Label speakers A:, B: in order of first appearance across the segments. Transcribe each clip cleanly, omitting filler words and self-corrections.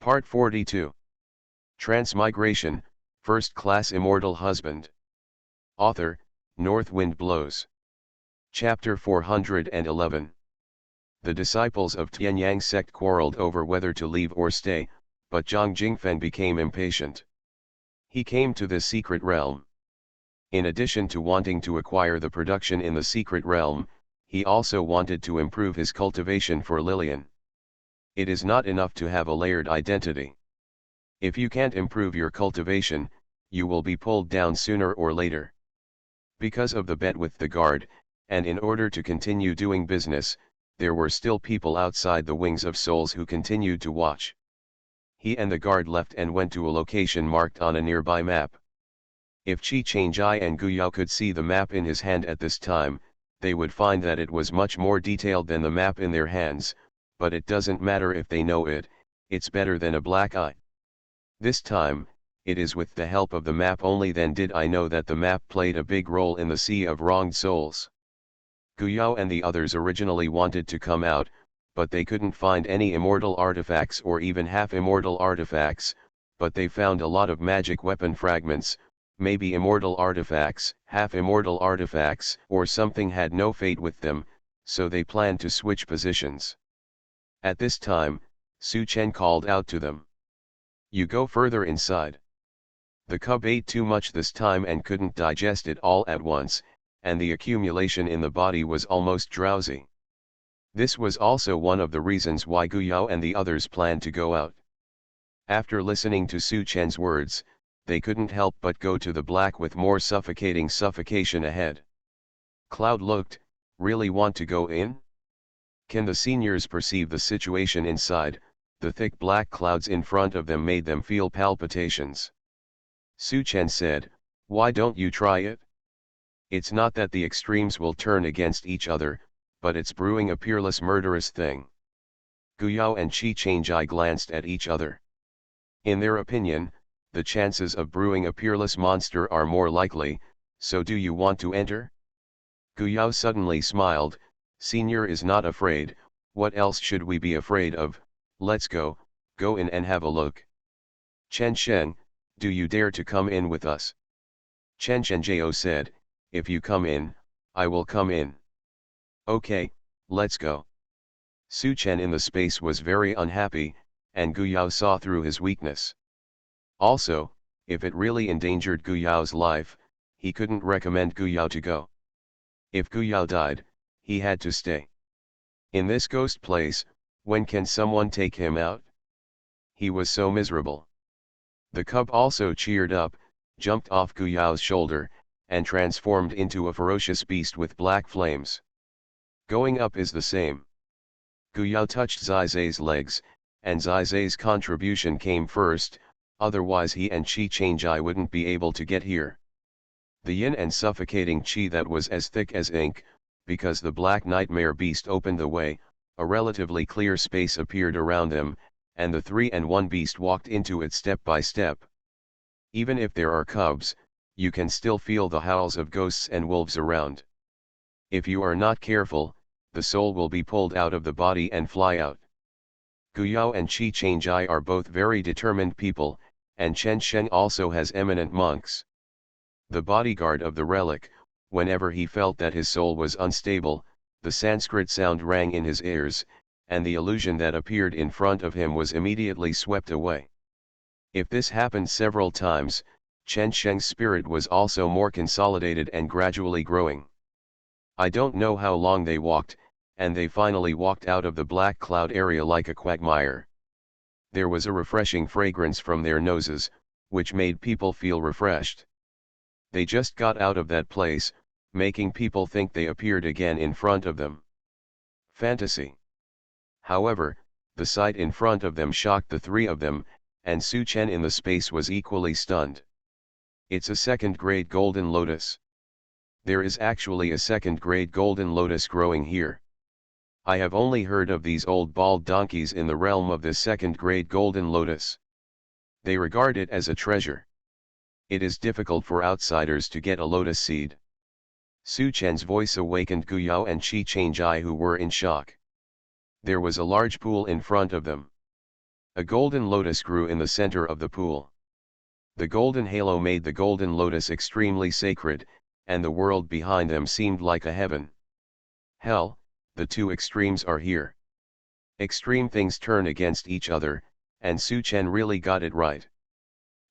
A: Part 42. Transmigration, First Class Immortal Husband. Author, North Wind Blows. Chapter 411. The disciples of Tianyang sect quarreled over whether to leave or stay, but Zhang Jingfen became impatient. He came to the secret realm. In addition to wanting to acquire the production in the secret realm, he also wanted to improve his cultivation for Lillian. It is not enough to have a layered identity. If you can't improve your cultivation, you will be pulled down sooner or later. Because of the bet with the guard, and in order to continue doing business, there were still people outside the Wings of Souls who continued to watch. He and the guard left and went to a location marked on a nearby map. If Qi Changjai and Guyao could see the map in his hand at this time, they would find that it was much more detailed than the map in their hands, but it doesn't matter if they know it, it's better than a black eye. This time, it is with the help of the map only then did I know that the map played a big role in the sea of wronged souls. Guyao and the others originally wanted to come out, but they couldn't find any immortal artifacts or even half-immortal artifacts, but they found a lot of magic weapon fragments, maybe immortal artifacts, half-immortal artifacts, or something had no fate with them, so they planned to switch positions. At this time, Su Chen called out to them. You go further inside. The cub ate too much this time and couldn't digest it all at once, and the accumulation in the body was almost drowsy. This was also one of the reasons why Guyao and the others planned to go out. After listening to Su Chen's words, they couldn't help but go to the black with more suffocation ahead. Cloud looked, really want to go in? Can the seniors perceive the situation inside? The thick black clouds in front of them made them feel palpitations. Su Chen said, why don't you try it? It's not that the extremes will turn against each other, but it's brewing a peerless murderous thing. Guyao and Qi Changjai glanced at each other. In their opinion, the chances of brewing a peerless monster are more likely, so do you want to enter? Guyao suddenly smiled, Senior is not afraid, what else should we be afraid of? Let's go in and have a look. Chen Sheng, do you dare to come in with us? Chen Shenjiao said, if you come in, I will come in. Okay, let's go. Su Chen in the space was very unhappy, and Guyao saw through his weakness. Also, if it really endangered Guyao's life, he couldn't recommend Guyao to go. If Guyao died, he had to stay. In this ghost place, when can someone take him out? He was so miserable. The cub also cheered up, jumped off Guyao's shoulder, and transformed into a ferocious beast with black flames. Going up is the same. Guyao touched Zizai's legs, and Zizai's contribution came first, otherwise he and Qi Changjai wouldn't be able to get here. The yin and suffocating qi that was as thick as ink, because the black nightmare beast opened the way, a relatively clear space appeared around them, and the 3-in-1 beast walked into it step by step. Even if there are cubs, you can still feel the howls of ghosts and wolves around. If you are not careful, the soul will be pulled out of the body and fly out. Guyao and Qi Changjai are both very determined people, and Chen Sheng also has eminent monks. The bodyguard of the relic, whenever he felt that his soul was unstable, the Sanskrit sound rang in his ears, and the illusion that appeared in front of him was immediately swept away. If this happened several times, Chen Sheng's spirit was also more consolidated and gradually growing. I don't know how long they walked, and they finally walked out of the black cloud area like a quagmire. There was a refreshing fragrance from their noses, which made people feel refreshed. They just got out of that place, making people think they appeared again in front of them. Fantasy. However, the sight in front of them shocked the three of them, and Su Chen in the space was equally stunned. It's a second-grade golden lotus. There is actually a second-grade golden lotus growing here. I have only heard of these old bald donkeys in the realm of the second-grade golden lotus. They regard it as a treasure. It is difficult for outsiders to get a lotus seed. Su Chen's voice awakened Guyao and Qi Changjai, who were in shock. There was a large pool in front of them. A golden lotus grew in the center of the pool. The golden halo made the golden lotus extremely sacred, and the world behind them seemed like a heaven. Hell, the two extremes are here. Extreme things turn against each other, and Su Chen really got it right.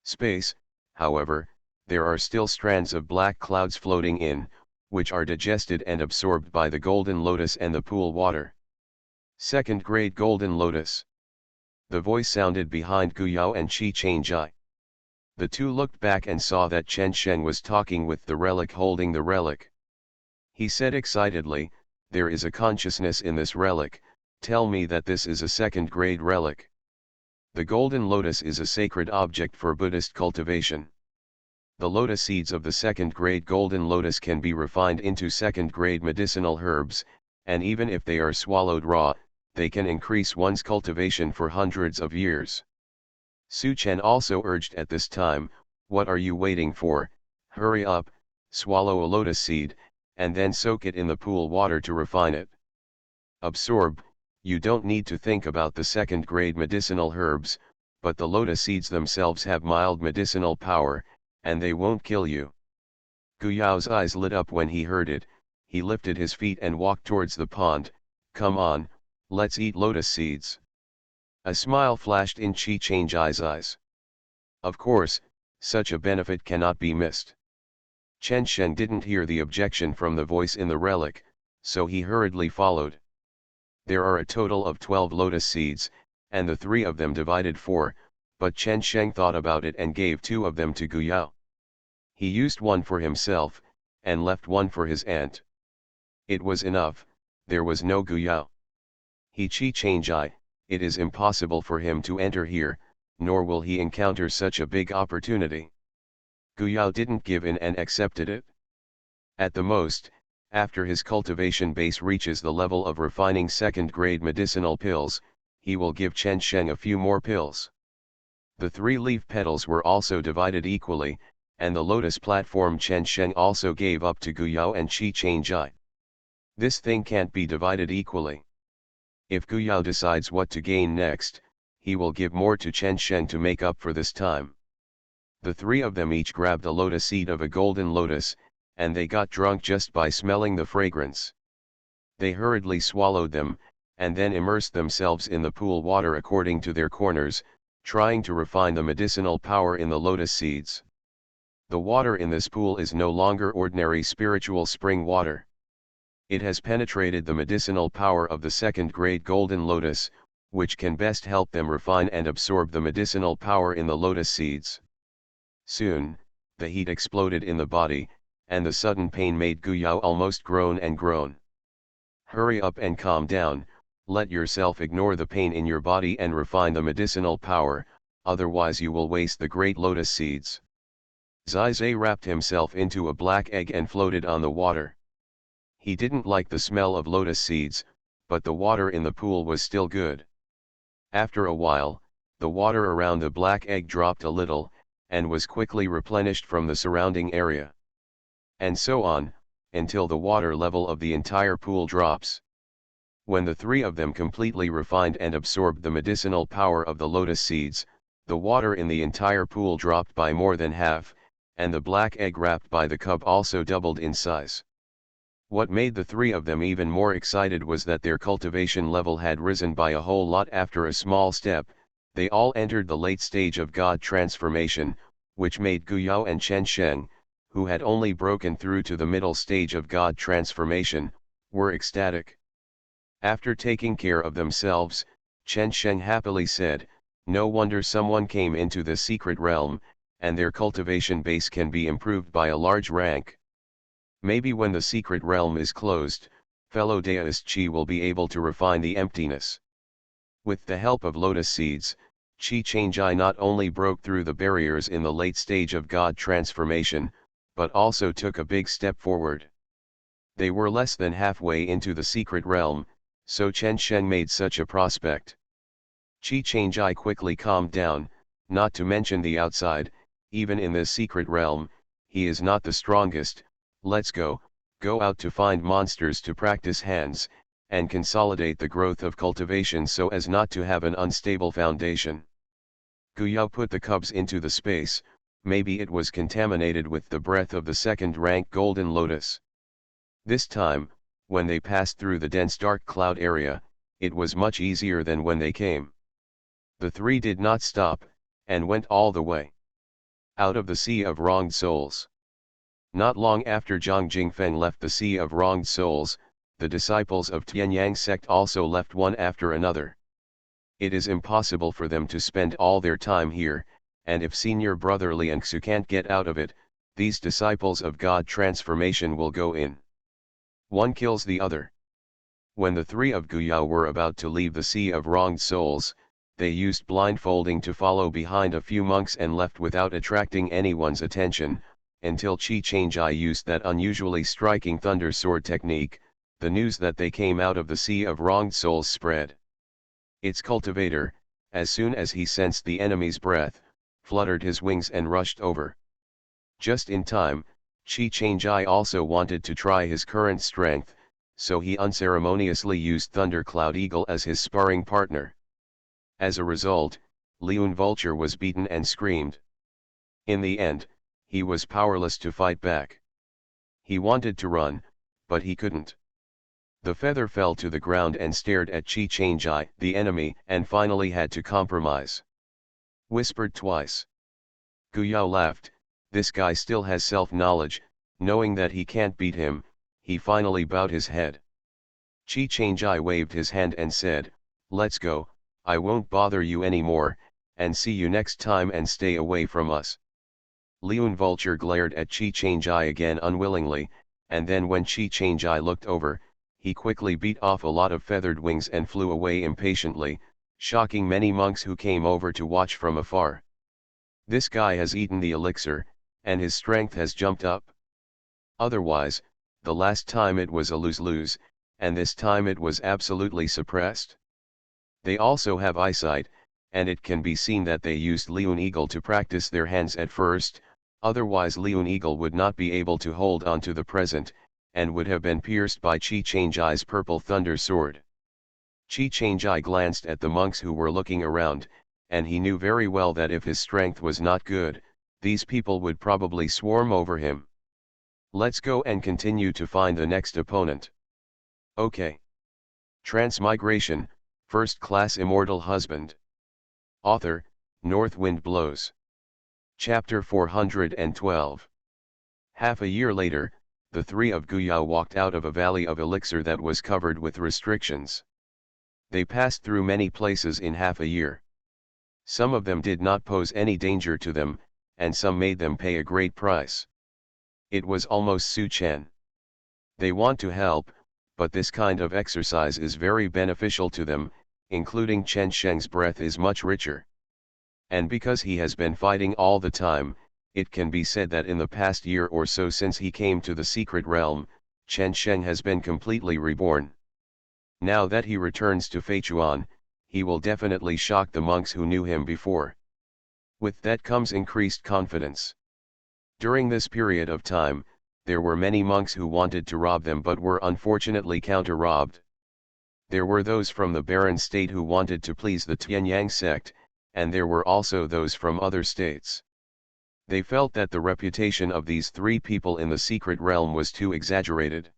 A: Space, however, there are still strands of black clouds floating in, which are digested and absorbed by the golden lotus and the pool water. Second grade golden lotus. The voice sounded behind Gu Yao and Qi Changjai. The two looked back and saw that Chen Sheng was talking with the relic holding the relic. He said excitedly, "There is a consciousness in this relic, tell me that this is a second grade relic." The golden lotus is a sacred object for Buddhist cultivation. The lotus seeds of the second grade golden lotus can be refined into second grade medicinal herbs, and even if they are swallowed raw, they can increase one's cultivation for hundreds of years. Su Chen also urged at this time, "What are you waiting for? Hurry up, swallow a lotus seed, and then soak it in the pool water to refine it. Absorb, you don't need to think about the second grade medicinal herbs, but the lotus seeds themselves have mild medicinal power, and they won't kill you." Gu Yao's eyes lit up when he heard it. He lifted his feet and walked towards the pond. "Come on, let's eat lotus seeds." A smile flashed in Qi Changjai's eyes. Of course, such a benefit cannot be missed. Chen Sheng didn't hear the objection from the voice in the relic, so he hurriedly followed. There are a total of 12 lotus seeds, and the 3 of them divided 4, but Chen Sheng thought about it and gave 2 of them to Gu Yao. He used one for himself, and left one for his aunt. It was enough, there was no Gu Yao. He Qi Changjai, it is impossible for him to enter here, nor will he encounter such a big opportunity. Gu Yao didn't give in and accepted it. At the most, after his cultivation base reaches the level of refining second-grade medicinal pills, he will give Chen Sheng a few more pills. The 3 leaf petals were also divided equally, and the lotus platform Chen Sheng also gave up to Gu Yao and Qi Changjai. This thing can't be divided equally. If Gu Yao decides what to gain next, he will give more to Chen Sheng to make up for this time. The 3 of them each grabbed a lotus seed of a golden lotus, and they got drunk just by smelling the fragrance. They hurriedly swallowed them, and then immersed themselves in the pool water according to their corners, trying to refine the medicinal power in the lotus seeds. The water in this pool is no longer ordinary spiritual spring water. It has penetrated the medicinal power of the second-grade golden lotus, which can best help them refine and absorb the medicinal power in the lotus seeds. Soon, the heat exploded in the body, and the sudden pain made Gu Yao almost groan and groan. "Hurry up and calm down, let yourself ignore the pain in your body and refine the medicinal power, otherwise you will waste the great lotus seeds." Zai Zai wrapped himself into a black egg and floated on the water. He didn't like the smell of lotus seeds, but the water in the pool was still good. After a while, the water around the black egg dropped a little, and was quickly replenished from the surrounding area. And so on, until the water level of the entire pool drops. When the 3 of them completely refined and absorbed the medicinal power of the lotus seeds, the water in the entire pool dropped by more than half, and the black egg wrapped by the cup also doubled in size. What made the 3 of them even more excited was that their cultivation level had risen by a whole lot after a small step. They all entered the late stage of God transformation, which made Gu Yao and Chen Sheng, who had only broken through to the middle stage of God transformation, were ecstatic. After taking care of themselves, Chen Sheng happily said, "No wonder someone came into the secret realm, and their cultivation base can be improved by a large rank. Maybe when the secret realm is closed, fellow Daoist Qi will be able to refine the emptiness." With the help of lotus seeds, Qi Changjai not only broke through the barriers in the late stage of God transformation, but also took a big step forward. They were less than halfway into the secret realm, so Chen Sheng made such a prospect. Qi Changjai quickly calmed down, not to mention the outside, even in this secret realm, he is not the strongest. Let's go out to find monsters to practice hands, and consolidate the growth of cultivation so as not to have an unstable foundation. Guyao put the cubs into the space, maybe it was contaminated with the breath of the second-rank golden lotus. This time, when they passed through the dense dark cloud area, it was much easier than when they came. The three did not stop, and went all the way out of the sea of wronged souls. Not long after Zhang Jingfeng left the sea of wronged souls, the disciples of Tianyang sect also left one after another. It is impossible for them to spend all their time here, and if Senior Brother Liangsu can't get out of it, these disciples of God transformation will go in. One kills the other. When the three of Guyao were about to leave the sea of wronged souls, they used blindfolding to follow behind a few monks and left without attracting anyone's attention, until Qi Changjai used that unusually striking thunder sword technique. The news that they came out of the sea of wronged souls spread. Its cultivator, as soon as he sensed the enemy's breath, fluttered his wings and rushed over. Just in time, Qi Changjai also wanted to try his current strength, so he unceremoniously used Thundercloud Eagle as his sparring partner. As a result, Liun Vulture was beaten and screamed. In the end, he was powerless to fight back. He wanted to run, but he couldn't. The feather fell to the ground and stared at Qi Changjai, the enemy, and finally had to compromise. Whispered twice. Guyao laughed. This guy still has self-knowledge. Knowing that he can't beat him, he finally bowed his head. Qi Changjai waved his hand and said, "Let's go, I won't bother you anymore, and see you next time and stay away from us." Liun Vulture glared at Qi Changjai again unwillingly, and then when Qi Changjai looked over, he quickly beat off a lot of feathered wings and flew away impatiently, shocking many monks who came over to watch from afar. This guy has eaten the elixir, and his strength has jumped up. Otherwise, the last time it was a lose-lose, and this time it was absolutely suppressed. They also have eyesight, and it can be seen that they used Liun Eagle to practice their hands at first, otherwise Liun Eagle would not be able to hold on to the present, and would have been pierced by Qi Changjai's purple thunder sword. Qi Changjai glanced at the monks who were looking around, and he knew very well that if his strength was not good, these people would probably swarm over him. Let's go and continue to find the next opponent. Okay. Transmigration, First Class Immortal Husband. Author, North Wind Blows. Chapter 412. Half a year later, the three of Guyao walked out of a valley of elixir that was covered with restrictions. They passed through many places in half a year. Some of them did not pose any danger to them, and some made them pay a great price. It was almost Su Chen. They want to help, but this kind of exercise is very beneficial to them, including Chen Sheng's breath is much richer. And because he has been fighting all the time, it can be said that in the past year or so since he came to the secret realm, Chen Sheng has been completely reborn. Now that he returns to Feichuan, he will definitely shock the monks who knew him before. With that comes increased confidence. During this period of time, there were many monks who wanted to rob them but were unfortunately counter-robbed. There were those from the barren state who wanted to please the Tianyang sect, and there were also those from other states. They felt that the reputation of these three people in the secret realm was too exaggerated.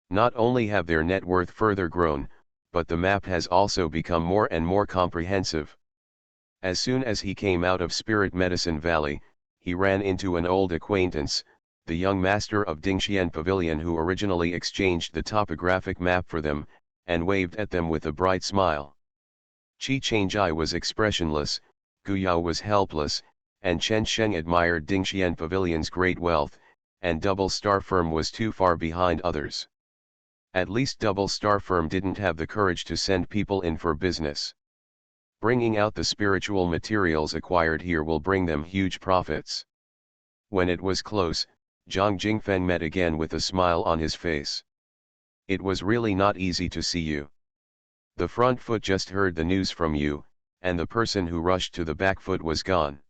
A: Not only have their net worth further grown, but the map has also become more and more comprehensive. As soon as he came out of Spirit Medicine Valley, he ran into an old acquaintance, the young master of Dingxian Pavilion who originally exchanged the topographic map for them, and waved at them with a bright smile. Qi Changjai was expressionless, Guyao was helpless, and Chen Sheng admired Dingxian Pavilion's great wealth, and Double Star Firm was too far behind others. At least Double Star Firm didn't have the courage to send people in for business. Bringing out the spiritual materials acquired here will bring them huge profits. When it was close, Zhang Jingfeng met again with a smile on his face. It was really not easy to see you. The front foot just heard the news from you, and the person who rushed to the back foot was gone.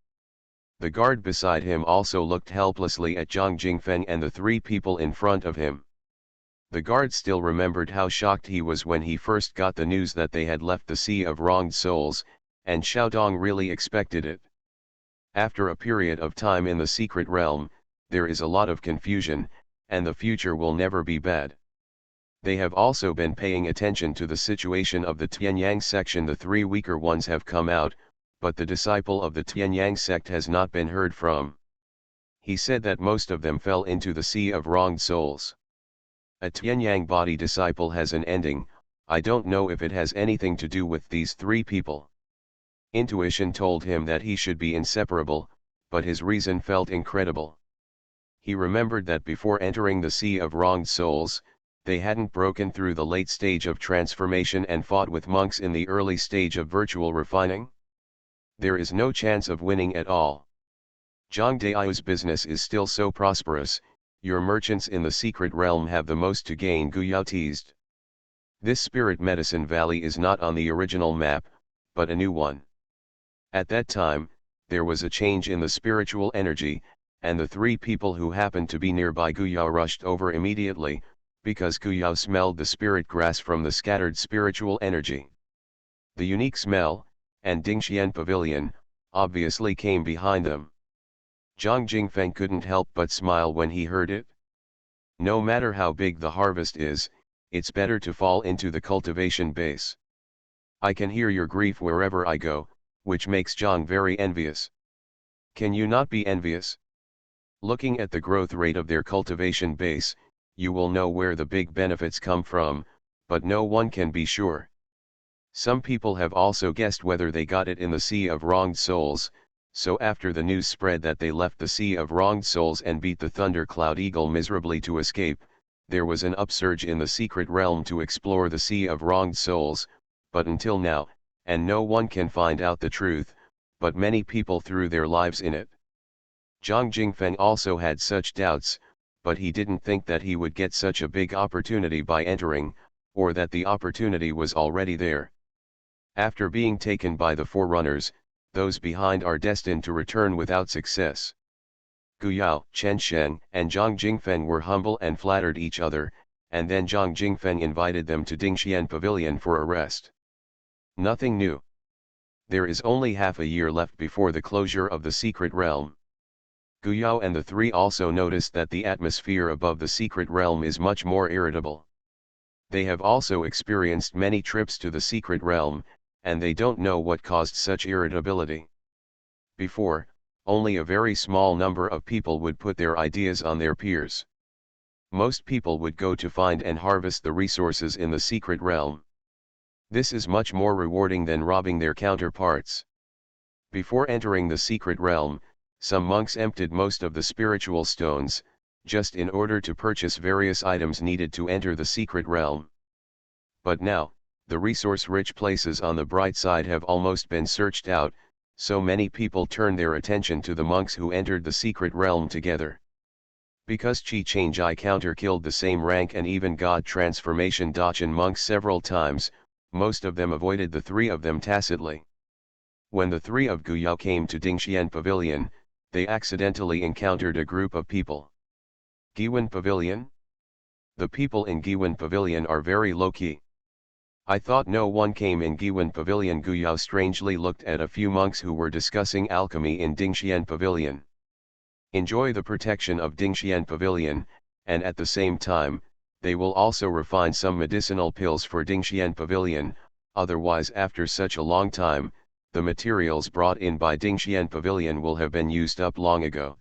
A: The guard beside him also looked helplessly at Zhang Jingfeng and the three people in front of him. The guard still remembered how shocked he was when he first got the news that they had left the Sea of Wronged Souls, and Xiaodong really expected it. After a period of time in the secret realm, there is a lot of confusion, and the future will never be bad. They have also been paying attention to the situation of the Tianyang section. The three weaker ones have come out, but the disciple of the Tianyang sect has not been heard from. He said that most of them fell into the Sea of Wronged Souls. A Tianyang body disciple has an ending. I don't know if it has anything to do with these three people. Intuition told him that he should be inseparable, but his reason felt incredible. He remembered that before entering the Sea of Wronged Souls, they hadn't broken through the late stage of transformation and fought with monks in the early stage of virtual refining. There is no chance of winning at all. Zhang Daiyu's business is still so prosperous, your merchants in the secret realm have the most to gain, Gu Yao teased. This spirit medicine valley is not on the original map, but a new one. At that time, there was a change in the spiritual energy, and the three people who happened to be nearby Gu Yao rushed over immediately, because Gu Yao smelled the spirit grass from the scattered spiritual energy. The unique smell, and Dingxian Pavilion, obviously came behind them. Zhang Jingfeng couldn't help but smile when he heard it. No matter how big the harvest is, it's better to fall into the cultivation base. I can hear your grief wherever I go, which makes Zhang very envious. Can you not be envious? Looking at the growth rate of their cultivation base, you will know where the big benefits come from, but no one can be sure. Some people have also guessed whether they got it in the Sea of Wronged Souls, so after the news spread that they left the Sea of Wronged Souls and beat the Thundercloud Eagle miserably to escape, there was an upsurge in the secret realm to explore the Sea of Wronged Souls, but until now, and no one can find out the truth, but many people threw their lives in it. Zhang Jingfeng also had such doubts, but he didn't think that he would get such a big opportunity by entering, or that the opportunity was already there. After being taken by the forerunners, those behind are destined to return without success. Gu Yao, Chen Sheng, and Zhang Jingfeng were humble and flattered each other, and then Zhang Jingfeng invited them to Dingxian Pavilion for a rest. Nothing new. There is only half a year left before the closure of the secret realm. Gu Yao and the three also noticed that the atmosphere above the secret realm is much more irritable. They have also experienced many trips to the secret realm, and they don't know what caused such irritability. Before, only a very small number of people would put their ideas on their peers. Most people would go to find and harvest the resources in the secret realm. This is much more rewarding than robbing their counterparts. Before entering the secret realm, some monks emptied most of the spiritual stones, just in order to purchase various items needed to enter the secret realm. But now, the resource-rich places on the bright side have almost been searched out, so many people turn their attention to the monks who entered the secret realm together. Because Qi Changjai counter-killed the same rank and even God transformation Dachan monks several times, most of them avoided the three of them tacitly. When the three of Gu Yao came to Dingxian Pavilion, they accidentally encountered a group of people. Giwen Pavilion? The people in Giwen Pavilion are very low-key. I thought no one came in Giwen Pavilion. Gu Yao strangely looked at a few monks who were discussing alchemy in Dingxian Pavilion. Enjoy the protection of Dingxian Pavilion, and at the same time, they will also refine some medicinal pills for Dingxian Pavilion, otherwise after such a long time, the materials brought in by Dingxian Pavilion will have been used up long ago.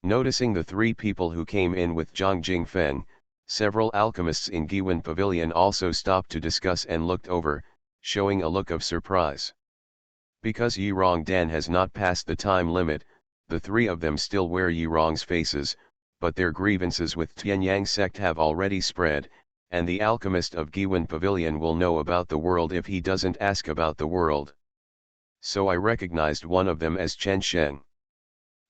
A: Noticing the three people who came in with Zhang Jingfeng, several alchemists in Giwen Pavilion also stopped to discuss and looked over, showing a look of surprise. Because Yi Rongdan has not passed the time limit, the three of them still wear Yi Rong's faces, but their grievances with Tianyang sect have already spread, and the alchemist of Giwen Pavilion will know about the world if he doesn't ask about the world. So I recognized one of them as Chen Sheng.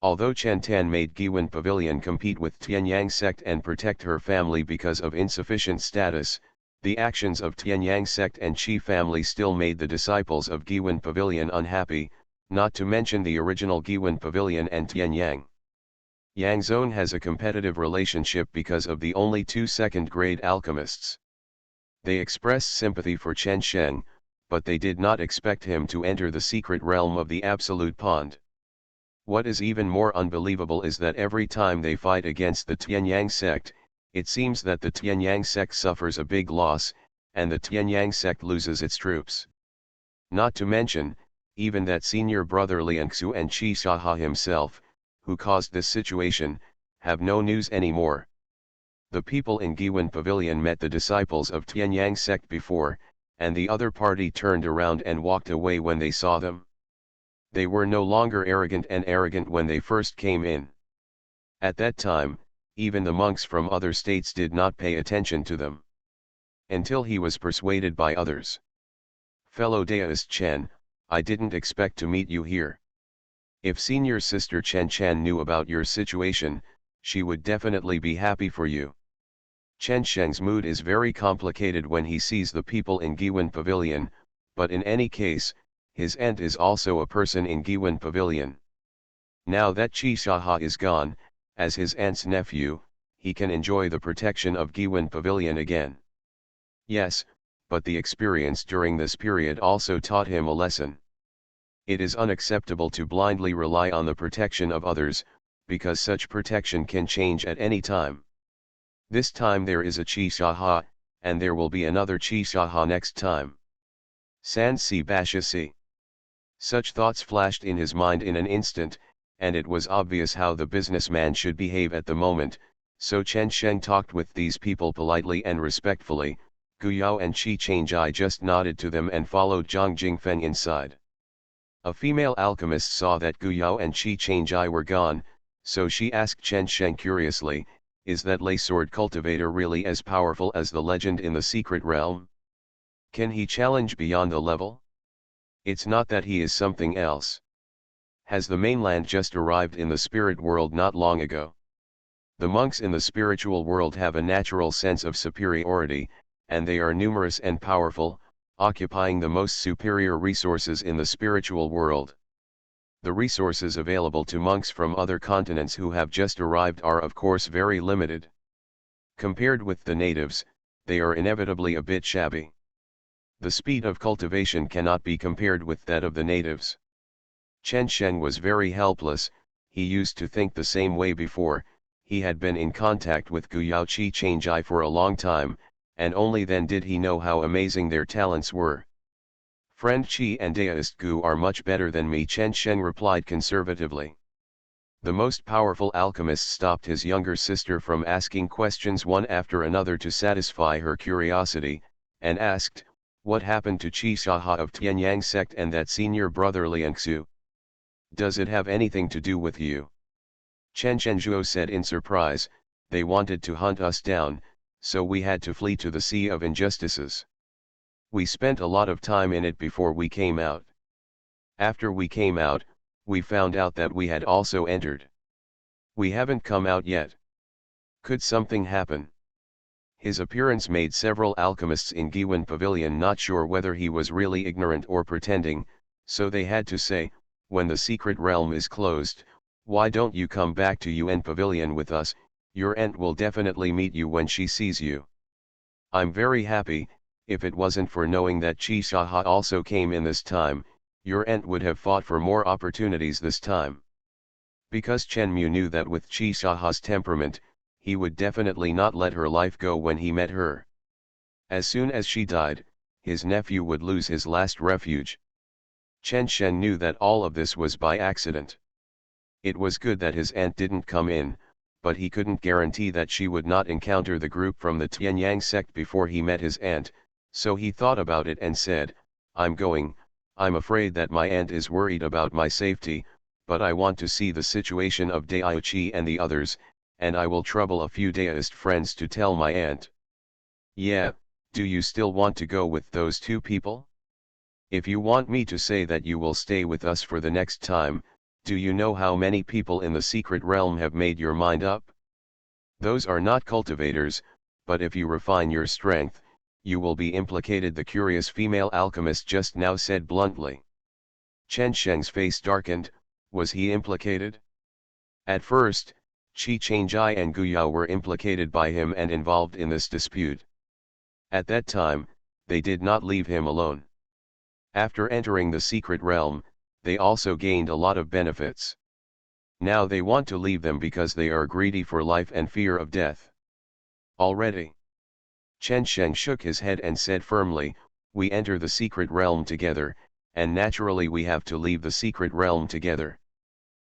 A: Although Chen Tan made Giwen Pavilion compete with Tianyang sect and protect her family because of insufficient status, the actions of Tianyang sect and Qi family still made the disciples of Giwen Pavilion unhappy, not to mention the original Giwen Pavilion and Tianyang. Yang Zone has a competitive relationship because of the only two second-grade alchemists. They expressed sympathy for Chen Sheng, but they did not expect him to enter the secret realm of the Absolute Pond. What is even more unbelievable is that every time they fight against the Tianyang sect, it seems that the Tianyang sect suffers a big loss, and the Tianyang sect loses its troops. Not to mention, even that senior brother Liang Xu and Qi Shaha himself, who caused this situation, have no news anymore. The people in Giwan Pavilion met the disciples of Tianyang sect before, and the other party turned around and walked away when they saw them. They were no longer arrogant when they first came in. At that time, even the monks from other states did not pay attention to them. Until he was persuaded by others. Fellow Daoist Chen, I didn't expect to meet you here. If senior sister Chen Chen knew about your situation, she would definitely be happy for you. Chen Sheng's mood is very complicated when he sees the people in Giwan Pavilion, but in any case, his aunt is also a person in Giwan Pavilion. Now that Qi Shaha is gone, as his aunt's nephew, he can enjoy the protection of Giwan Pavilion again. Yes, but the experience during this period also taught him a lesson. It is unacceptable to blindly rely on the protection of others, because such protection can change at any time. This time there is a Qi Shaha, and there will be another Qi Shaha next time. San Si Basha Si. Such thoughts flashed in his mind in an instant, and it was obvious how the businessman should behave at the moment, so Chen Sheng talked with these people politely and respectfully. Gu Yao and Qi Changjai just nodded to them and followed Zhang Jingfeng inside. A female alchemist saw that Gu Yao and Qi Changjai were gone, so she asked Chen Sheng curiously, is that lay sword cultivator really as powerful as the legend in the secret realm? Can he challenge beyond the level? It's not that he is something else. Has the mainland just arrived in the spirit world not long ago? The monks in the spiritual world have a natural sense of superiority, and they are numerous and powerful, occupying the most superior resources in the spiritual world. The resources available to monks from other continents who have just arrived are of course very limited. Compared with the natives, they are inevitably a bit shabby. The speed of cultivation cannot be compared with that of the natives. Chen Sheng was very helpless. He used to think the same way before. He had been in contact with Gu Yao Qi Changjai for a long time, and only then did he know how amazing their talents were. Friend Qi and Daoist Gu are much better than me, Chen Sheng replied conservatively. The most powerful alchemist stopped his younger sister from asking questions one after another to satisfy her curiosity, and asked, what happened to Qi Shaha of Tianyang sect and that senior brother Liang Xu? Does it have anything to do with you? Chen Shenzhuo said in surprise, they wanted to hunt us down, so we had to flee to the Sea of Injustices. We spent a lot of time in it before we came out. After we came out, we found out that we had also entered. We haven't come out yet. Could something happen? His appearance made several alchemists in Giwan Pavilion not sure whether he was really ignorant or pretending, so they had to say, when the secret realm is closed, why don't you come back to Yuan Pavilion with us? Your aunt will definitely meet you when she sees you. I'm very happy. If it wasn't for knowing that Qi Shaha also came in this time, your aunt would have fought for more opportunities this time. Because Chen Mu knew that with Qi Shaha's temperament, he would definitely not let her life go when he met her. As soon as she died, his nephew would lose his last refuge. Chen Shen knew that all of this was by accident. It was good that his aunt didn't come in, but he couldn't guarantee that she would not encounter the group from the Tianyang sect before he met his aunt, so he thought about it and said, I'm going. I'm afraid that my aunt is worried about my safety, but I want to see the situation of Daoichi and the others, and I will trouble a few Daoist friends to tell my aunt. Yeah, do you still want to go with those two people? If you want me to say that you will stay with us for the next time, do you know how many people in the secret realm have made your mind up? Those are not cultivators, but if you refine your strength, you will be implicated, the curious female alchemist just now said bluntly. Chen Sheng's face darkened. Was he implicated? At first, Qi Changjai and Guyao were implicated by him and involved in this dispute. At that time, they did not leave him alone. After entering the secret realm, they also gained a lot of benefits. Now they want to leave them because they are greedy for life and fear of death. Already. Chen Sheng shook his head and said firmly, "We enter the secret realm together, and naturally we have to leave the secret realm together.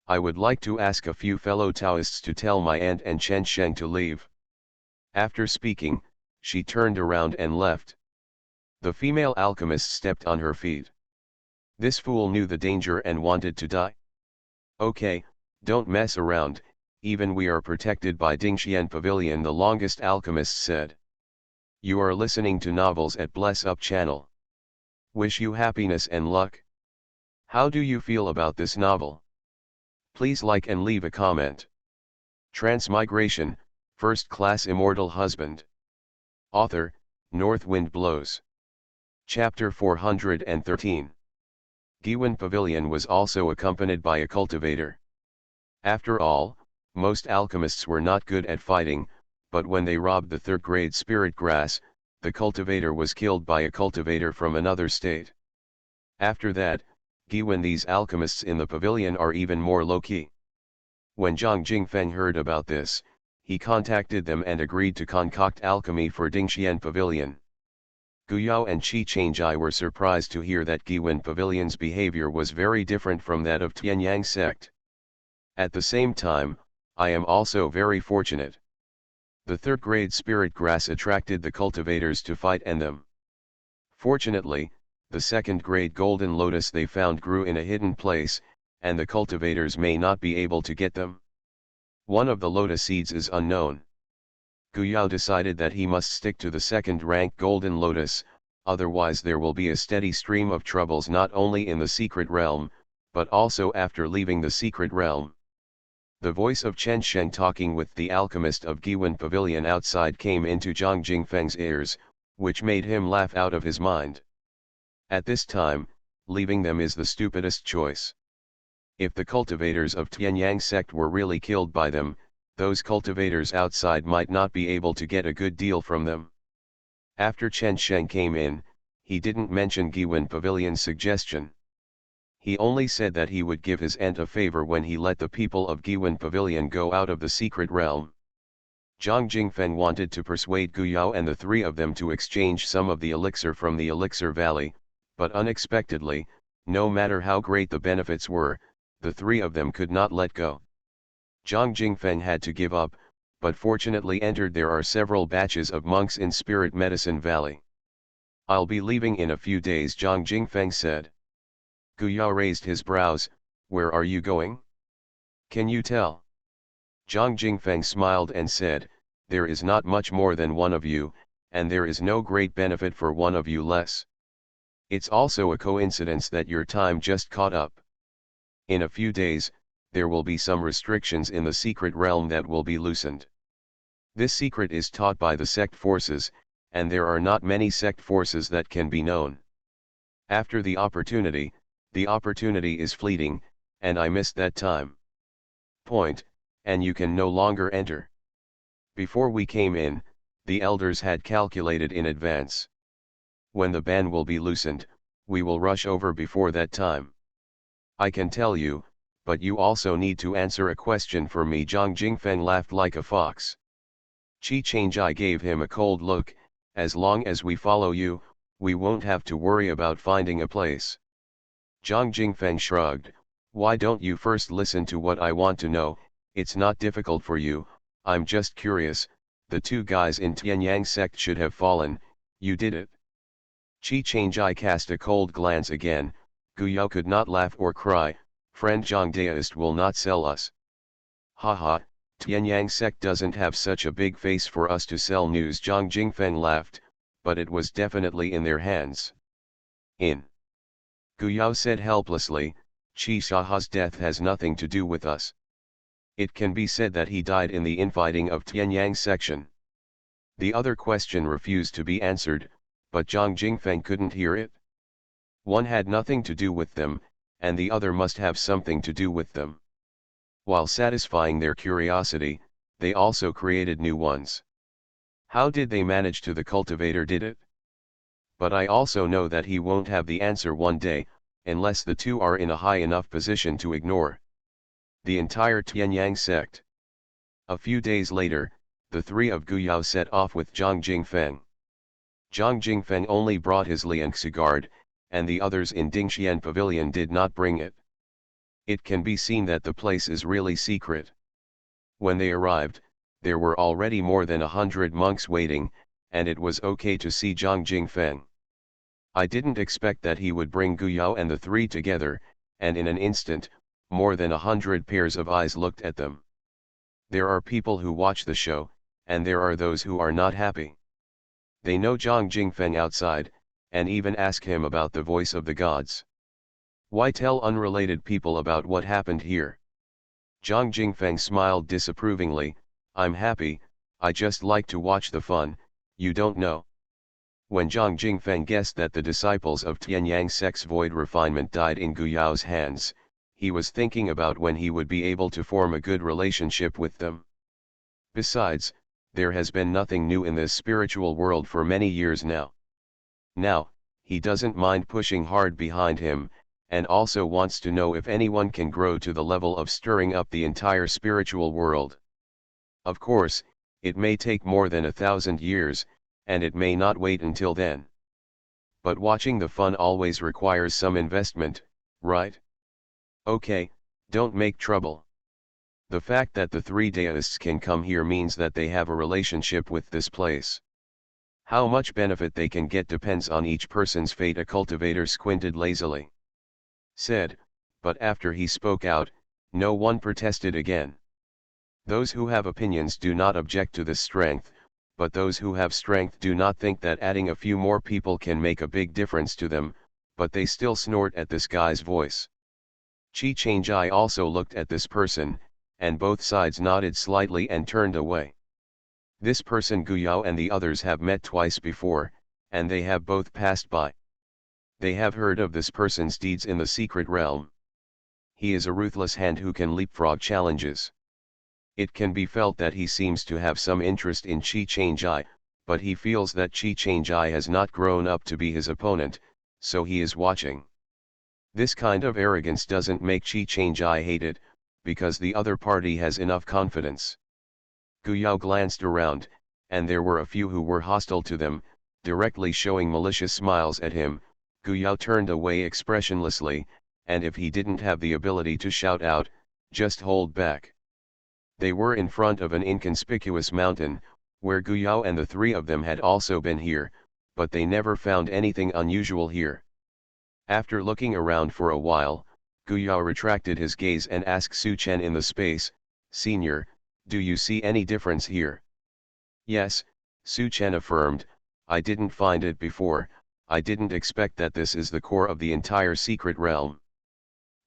A: I would like to ask a few fellow Taoists to tell my aunt and Chen Sheng to leave." After speaking, she turned around and left. The female alchemist stepped on her feet. This fool knew the danger and wanted to die. "Okay, don't mess around, even we are protected by Dingxian Pavilion," the longest alchemist said. You are listening to Novels at Bless Up channel. Wish you happiness and luck. How do you feel about this novel? Please like and leave a comment. Transmigration, First Class Immortal Husband. Author, North Wind Blows. Chapter 413. Giwan Pavilion was also accompanied by a cultivator. After all, most alchemists were not good at fighting, but when they robbed the third-grade spirit grass, the cultivator was killed by a cultivator from another state. After that, Giwan, these alchemists in the pavilion are even more low-key. When Zhang Jingfeng heard about this, he contacted them and agreed to concoct alchemy for Dingxian Pavilion. Guyao and Qi Changjai were surprised to hear that Giwan Pavilion's behavior was very different from that of Tianyang sect. At the same time, I am also very fortunate. The third-grade spirit grass attracted the cultivators to fight and them. Fortunately, the second-grade golden lotus they found grew in a hidden place, and the cultivators may not be able to get them. One of the lotus seeds is unknown. Guyao decided that he must stick to the second-rank golden lotus, otherwise there will be a steady stream of troubles not only in the secret realm, but also after leaving the secret realm. The voice of Chen Sheng talking with the alchemist of Giwan Pavilion outside came into Zhang Jingfeng's ears, which made him laugh out of his mind. At this time, leaving them is the stupidest choice. If the cultivators of Tianyang sect were really killed by them, those cultivators outside might not be able to get a good deal from them. After Chen Sheng came in, he didn't mention Giwan Pavilion's suggestion. He only said that he would give his aunt a favor when he let the people of Giwan Pavilion go out of the secret realm. Zhang Jingfeng wanted to persuade Guyao and the three of them to exchange some of the elixir from the Elixir Valley, but unexpectedly, no matter how great the benefits were, the three of them could not let go. Zhang Jingfeng had to give up, but fortunately there are several batches of monks in Spirit Medicine Valley. "I'll be leaving in a few days," Zhang Jingfeng said. Guyao raised his brows. "Where are you going? Can you tell?" Zhang Jingfeng smiled and said, "There is not much more than one of you, and there is no great benefit for one of you less. It's also a coincidence that your time just caught up. In a few days, there will be some restrictions in the secret realm that will be loosened. This secret is taught by the sect forces, and there are not many sect forces that can be known. After the opportunity is fleeting, and I missed that time. And you can no longer enter. Before we came in, the elders had calculated in advance. When the ban will be loosened, we will rush over before that time. I can tell you, but you also need to answer a question for me." Zhang Jingfeng laughed like a fox. Qi Changjai gave him a cold look. "As long as we follow you, we won't have to worry about finding a place." Zhang Jingfeng shrugged. "Why don't you first listen to what I want to know? It's not difficult for you, I'm just curious. The two guys in Tianyang sect should have fallen, you did it." Qi Changjai cast a cold glance again. Guyao could not laugh or cry. "Friend Zhang Daoist will not sell us." "Haha, Tianyang sect doesn't have such a big face for us to sell news." Zhang Jingfeng laughed, "but it was definitely in their hands." Guyao said helplessly, "Qi Shaha's death has nothing to do with us. It can be said that he died in the infighting of Tianyang section." The other question refused to be answered, but Zhang Jingfeng couldn't hear it. One had nothing to do with them, and the other must have something to do with them. While satisfying their curiosity, they also created new ones. How did they manage to? The cultivator did it? But I also know that he won't have the answer one day, unless the two are in a high enough position to ignore the entire Tianyang sect. A few days later, the three of Guyao set off with Zhang Jingfeng. Zhang Jingfeng only brought his Liangxi guard, and the others in Dingxian Pavilion did not bring it. It can be seen that the place is really secret. When they arrived, there were already more than 100 monks waiting, and it was okay to see Zhang Jingfeng. I didn't expect that he would bring Guyao and the three together, and in an instant, more than 100 pairs of eyes looked at them. There are people who watch the show, and there are those who are not happy. They know Zhang Jingfeng outside, and even ask him about the voice of the gods. Why tell unrelated people about what happened here? Zhang Jingfeng smiled disapprovingly. I'm happy, I just like to watch the fun, you don't know. When Zhang Jingfeng guessed that the disciples of Tianyang sect's void refinement died in Guyao's hands, he was thinking about when he would be able to form a good relationship with them. Besides, there has been nothing new in this spiritual world for many years now. Now, he doesn't mind pushing hard behind him, and also wants to know if anyone can grow to the level of stirring up the entire spiritual world. Of course, it may take more than 1,000 years, and it may not wait until then. But watching the fun always requires some investment, right? Okay, don't make trouble. The fact that the three deists can come here means that they have a relationship with this place. How much benefit they can get depends on each person's fate. A cultivator squinted lazily. Said, but after he spoke out, no one protested again. Those who have opinions do not object to this strength, but those who have strength do not think that adding a few more people can make a big difference to them, but they still snort at this guy's voice. Chi Changjai also looked at this person, and both sides nodded slightly and turned away. This person Guyao and the others have met twice before, and they have both passed by. They have heard of this person's deeds in the secret realm. He is a ruthless hand who can leapfrog challenges. It can be felt that he seems to have some interest in Chi Changjai, but he feels that Chi Changjai has not grown up to be his opponent, so he is watching. This kind of arrogance doesn't make Chi Changjai hate it, because the other party has enough confidence. Guyao glanced around, and there were a few who were hostile to them, directly showing malicious smiles at him. Guyao turned away expressionlessly, and if he didn't have the ability to shout out, just hold back. They were in front of an inconspicuous mountain, where Guyao and the three of them had also been here, but they never found anything unusual here. After looking around for a while, Guyao retracted his gaze and asked Su Chen in the space, "Senior, do you see any difference here?" "Yes," Su Chen affirmed, "I didn't find it before. I didn't expect that this is the core of the entire secret realm.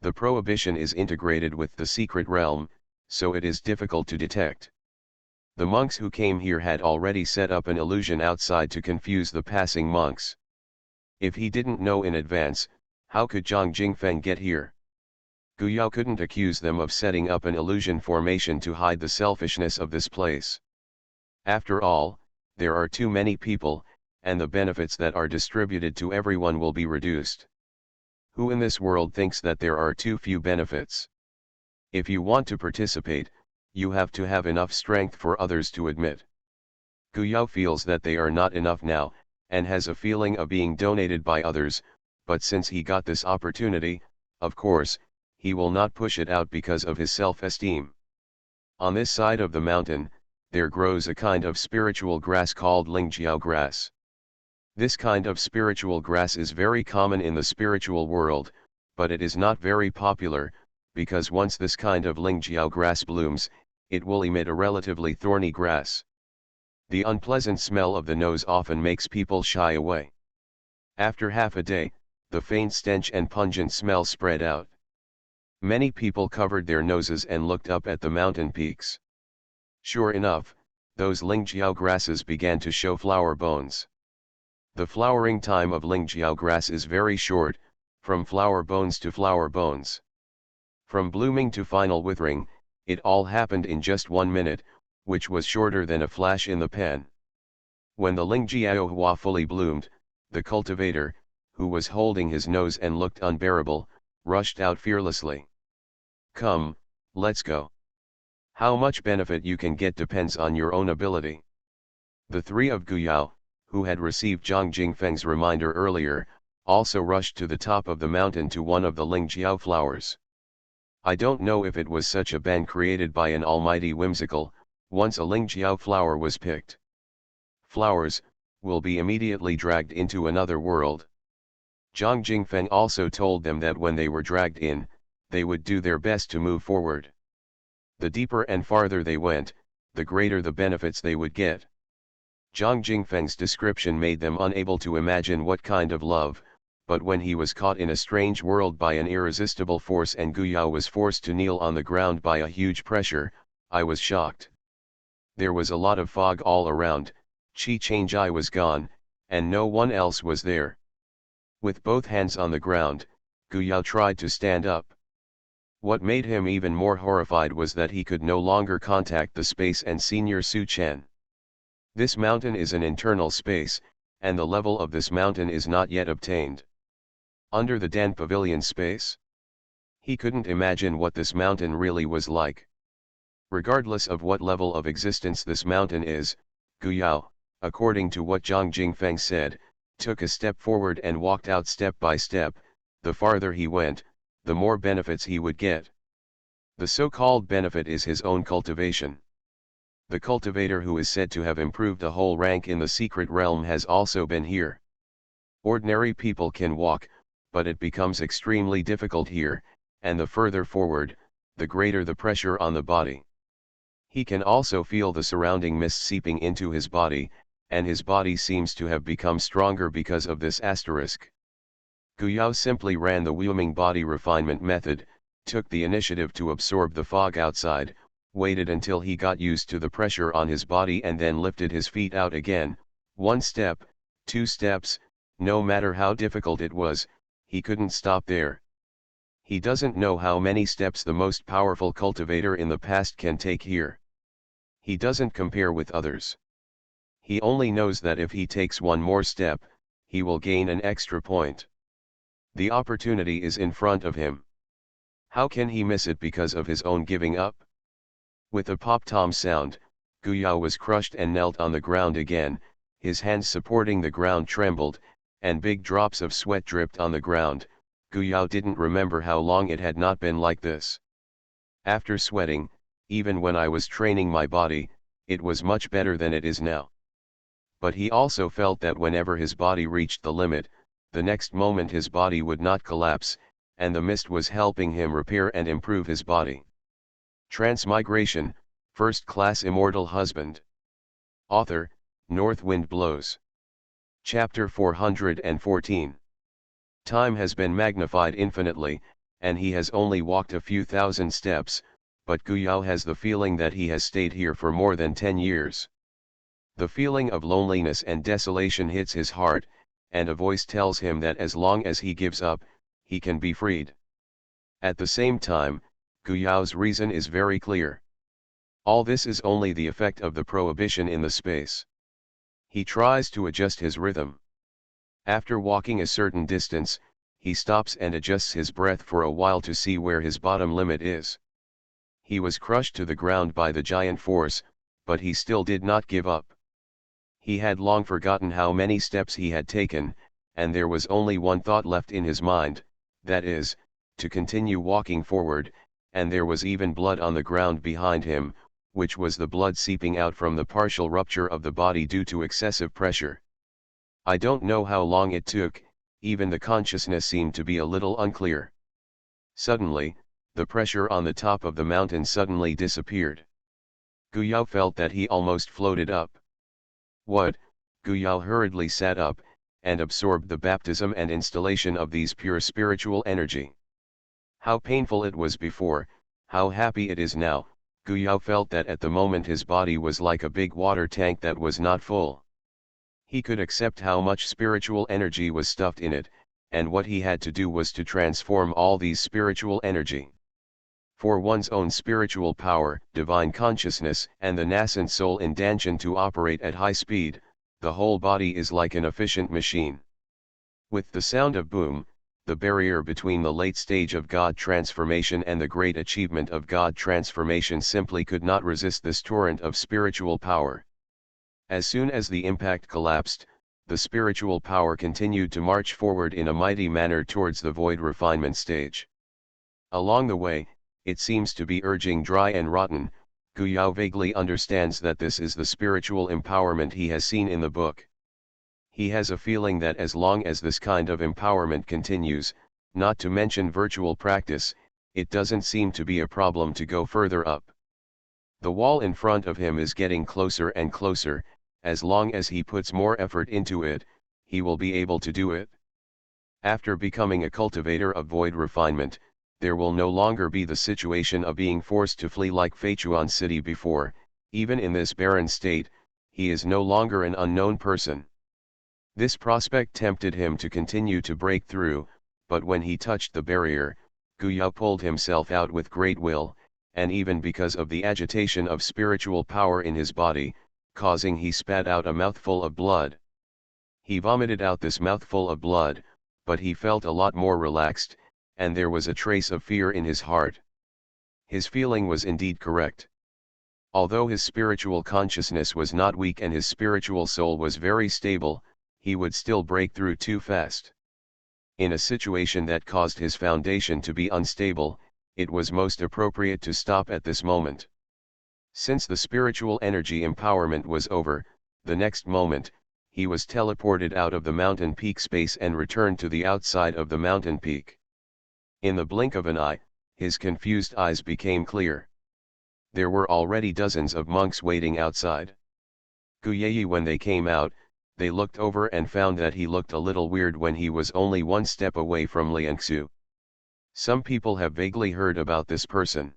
A: The prohibition is integrated with the secret realm, so it is difficult to detect. The monks who came here had already set up an illusion outside to confuse the passing monks. If he didn't know in advance, how could Zhang Jingfeng get here?" Guyao couldn't accuse them of setting up an illusion formation to hide the selfishness of this place. After all, there are too many people, and the benefits that are distributed to everyone will be reduced. Who in this world thinks that there are too few benefits? If you want to participate, you have to have enough strength for others to admit. Guyao feels that they are not enough now, and has a feeling of being donated by others, but since he got this opportunity, of course, he will not push it out because of his self-esteem. On this side of the mountain, there grows a kind of spiritual grass called Lingjiao grass. This kind of spiritual grass is very common in the spiritual world, but it is not very popular, because once this kind of Lingjiao grass blooms, it will emit a relatively thorny grass. The unpleasant smell of the nose often makes people shy away. After half a day, the faint stench and pungent smell spread out. Many people covered their noses and looked up at the mountain peaks. Sure enough, those Lingjiao grasses began to show flower bones. The flowering time of Lingjiao grass is very short, from flower bones to flower bones. From blooming to final withering, It all happened in just 1 minute, which was shorter than a flash in the pan. When the Lingjiao Hua fully bloomed, the cultivator, who was holding his nose and looked unbearable, rushed out fearlessly. Come, let's go. How much benefit you can get depends on your own ability. The three of Guyao, who had received Zhang Jingfeng's reminder earlier, also rushed to the top of the mountain to one of the Lingjiao flowers. I don't know if it was such a ban created by an almighty whimsical, once a Lingjiao flower was picked. Flowers, will be immediately dragged into another world. Zhang Jingfeng also told them that when they were dragged in, they would do their best to move forward. The deeper and farther they went, the greater the benefits they would get. Zhang Jingfeng's description made them unable to imagine what kind of love, but when he was caught in a strange world by an irresistible force and Guyao was forced to kneel on the ground by a huge pressure, I was shocked. There was a lot of fog all around, Qi Changjai was gone, and no one else was there. With both hands on the ground, Guyao tried to stand up. What made him even more horrified was that he could no longer contact the space and Senior Su Chen. This mountain is an internal space, and the level of this mountain is not yet obtained. Under the Dan Pavilion space? He couldn't imagine what this mountain really was like. Regardless of what level of existence this mountain is, Guyao, according to what Zhang Jingfeng said, took a step forward and walked out step by step. The farther he went, the more benefits he would get. The so-called benefit is his own cultivation. The cultivator who is said to have improved a whole rank in the secret realm has also been here. Ordinary people can walk, but it becomes extremely difficult here, and the further forward, the greater the pressure on the body. He can also feel the surrounding mist seeping into his body, and his body seems to have become stronger because of this asterisk. Guyao simply ran the Wuming body refinement method, took the initiative to absorb the fog outside, waited until he got used to the pressure on his body and then lifted his feet out again, 1 step, 2 steps, no matter how difficult it was, he couldn't stop there. He doesn't know how many steps the most powerful cultivator in the past can take here. He doesn't compare with others. He only knows that if he takes one more step, he will gain an extra point. The opportunity is in front of him. How can he miss it because of his own giving up? With a pop-tom sound, Guyao was crushed and knelt on the ground again, his hands supporting the ground trembled, and big drops of sweat dripped on the ground. Guyao didn't remember how long it had not been like this. After sweating, even when I was training my body, it was much better than it is now. But he also felt that whenever his body reached the limit, the next moment his body would not collapse, and the mist was helping him repair and improve his body. Transmigration, First Class Immortal Husband. Author, North Wind Blows. Chapter 414. Time has been magnified infinitely, and he has only walked a few thousand steps, but Guyao has the feeling that he has stayed here for more than 10 years. The feeling of loneliness and desolation hits his heart, and a voice tells him that as long as he gives up, he can be freed. At the same time, Guyao's reason is very clear. All this is only the effect of the prohibition in the space. He tries to adjust his rhythm. After walking a certain distance, he stops and adjusts his breath for a while to see where his bottom limit is. He was crushed to the ground by the giant force, but he still did not give up. He had long forgotten how many steps he had taken, and there was only one thought left in his mind, that is, to continue walking forward, and there was even blood on the ground behind him, which was the blood seeping out from the partial rupture of the body due to excessive pressure. I don't know how long it took, even the consciousness seemed to be a little unclear. Suddenly, the pressure on the top of the mountain suddenly disappeared. Guyao felt that he almost floated up. What? Guyao hurriedly sat up, and absorbed the baptism and installation of these pure spiritual energy. How painful it was before, how happy it is now. Guyao felt that at the moment his body was like a big water tank that was not full. He could accept how much spiritual energy was stuffed in it, and what he had to do was to transform all these spiritual energy. For one's own spiritual power, divine consciousness, and the nascent soul intention to operate at high speed, the whole body is like an efficient machine. With the sound of boom, the barrier between the late stage of God transformation and the great achievement of God transformation simply could not resist this torrent of spiritual power. As soon as the impact collapsed, the spiritual power continued to march forward in a mighty manner towards the void refinement stage. Along the way, it seems to be urging dry and rotten. Guyao vaguely understands that this is the spiritual empowerment he has seen in the book. He has a feeling that as long as this kind of empowerment continues, not to mention virtual practice, it doesn't seem to be a problem to go further up. The wall in front of him is getting closer and closer. As long as he puts more effort into it, he will be able to do it. After becoming a cultivator of void refinement, there will no longer be the situation of being forced to flee like Feichuan City before. Even in this barren state, he is no longer an unknown person. This prospect tempted him to continue to break through, but when he touched the barrier, Guyao pulled himself out with great will, and even because of the agitation of spiritual power in his body, causing he spat out a mouthful of blood. He vomited out this mouthful of blood, but he felt a lot more relaxed, and there was a trace of fear in his heart. His feeling was indeed correct. Although his spiritual consciousness was not weak and his spiritual soul was very stable, he would still break through too fast. In a situation that caused his foundation to be unstable, it was most appropriate to stop at this moment. Since the spiritual energy empowerment was over, the next moment, he was teleported out of the mountain peak space and returned to the outside of the mountain peak. In the blink of an eye, his confused eyes became clear. There were already dozens of monks waiting outside. Guyeyi, when they came out, they looked over and found that he looked a little weird when he was only one step away from Liangsu. Some people have vaguely heard about this person.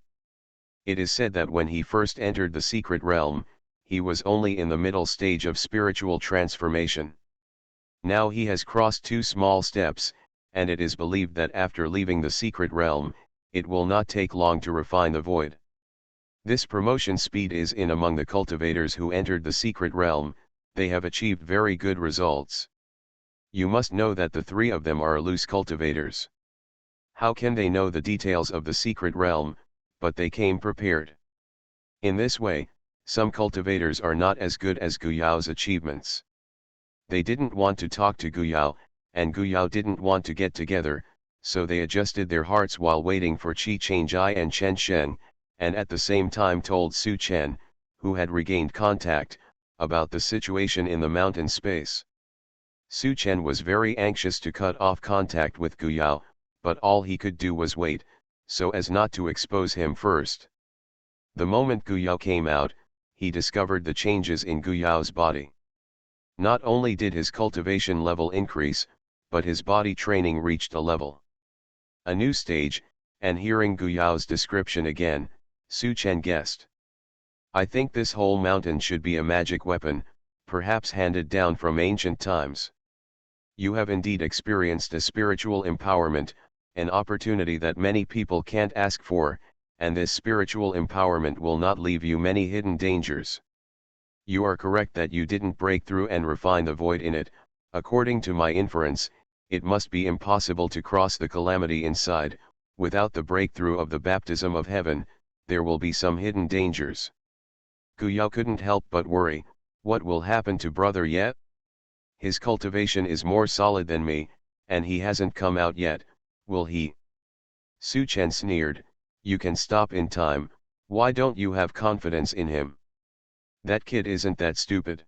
A: It is said that when he first entered the secret realm, he was only in the middle stage of spiritual transformation. Now he has crossed 2 small steps, and it is believed that after leaving the secret realm, it will not take long to refine the void. This promotion speed is in among the cultivators who entered the secret realm. They have achieved very good results. You must know that the 3 of them are loose cultivators. How can they know the details of the secret realm, but they came prepared? In this way, some cultivators are not as good as Guyao's achievements. They didn't want to talk to Guyao, and Guyao didn't want to get together, so they adjusted their hearts while waiting for Qi Chengjai and Chen Sheng, and at the same time told Su Chen, who had regained contact, about the situation in the mountain space. Su Chen was very anxious to cut off contact with Guyao, but all he could do was wait, so as not to expose him first. The moment Guyao came out, he discovered the changes in Guyao's body. Not only did his cultivation level increase, but his body training reached a level. A new stage, and hearing Guyao's description again, Su Chen guessed. I think this whole mountain should be a magic weapon, perhaps handed down from ancient times. You have indeed experienced a spiritual empowerment, an opportunity that many people can't ask for, and this spiritual empowerment will not leave you many hidden dangers. You are correct that you didn't break through and refine the void in it. According to my inference, it must be impossible to cross the calamity inside. Without the breakthrough of the baptism of heaven, there will be some hidden dangers. Guyao couldn't help but worry, what will happen to brother yet? His cultivation is more solid than me, and he hasn't come out yet, will he? Su Chen sneered, you can stop in time, why don't you have confidence in him? That kid isn't that stupid.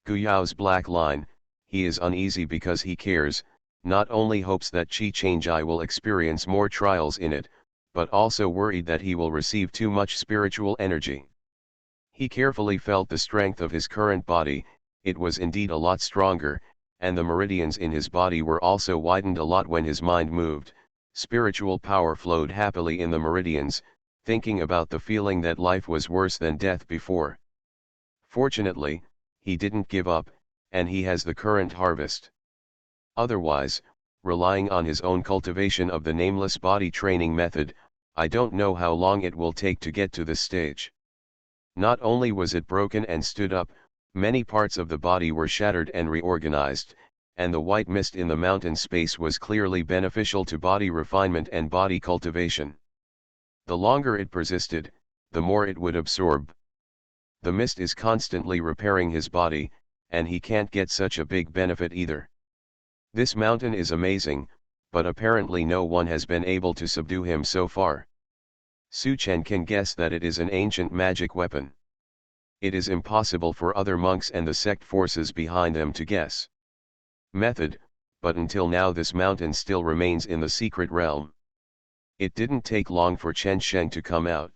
A: Guyao's black line, he is uneasy because he cares, not only hopes that Qi Chengjai will experience more trials in it, but also worried that he will receive too much spiritual energy. He carefully felt the strength of his current body, it was indeed a lot stronger, and the meridians in his body were also widened a lot when his mind moved. Spiritual power flowed happily in the meridians, thinking about the feeling that life was worse than death before. Fortunately, he didn't give up, and he has the current harvest. Otherwise, relying on his own cultivation of the nameless body training method, I don't know how long it will take to get to this stage. Not only was it broken and stood up, many parts of the body were shattered and reorganized, and the white mist in the mountain space was clearly beneficial to body refinement and body cultivation. The longer it persisted, the more it would absorb. The mist is constantly repairing his body, and he can't get such a big benefit either. This mountain is amazing, but apparently no one has been able to subdue him so far. Su Chen can guess that it is an ancient magic weapon. It is impossible for other monks and the sect forces behind them to guess method, but until now this mountain still remains in the secret realm. It didn't take long for Chen Sheng to come out.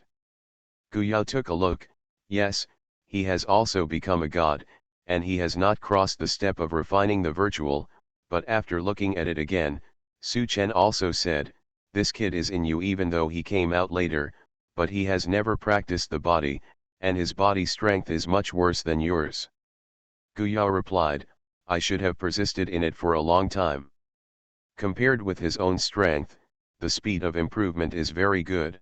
A: Gu Yao took a look. Yes, he has also become a god, and he has not crossed the step of refining the virtual, but after looking at it again, Su Chen also said, this kid is in you even though he came out later, but he has never practiced the body, and his body strength is much worse than yours. Gu Yao replied, I should have persisted in it for a long time. Compared with his own strength, the speed of improvement is very good.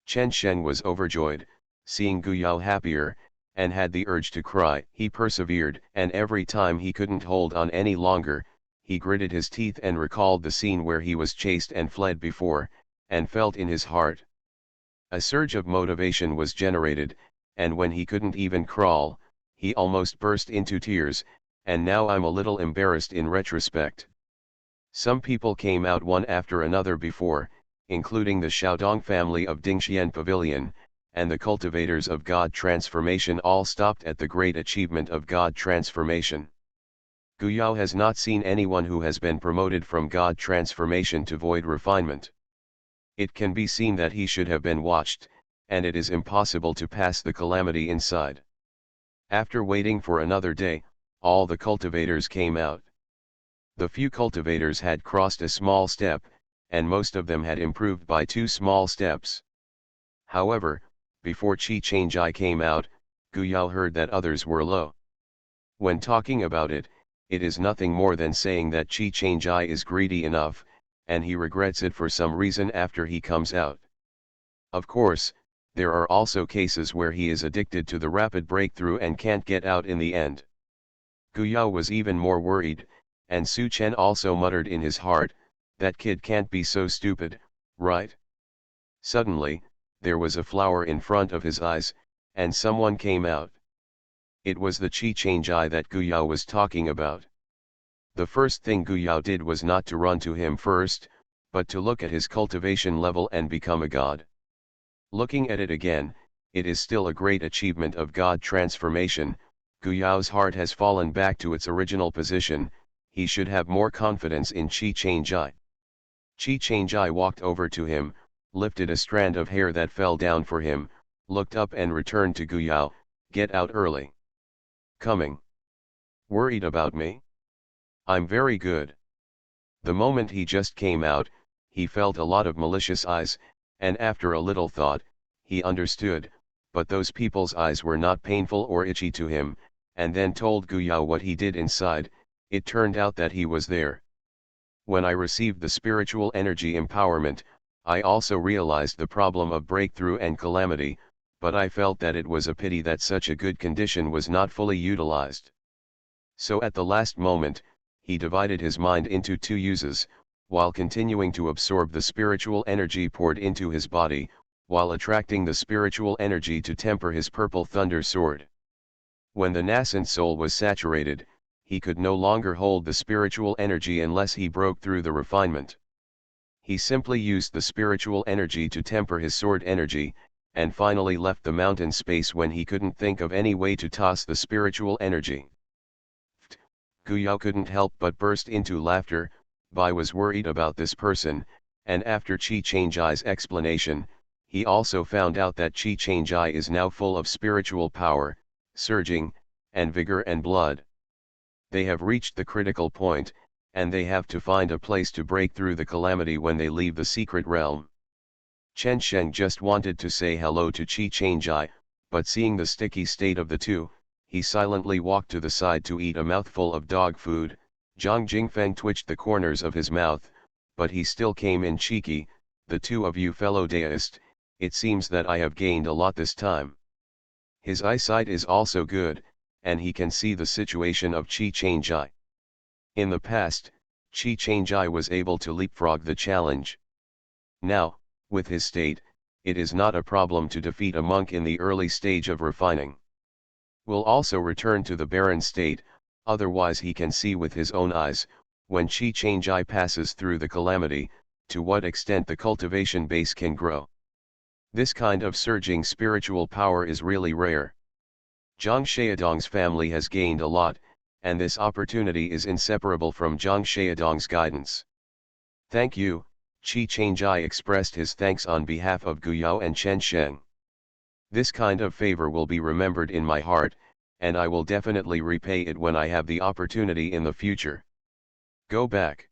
A: Chen Sheng was overjoyed, seeing Gu Yao happier, and had the urge to cry. He persevered, and every time he couldn't hold on any longer, he gritted his teeth and recalled the scene where he was chased and fled before, and felt in his heart. A surge of motivation was generated, and when he couldn't even crawl, he almost burst into tears, and now I'm a little embarrassed in retrospect. Some people came out one after another before, including the Xiaodong family of Dingxian Pavilion, and the cultivators of God Transformation all stopped at the great achievement of God Transformation. Gu Yao has not seen anyone who has been promoted from God Transformation to Void Refinement. It can be seen that he should have been watched, and it is impossible to pass the calamity inside. After waiting for another day, all the cultivators came out. The few cultivators had crossed a small step, and most of them had improved by 2 small steps. However, before Qi Changjai came out, Gu Yao heard that others were low. When talking about it, it is nothing more than saying that Qi Changjai is greedy enough, and he regrets it for some reason after he comes out. Of course, there are also cases where he is addicted to the rapid breakthrough and can't get out in the end. Gu Yao was even more worried, and Su Chen also muttered in his heart, that kid can't be so stupid, right? Suddenly, there was a flower in front of his eyes, and someone came out. It was the Qi Changjai that Gu Yao was talking about. The first thing Gu Yao did was not to run to him first, but to look at his cultivation level and become a god. Looking at it again, it is still a great achievement of God Transformation. Gu Yao's heart has fallen back to its original position. He should have more confidence in Qi Changjai. Qi Changjai walked over to him, lifted a strand of hair that fell down for him, looked up and returned to Gu Yao, get out early. Coming. Worried about me? I'm very good. The moment he just came out, he felt a lot of malicious eyes, and after a little thought, he understood, but those people's eyes were not painful or itchy to him, and then told Gu Yao what he did inside. It turned out that he was there. When I received the spiritual energy empowerment, I also realized the problem of breakthrough and calamity, but I felt that it was a pity that such a good condition was not fully utilized. So at the last moment, he divided his mind into 2 uses, while continuing to absorb the spiritual energy poured into his body, while attracting the spiritual energy to temper his purple thunder sword. When the nascent soul was saturated, he could no longer hold the spiritual energy unless he broke through the refinement. He simply used the spiritual energy to temper his sword energy, and finally left the mountain space when he couldn't think of any way to toss the spiritual energy. Gu Yao couldn't help but burst into laughter. Bai was worried about this person, and after Qi Changjai's explanation, he also found out that Qi Changjai is now full of spiritual power, surging, and vigor and blood. They have reached the critical point, and they have to find a place to break through the calamity when they leave the secret realm. Chen Sheng just wanted to say hello to Qi Changjai, but seeing the sticky state of the two, he silently walked to the side to eat a mouthful of dog food. Zhang Jingfeng twitched the corners of his mouth, but he still came in cheeky. the two of you fellow deists, it seems that I have gained a lot this time. His eyesight is also good, and he can see the situation of Chi Changjai. In the past, Chi Changjai was able to leapfrog the challenge. Now, with his state, it is not a problem to defeat a monk in the early stage of refining. Will also return to the barren state, otherwise he can see with his own eyes, when Chi Changjai passes through the calamity, to what extent the cultivation base can grow. This kind of surging spiritual power is really rare. Zhang Xiaodong's family has gained a lot, and this opportunity is inseparable from Zhang Xiaodong's guidance. Thank you, Chi Changjai expressed his thanks on behalf of Guyao and Chen Sheng. This kind of favor will be remembered in my heart, and I will definitely repay it when I have the opportunity in the future. Go back.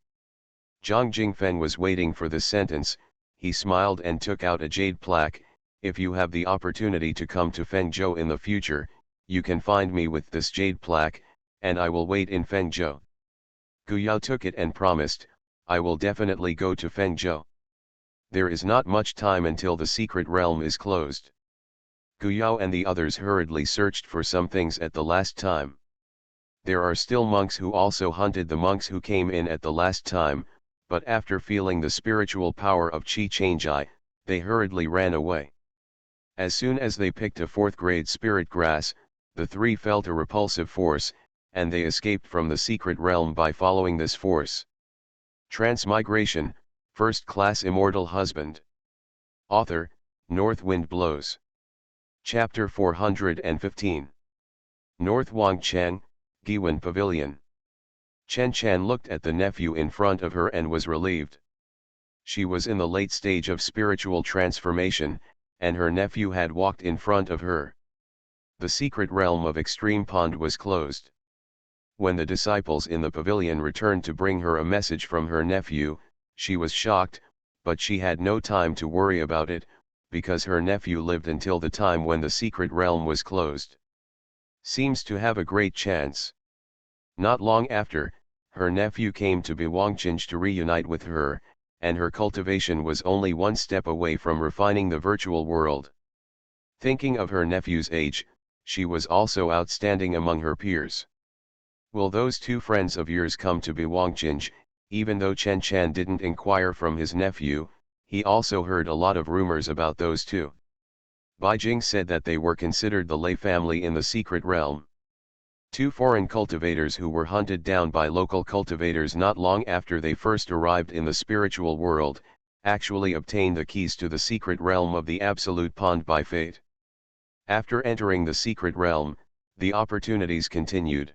A: Zhang Jingfen was waiting for the sentence. He smiled and took out a jade plaque. If you have the opportunity to come to Fengzhou in the future, you can find me with this jade plaque, and I will wait in Fengzhou. Guyao took it and promised, I will definitely go to Fengzhou. There is not much time until the secret realm is closed. Guyao and the others hurriedly searched for some things at the last time. There are still monks who also hunted the monks who came in at the last time, but after feeling the spiritual power of Chi Changjai, they hurriedly ran away. As soon as they picked a 4th-grade spirit grass, the three felt a repulsive force, and they escaped from the secret realm by following this force. Transmigration, First Class Immortal Husband. Author, North Wind Blows. Chapter 415. North Wangchang, Giwen Pavilion. Chen Chan looked at the nephew in front of her and was relieved. She was in the late stage of spiritual transformation, and her nephew had walked in front of her. The secret realm of Extreme Pond was closed. When the disciples in the pavilion returned to bring her a message from her nephew, she was shocked, but she had no time to worry about it, because her nephew lived until the time when the secret realm was closed. Seems to have a great chance. Not long after, her nephew came to Bewangchange to reunite with her, and her cultivation was only one step away from refining the virtual world. Thinking of her nephew's age, she was also outstanding among her peers. Will those two friends of yours come to Bewangchange? Even though Chen Chan didn't inquire from his nephew, he also heard a lot of rumors about those two. Bai Jing said that they were considered the lay family in the secret realm. Two foreign cultivators who were hunted down by local cultivators not long after they first arrived in the spiritual world, actually obtained the keys to the secret realm of the Absolute Pond by fate. After entering the secret realm, the opportunities continued.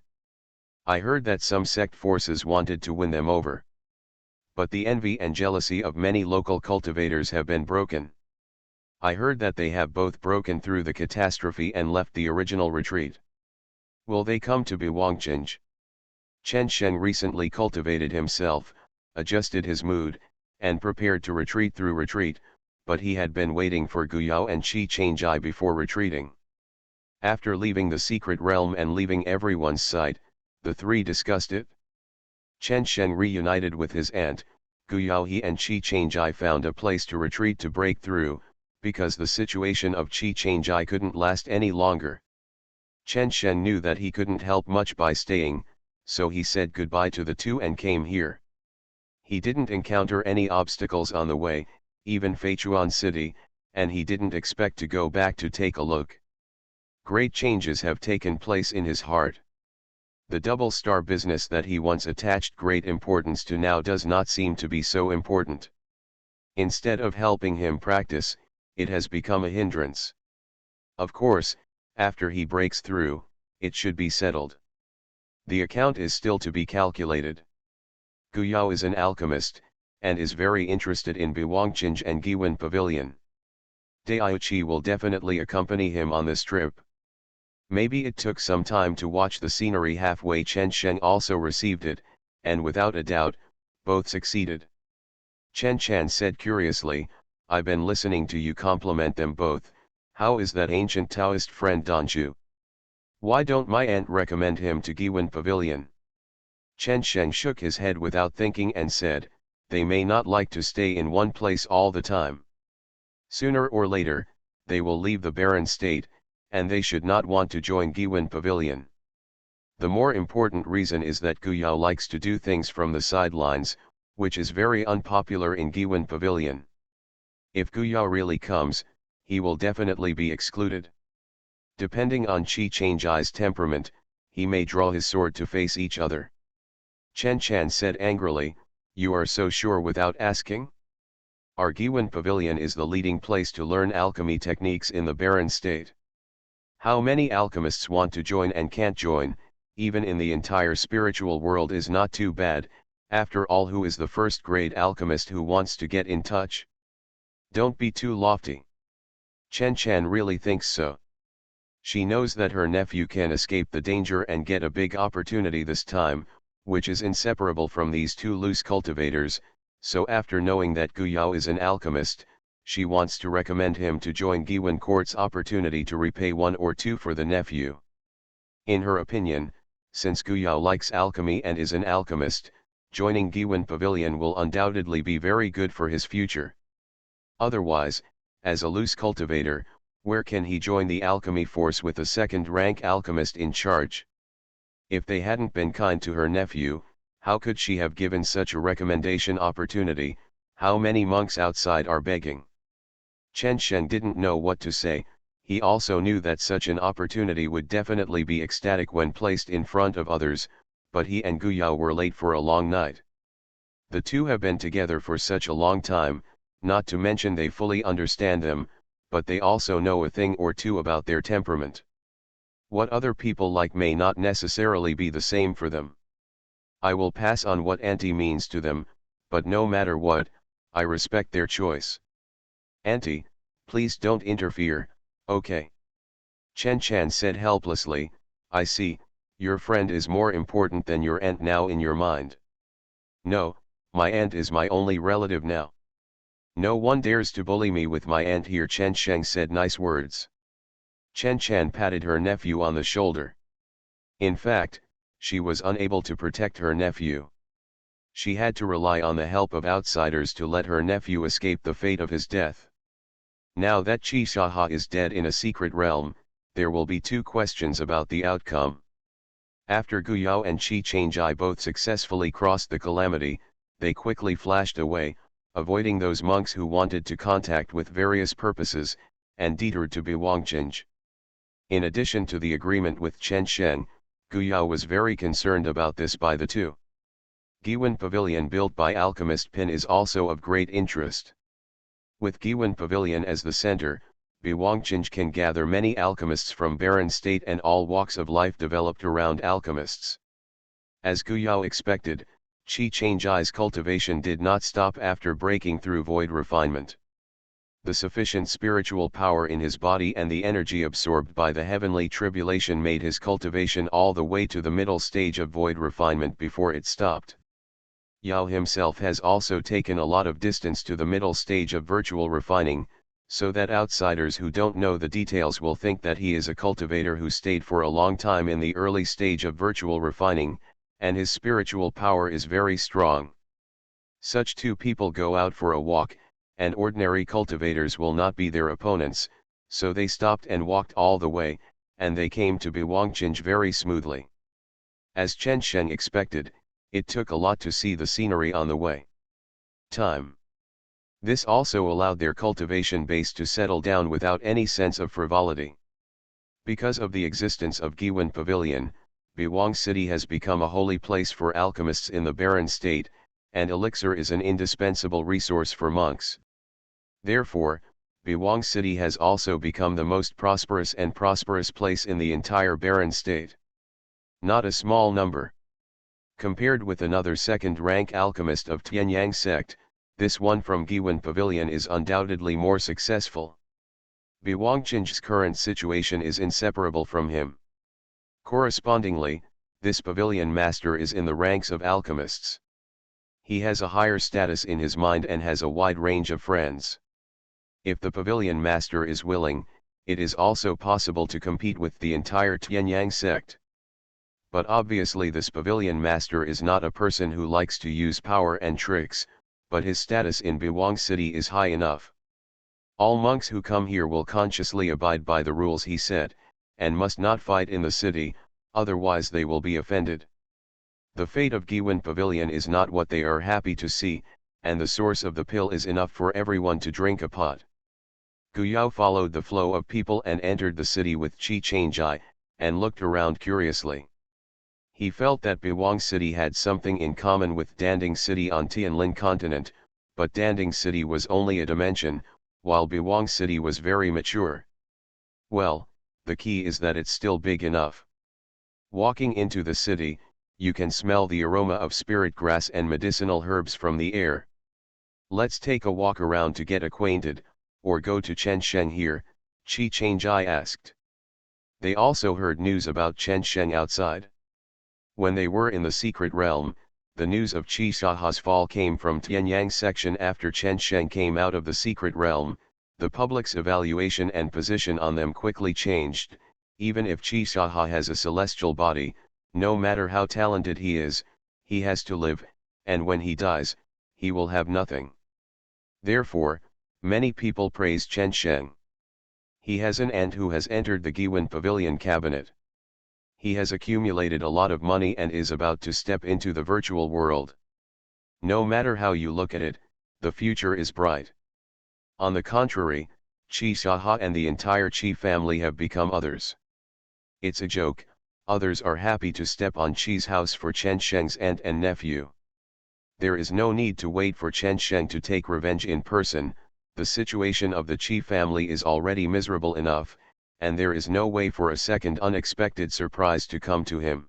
A: I heard that some sect forces wanted to win them over. But the envy and jealousy of many local cultivators have been broken. I heard that they have both broken through the catastrophe and left the original retreat. Will they come to Bewangchange? Chen Sheng recently cultivated himself, adjusted his mood, and prepared to retreat through retreat, but he had been waiting for Guyao and Chi Changjai before retreating. After leaving the secret realm and leaving everyone's sight, the three discussed it. Chen Sheng reunited with his aunt, Guyao he and Chi Changjai found a place to retreat to break through, because the situation of Chi Changjai couldn't last any longer. Chen Sheng knew that he couldn't help much by staying, so he said goodbye to the two and came here. He didn't encounter any obstacles on the way, even Feichuan City, and he didn't expect to go back to take a look. Great changes have taken place in his heart. The double-star business that he once attached great importance to now does not seem to be so important. Instead of helping him practice, it has become a hindrance. Of course, after he breaks through, it should be settled. The account is still to be calculated. Guyao is an alchemist, and is very interested in Bewangchange and Giwen Pavilion. Daiyuchi will definitely accompany him on this trip. Maybe it took some time to watch the scenery halfway. Chen Sheng also received it, and without a doubt, both succeeded. Chen Chan said curiously, I've been listening to you compliment them both. How is that ancient Taoist friend Danju? Why don't my aunt recommend him to Giwen Pavilion? Chen Sheng shook his head without thinking and said, they may not like to stay in one place all the time. Sooner or later, they will leave the barren state, and they should not want to join Giwen Pavilion. The more important reason is that Guyao likes to do things from the sidelines, which is very unpopular in Giwen Pavilion. If Guyao really comes, he will definitely be excluded. Depending on Chi Changai's temperament, he may draw his sword to face each other. Chen Chan said angrily, "You are so sure without asking? Our Giwen Pavilion is the leading place to learn alchemy techniques in the barren state. How many alchemists want to join and can't join, even in the entire spiritual world is not too bad, after all who is the first-grade alchemist who wants to get in touch? Don't be too lofty." Chen Chan really thinks so. She knows that her nephew can escape the danger and get a big opportunity this time, which is inseparable from these two loose cultivators, so after knowing that Guyao is an alchemist, she wants to recommend him to join Giwen Court's opportunity to repay 1 or 2 for the nephew. In her opinion, since Guyao likes alchemy and is an alchemist, joining Giwen Pavilion will undoubtedly be very good for his future. Otherwise, as a loose cultivator, where can he join the alchemy force with a second-rank alchemist in charge? If they hadn't been kind to her nephew, how could she have given such a recommendation opportunity? How many monks outside are begging? Chen Sheng didn't know what to say. He also knew that such an opportunity would definitely be ecstatic when placed in front of others, but he and Guyao were late for a long night. The two have been together for such a long time, not to mention they fully understand them, but they also know a thing or two about their temperament. What other people like may not necessarily be the same for them. I will pass on what auntie means to them, but no matter what, I respect their choice. Auntie, please don't interfere, okay? Chen Chan said helplessly, I see, your friend is more important than your aunt now in your mind. No, my aunt is my only relative now. No one dares to bully me with my aunt here. Chen Sheng said nice words. Chen Chan patted her nephew on the shoulder. In fact, she was unable to protect her nephew. She had to rely on the help of outsiders to let her nephew escape the fate of his death. Now that Chi Shaha is dead in a secret realm, there will be 2 questions about the outcome. After Guyao and Chi Changjai both successfully crossed the calamity, they quickly flashed away, avoiding those monks who wanted to contact with various purposes, and detoured to Biwangchenj. In addition to the agreement with Chen Sheng, Guyao was very concerned about this by the 2. Giwen Pavilion built by alchemist Pin is also of great interest. With Giwen Pavilion as the center, Biwangchenj can gather many alchemists from barren state and all walks of life developed around alchemists. As Guyao expected, Chi Changjai's cultivation did not stop after breaking through void refinement. The sufficient spiritual power in his body and the energy absorbed by the heavenly tribulation made his cultivation all the way to the middle stage of void refinement before it stopped. Yao himself has also taken a lot of distance to the middle stage of virtual refining, so that outsiders who don't know the details will think that he is a cultivator who stayed for a long time in the early stage of virtual refining, and his spiritual power is very strong. Such 2 people go out for a walk, and ordinary cultivators will not be their opponents, so they stopped and walked all the way, and they came to Biwangchenj very smoothly. As Chen Sheng expected, it took a lot to see the scenery on the way. Time. This also allowed their cultivation base to settle down without any sense of frivolity. Because of the existence of Giwen Pavilion, Biwang City has become a holy place for alchemists in the barren state, and elixir is an indispensable resource for monks. Therefore, Biwang City has also become the most prosperous place in the entire barren state. Not a small number. Compared with another second-rank alchemist of Tianyang sect, this one from Giwen Pavilion is undoubtedly more successful. Biwangchenj's current situation is inseparable from him. Correspondingly, this pavilion master is in the ranks of alchemists. He has a higher status in his mind and has a wide range of friends. If the pavilion master is willing, it is also possible to compete with the entire Tianyang sect. But obviously this pavilion master is not a person who likes to use power and tricks, but his status in Biwang City is high enough. All monks who come here will consciously abide by the rules he said, and must not fight in the city, otherwise they will be offended. The fate of Giwan Pavilion is not what they are happy to see, and the source of the pill is enough for everyone to drink a pot. Guyao followed the flow of people and entered the city with Chi Changjai, and looked around curiously. He felt that Biwang City had something in common with Danding City on Tianlin continent, but Danding City was only a dimension, while Biwang City was very mature. Well, the key is that it's still big enough. Walking into the city, you can smell the aroma of spirit grass and medicinal herbs from the air. Let's take a walk around to get acquainted, or go to Chen Sheng here, Chi Changjai asked. They also heard news about Chen Sheng outside. When they were in the secret realm, the news of Chi Shaha's fall came from Tianyang section after Chen Sheng came out of the secret realm. The public's evaluation and position on them quickly changed. Even if Chi Shaha has a celestial body, no matter how talented he is, he has to live, and when he dies, he will have nothing. Therefore, many people praise Chen Sheng. He has an aunt who has entered the Giwan Pavilion cabinet. He has accumulated a lot of money and is about to step into the virtual world. No matter how you look at it, the future is bright. On the contrary, Chi Shaha and the entire Chi family have become others. It's a joke, others are happy to step on Chi's house for Chen Sheng's aunt and nephew. There is no need to wait for Chen Sheng to take revenge in person. The situation of the Chi family is already miserable enough, and there is no way for a second unexpected surprise to come to him.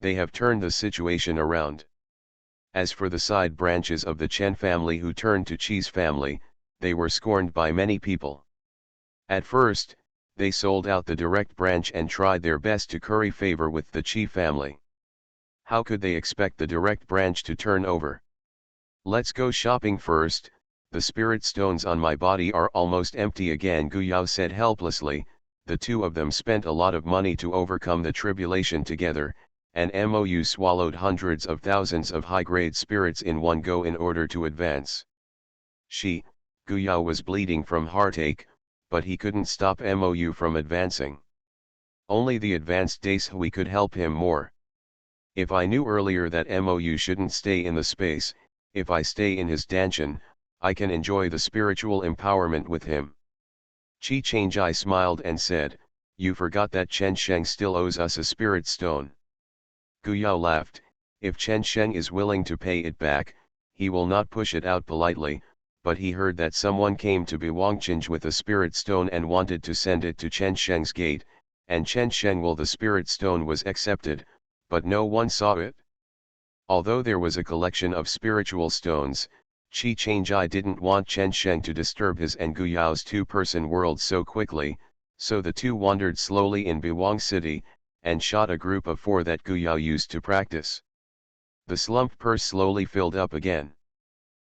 A: They have turned the situation around. As for the side branches of the Chen family who turned to Chi's family, they were scorned by many people. At first, they sold out the direct branch and tried their best to curry favor with the Chi family. How could they expect the direct branch to turn over? Let's go shopping first. The spirit stones on my body are almost empty again, Guyao said helplessly. The two of them spent a lot of money to overcome the tribulation together, and Mou swallowed hundreds of thousands of high-grade spirits in one go in order to advance. Guyao was bleeding from heartache, but he couldn't stop Mou from advancing. Only the advanced Dace Hui could help him more. If I knew earlier that Mou shouldn't stay in the space, if I stay in his danshan, I can enjoy the spiritual empowerment with him. Chi Changjai smiled and said, "You forgot that Chen Sheng still owes us a spirit stone." Guyao laughed. If Chen Sheng is willing to pay it back, he will not push it out politely, but he heard that someone came to Biwangchinj with a spirit stone and wanted to send it to Chen Sheng's gate, and Chen Sheng will the spirit stone was accepted, but no one saw it. Although there was a collection of spiritual stones, Chi Changjai didn't want Chen Sheng to disturb his and Guyao's two-person world so quickly, so the two wandered slowly in Biwang City, and shot a group of 4 that Guyao used to practice. The slump purse slowly filled up again.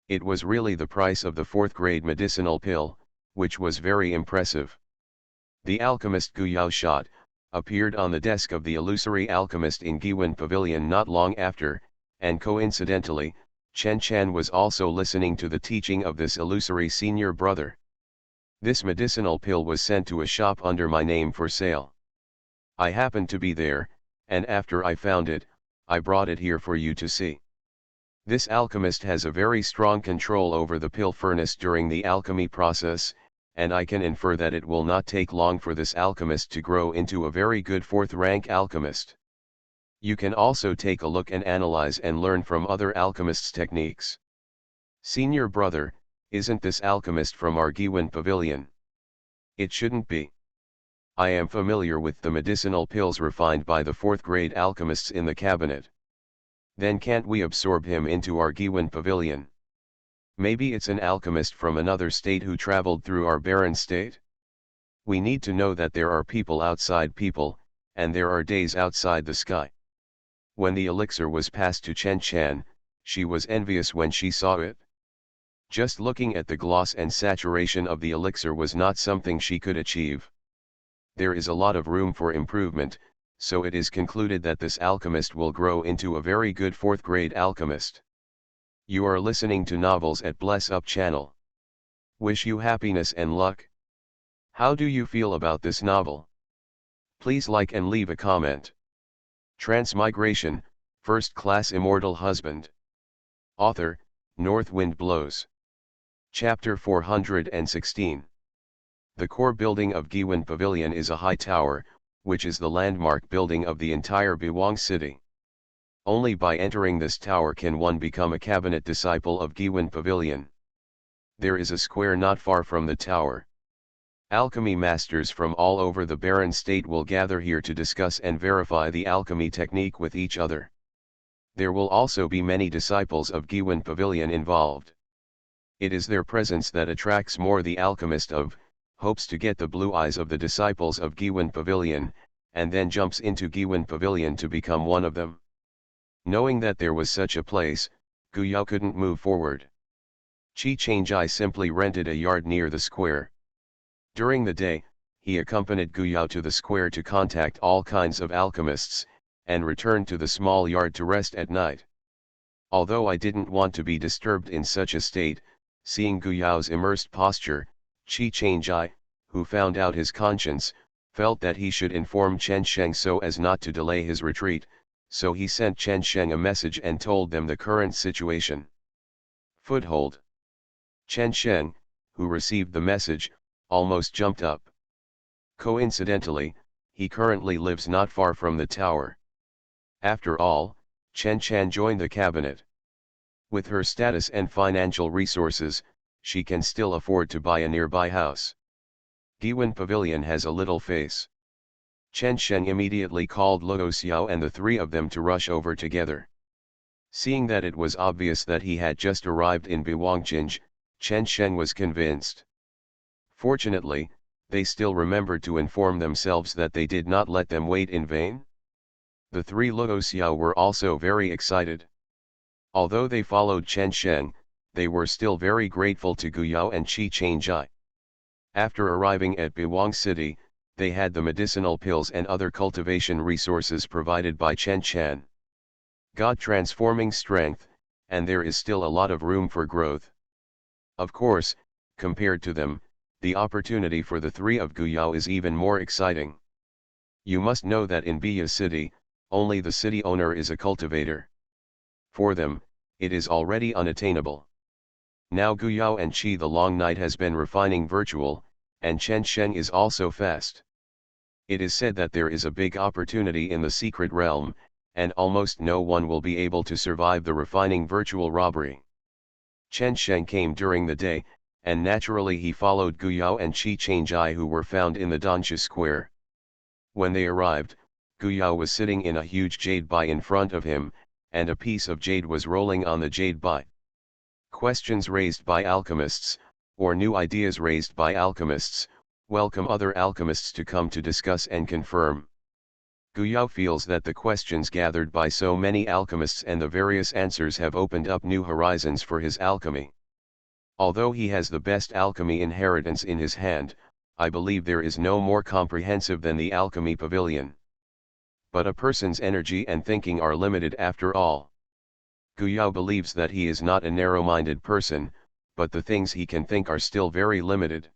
A: It was really the price of the 4th-grade medicinal pill, which was very impressive. The alchemist Guyao shot, appeared on the desk of the illusory alchemist in Giwan Pavilion not long after, and coincidentally, Chen Chan was also listening to the teaching of this illusory senior brother. This medicinal pill was sent to a shop under my name for sale. I happened to be there, and after I found it, I brought it here for you to see. This alchemist has a very strong control over the pill furnace during the alchemy process, and I can infer that it will not take long for this alchemist to grow into a very good 4th-rank alchemist. You can also take a look and analyze and learn from other alchemists' techniques. Senior brother, isn't this alchemist from our Giwan Pavilion? It shouldn't be. I am familiar with the medicinal pills refined by the 4th-grade alchemists in the cabinet. Then can't we absorb him into our Giwan Pavilion? Maybe it's an alchemist from another state who traveled through our barren state? We need to know that there are people outside people, and there are days outside the sky. When the elixir was passed to Chen Chan, she was envious when she saw it. Just looking at the gloss and saturation of the elixir was not something she could achieve. There is a lot of room for improvement, so it is concluded that this alchemist will grow into a very good 4th-grade alchemist. You are listening to Novels at Bless Up channel. Wish you happiness and luck. How do you feel about this novel? Please like and leave a comment. Transmigration, First Class Immortal Husband. Author, North Wind Blows. Chapter 416. The core building of Giwan Pavilion is a high tower, which is the landmark building of the entire Biwang city. Only by entering this tower can one become a cabinet disciple of Giwan Pavilion. There is a square not far from the tower. Alchemy masters from all over the barren state will gather here to discuss and verify the alchemy technique with each other. There will also be many disciples of Giwan Pavilion involved. It is their presence that attracts more. The alchemist hopes to get the blue eyes of the disciples of Giwan Pavilion, and then jumps into Giwan Pavilion to become one of them. Knowing that there was such a place, Guyao couldn't move forward. Chi Changjai simply rented a yard near the square. During the day, he accompanied Guyao to the square to contact all kinds of alchemists, and returned to the small yard to rest at night. Although I didn't want to be disturbed in such a state, seeing Guyao's immersed posture, Chi Changjai, who found out his conscience, felt that he should inform Chen Sheng so as not to delay his retreat, so he sent Chen Sheng a message and told them the current situation. Foothold. Chen Sheng, who received the message, almost jumped up. Coincidentally, he currently lives not far from the tower. After all, Chen Chan joined the cabinet. With her status and financial resources, she can still afford to buy a nearby house. Giwan Pavilion has a little face. Chen Sheng immediately called Luo Xiao and the three of them to rush over together. Seeing that it was obvious that he had just arrived in Biwangjinj, Chen Sheng was convinced. Fortunately, they still remembered to inform themselves that they did not let them wait in vain. The three Luo Xiao were also very excited. Although they followed Chen Sheng, they were still very grateful to Guyao and Chi Changjai. After arriving at Biwang City, they had the medicinal pills and other cultivation resources provided by Chen Chan. God transforming strength, and there is still a lot of room for growth. Of course, compared to them, the opportunity for the three of Guyao is even more exciting. You must know that in Biya City, only the city owner is a cultivator. For them, it is already unattainable. Now Guyao and Chi the Long Night has been refining virtual, and Chen Sheng is also fast. It is said that there is a big opportunity in the secret realm, and almost no one will be able to survive the refining virtual robbery. Chen Sheng came during the day, and naturally he followed Guyao and Chi Changjai, who were found in the Dansha square. When they arrived, Guyao was sitting in a huge jade bai in front of him, and a piece of jade was rolling on the jade bai. Questions raised by alchemists, or new ideas raised by alchemists, welcome other alchemists to come to discuss and confirm. Guyao feels that the questions gathered by so many alchemists and the various answers have opened up new horizons for his alchemy. Although he has the best alchemy inheritance in his hand, I believe there is no more comprehensive than the alchemy pavilion. But a person's energy and thinking are limited after all. Guyao believes that he is not a narrow-minded person, but the things he can think are still very limited.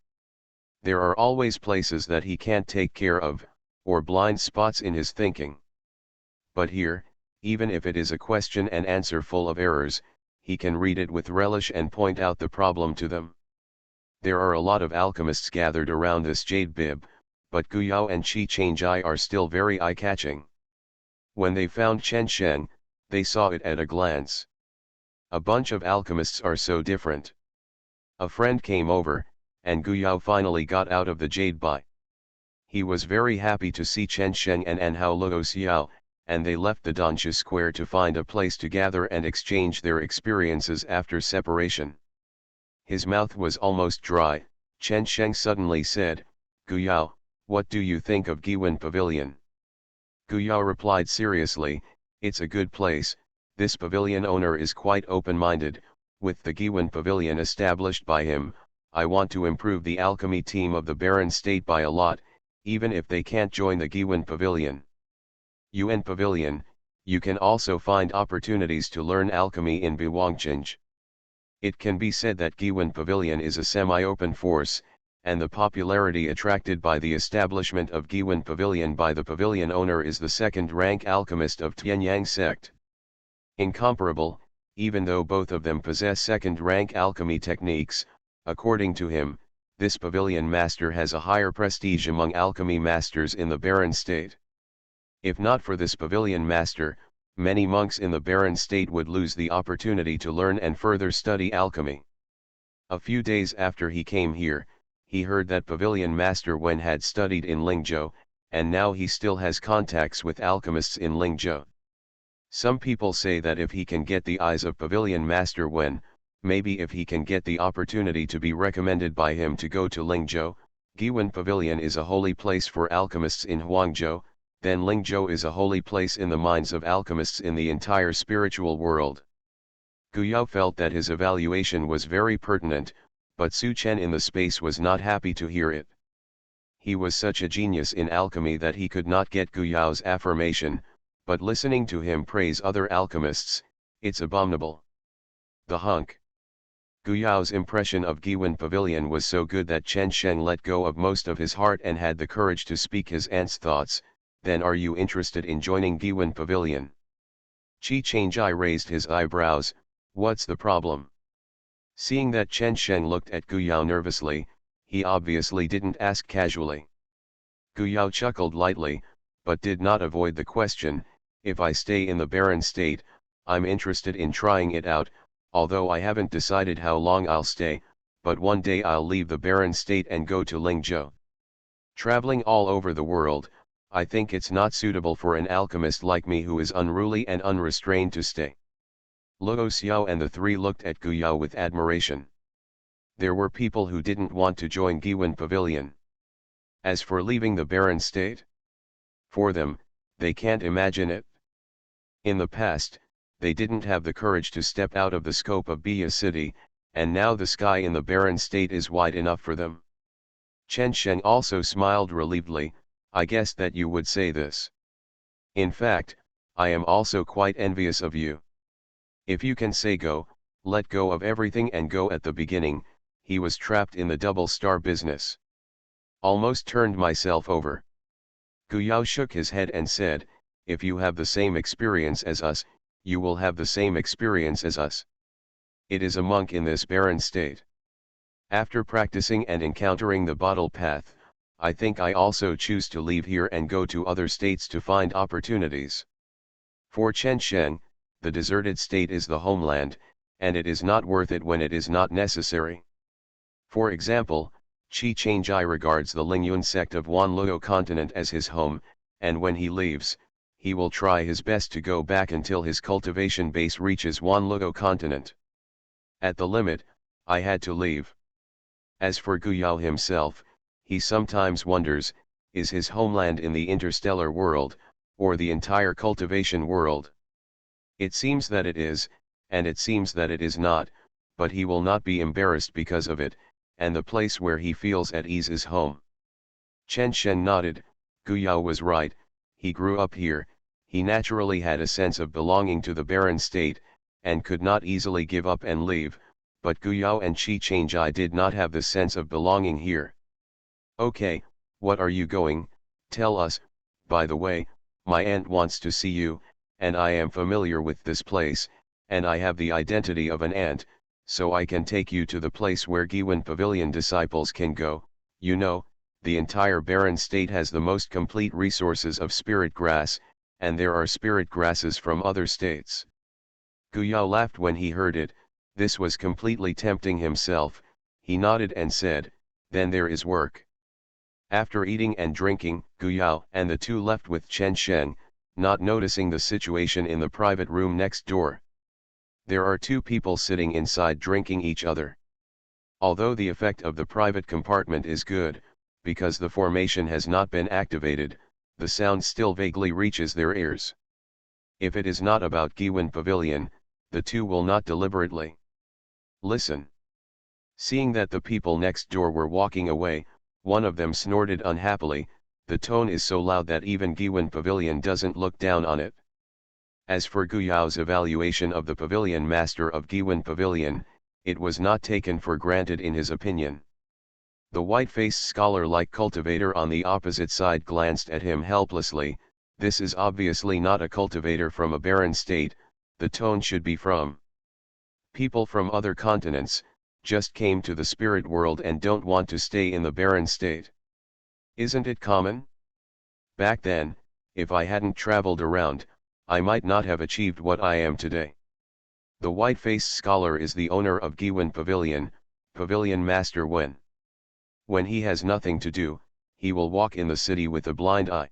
A: There are always places that he can't take care of, or blind spots in his thinking. But here, even if it is a question and answer full of errors, he can read it with relish and point out the problem to them. There are a lot of alchemists gathered around this jade bib, but Guyao and Chi Changjai are still very eye-catching. When they found Chen Sheng, they saw it at a glance. A bunch of alchemists are so different. A friend came over, and Guyao finally got out of the jade bai. He was very happy to see Chen Sheng and Anhao Luo Xiao, and they left the Dansha square to find a place to gather and exchange their experiences after separation. His mouth was almost dry. Chen Sheng suddenly said, "Guyao, what do you think of Giwan Pavilion?" Guyao replied seriously, "It's a good place. This pavilion owner is quite open-minded. With the Giwan Pavilion established by him, I want to improve the alchemy team of the Barren State by a lot, even if they can't join the Giwan Pavilion. UN Pavilion, You can also find opportunities to learn alchemy in Biwangchanj. It can be said that Giwan Pavilion is a semi-open force, and the popularity attracted by the establishment of Giwan Pavilion by the pavilion owner is the second-rank alchemist of Tianyang sect. Incomparable, even though both of them possess second-rank alchemy techniques, according to him, this pavilion master has a higher prestige among alchemy masters in the barren state. If not for this pavilion master, many monks in the barren state would lose the opportunity to learn and further study alchemy. A few days after he came here, he heard that pavilion master Wen had studied in Lingzhou, and now he still has contacts with alchemists in Lingzhou. Some people say that if he can get the eyes of pavilion master Wen, maybe if he can get the opportunity to be recommended by him to go to Lingzhou, Giwan Pavilion is a holy place for alchemists in Huangzhou, then Lingzhou is a holy place in the minds of alchemists in the entire spiritual world. Gu Yao felt that his evaluation was very pertinent, but Su Chen in the space was not happy to hear it. He was such a genius in alchemy that he could not get Gu Yao's affirmation, but listening to him praise other alchemists, it's abominable. The hunk. Gu Yao's impression of Giwan Pavilion was so good that Chen Sheng let go of most of his heart and had the courage to speak his aunt's thoughts. Then are you interested in joining Giwan Pavilion? Qi Changjai raised his eyebrows. What's the problem? Seeing that Chen Sheng looked at Gu Yao nervously, he obviously didn't ask casually. Gu Yao chuckled lightly, but did not avoid the question. If I stay in the barren state, I'm interested in trying it out, although I haven't decided how long I'll stay, but one day I'll leave the barren state and go to Lingzhou. Traveling all over the world, I think it's not suitable for an alchemist like me who is unruly and unrestrained to stay. Luo Xiao and the three looked at Gu Yao with admiration. There were people who didn't want to join Giwan Pavilion. As for leaving the barren state, for them, they can't imagine it. In the past, they didn't have the courage to step out of the scope of Biya city, and now the sky in the barren state is wide enough for them. Chen Sheng also smiled relievedly. I guessed that you would say this. In fact, I am also quite envious of you. If you can say go, let go of everything and go at the beginning, he was trapped in the double-star business. Almost turned myself over. Gu Yao shook his head and said, if you have the same experience as us, you will have the same experience as us. It is a monk in this barren state. After practicing and encountering the bottle path, I think I also choose to leave here and go to other states to find opportunities. For Chen Sheng, the deserted state is the homeland, and it is not worth it when it is not necessary. For example, Qi Changjai regards the Lingyun sect of Wanluo continent as his home, and when he leaves, he will try his best to go back until his cultivation base reaches Wanluo continent. At the limit, I had to leave. As for Gu Yao himself, he sometimes wonders, is his homeland in the interstellar world, or the entire cultivation world? It seems that it is, and it seems that it is not, but he will not be embarrassed because of it, and the place where he feels at ease is home. Chen Shen nodded. Gu Yao was right, he grew up here, he naturally had a sense of belonging to the barren state, and could not easily give up and leave, but Gu Yao and Qi Changjai did not have the sense of belonging here. Okay, what are you going? Tell us. By the way, my aunt wants to see you, and I am familiar with this place, and I have the identity of an aunt, so I can take you to the place where Giwan Pavilion disciples can go. You know, the entire barren state has the most complete resources of spirit grass, and there are spirit grasses from other states. Gu Yao laughed when he heard it. This was completely tempting himself. He nodded and said, then there is work. After eating and drinking, Gu Yao and the two left with Chen Sheng, not noticing the situation in the private room next door. There are two people sitting inside drinking each other. Although the effect of the private compartment is good, because the formation has not been activated, the sound still vaguely reaches their ears. If it is not about Giwan Pavilion, the two will not deliberately listen. Seeing that the people next door were walking away, one of them snorted unhappily. The tone is so loud that even Giwan Pavilion doesn't look down on it. As for Guyao's evaluation of the pavilion master of Giwen Pavilion, it was not taken for granted in his opinion. The white-faced scholar-like cultivator on the opposite side glanced at him helplessly. This is obviously not a cultivator from a barren state, the tone should be from people from other continents, just came to the spirit world and don't want to stay in the barren state. Isn't it common? Back then, if I hadn't traveled around, I might not have achieved what I am today. The white-faced scholar is the owner of Giwen Pavilion, Pavilion Master Wen. When he has nothing to do, he will walk in the city with a blind eye.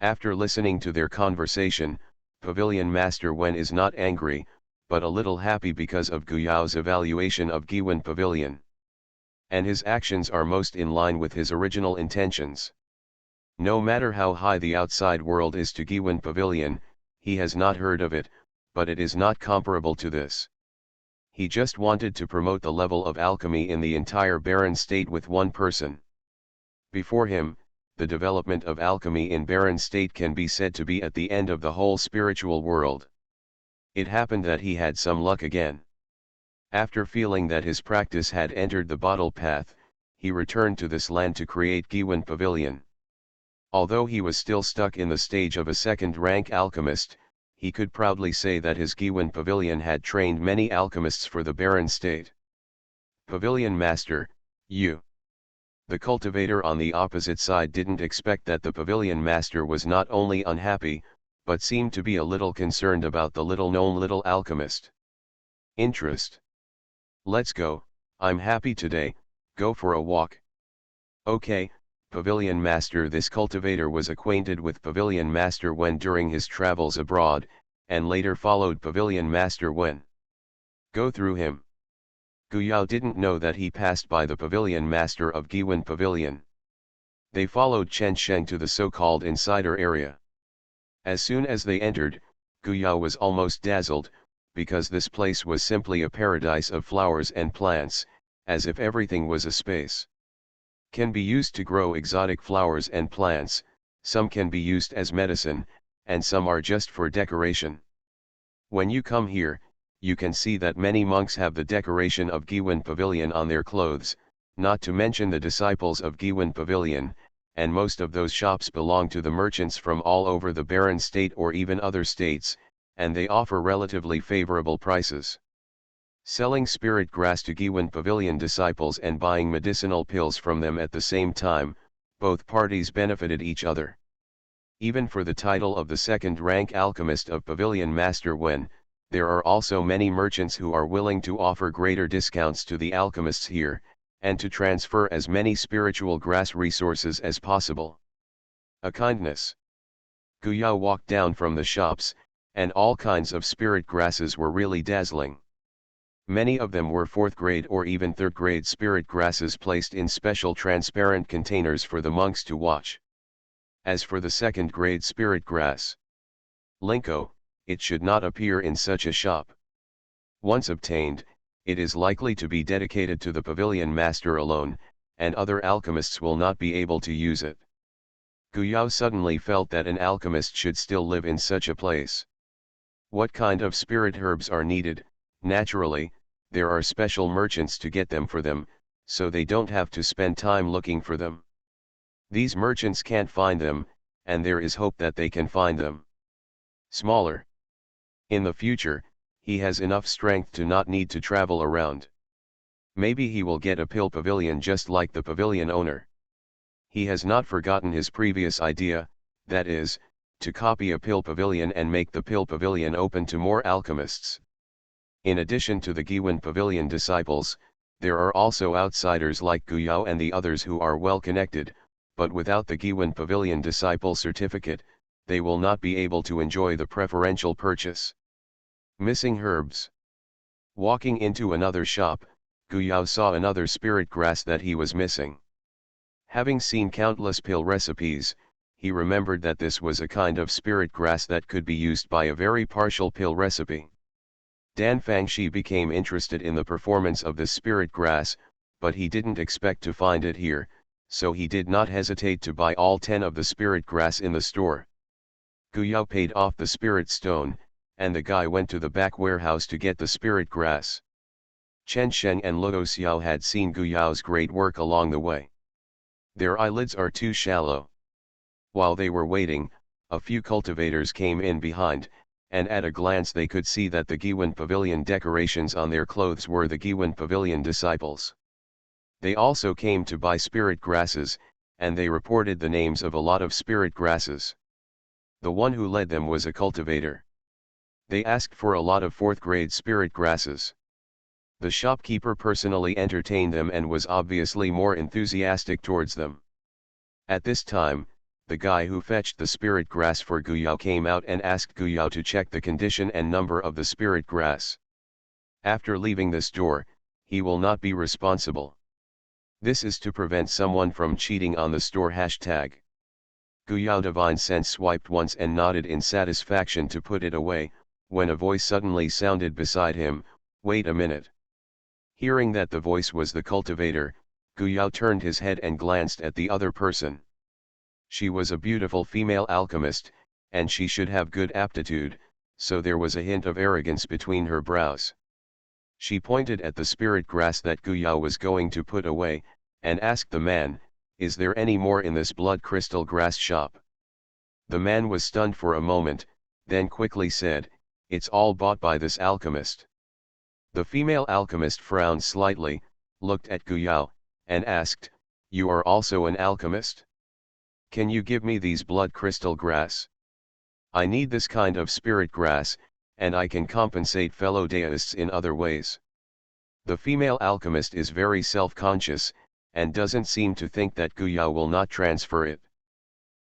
A: After listening to their conversation, Pavilion Master Wen is not angry, but a little happy because of Guyao's evaluation of Giwen Pavilion. And his actions are most in line with his original intentions. No matter how high the outside world is to Giwen Pavilion, he has not heard of it, but it is not comparable to this. He just wanted to promote the level of alchemy in the entire barren state with one person. Before him, the development of alchemy in barren state can be said to be at the end of the whole spiritual world. It happened that he had some luck again. After feeling that his practice had entered the bottle path, he returned to this land to create Giwen Pavilion. Although he was still stuck in the stage of a second-rank alchemist, he could proudly say that his Giwen Pavilion had trained many alchemists for the barren state. Pavilion Master, you. The cultivator on the opposite side didn't expect that the Pavilion Master was not only unhappy, but seemed to be a little concerned about the little-known little alchemist. Interest. Let's go, I'm happy today, go for a walk. Okay, Pavilion Master. This cultivator was acquainted with Pavilion Master Wen during his travels abroad, and later followed Pavilion Master Wen. Go through him. Guyao didn't know that he passed by the Pavilion Master of Giwen Pavilion. They followed Chen Sheng to the so-called insider area. As soon as they entered, Guyao was almost dazzled, because this place was simply a paradise of flowers and plants, as if everything was a space. Can be used to grow exotic flowers and plants, some can be used as medicine, and some are just for decoration. When you come here, you can see that many monks have the decoration of Giwen Pavilion on their clothes, not to mention the disciples of Giwen Pavilion, and most of those shops belong to the merchants from all over the barren state or even other states, and they offer relatively favorable prices. Selling spirit grass to Giwen Pavilion disciples and buying medicinal pills from them at the same time, both parties benefited each other. Even for the title of the second-rank alchemist of Pavilion Master Wen, there are also many merchants who are willing to offer greater discounts to the alchemists here, and to transfer as many spiritual grass resources as possible. A kindness. Guyao walked down from the shops, and all kinds of spirit grasses were really dazzling. Many of them were 4th grade or even 3rd grade spirit grasses placed in special transparent containers for the monks to watch. As for the 2nd grade spirit grass, Linko, it should not appear in such a shop. Once obtained, it is likely to be dedicated to the Pavilion Master alone, and other alchemists will not be able to use it. Guyao suddenly felt that an alchemist should still live in such a place. What kind of spirit herbs are needed? Naturally, there are special merchants to get them for them, so they don't have to spend time looking for them. These merchants can't find them, and there is hope that they can find them. Smaller. In the future, he has enough strength to not need to travel around. Maybe he will get a pill pavilion just like the pavilion owner. He has not forgotten his previous idea, that is, to copy a pill pavilion and make the pill pavilion open to more alchemists. In addition to the Giwen Pavilion disciples, there are also outsiders like Guyao and the others who are well connected, but without the Giwen Pavilion disciple certificate, they will not be able to enjoy the preferential purchase. Missing herbs. Walking into another shop, Guyao saw another spirit grass that he was missing. Having seen countless pill recipes, he remembered that this was a kind of spirit grass that could be used by a very partial pill recipe. Dan Fangshi became interested in the performance of this spirit grass, but he didn't expect to find it here, so he did not hesitate to buy all 10 of the spirit grass in the store. Guyao paid off the spirit stone, and the guy went to the back warehouse to get the spirit grass. Chen Sheng and Luo Xiao had seen Gu Yao's great work along the way. Their eyelids are too shallow. While they were waiting, a few cultivators came in behind, and at a glance they could see that the Giwen Pavilion decorations on their clothes were the Giwen Pavilion disciples. They also came to buy spirit grasses, and they reported the names of a lot of spirit grasses. The one who led them was a cultivator. They asked for a lot of 4th grade spirit grasses. The shopkeeper personally entertained them and was obviously more enthusiastic towards them. At this time, the guy who fetched the spirit grass for Gu Yao came out and asked Gu Yao to check the condition and number of the spirit grass. After leaving the store, he will not be responsible. This is to prevent someone from cheating on the store hashtag. Gu Yao divine sense swiped once and nodded in satisfaction to put it away, when a voice suddenly sounded beside him, "Wait a minute." Hearing that the voice was the cultivator, Gu Yao turned his head and glanced at the other person. She was a beautiful female alchemist, and she should have good aptitude, so there was a hint of arrogance between her brows. She pointed at the spirit grass that Gu Yao was going to put away, and asked the man, "Is there any more in this blood crystal grass shop?" The man was stunned for a moment, then quickly said, "It's all bought by this alchemist." The female alchemist frowned slightly, looked at Gu Yao, and asked, "You are also an alchemist? Can you give me these blood crystal grass? I need this kind of spirit grass, and I can compensate fellow deists in other ways." The female alchemist is very self-conscious, and doesn't seem to think that Gu Yao will not transfer it.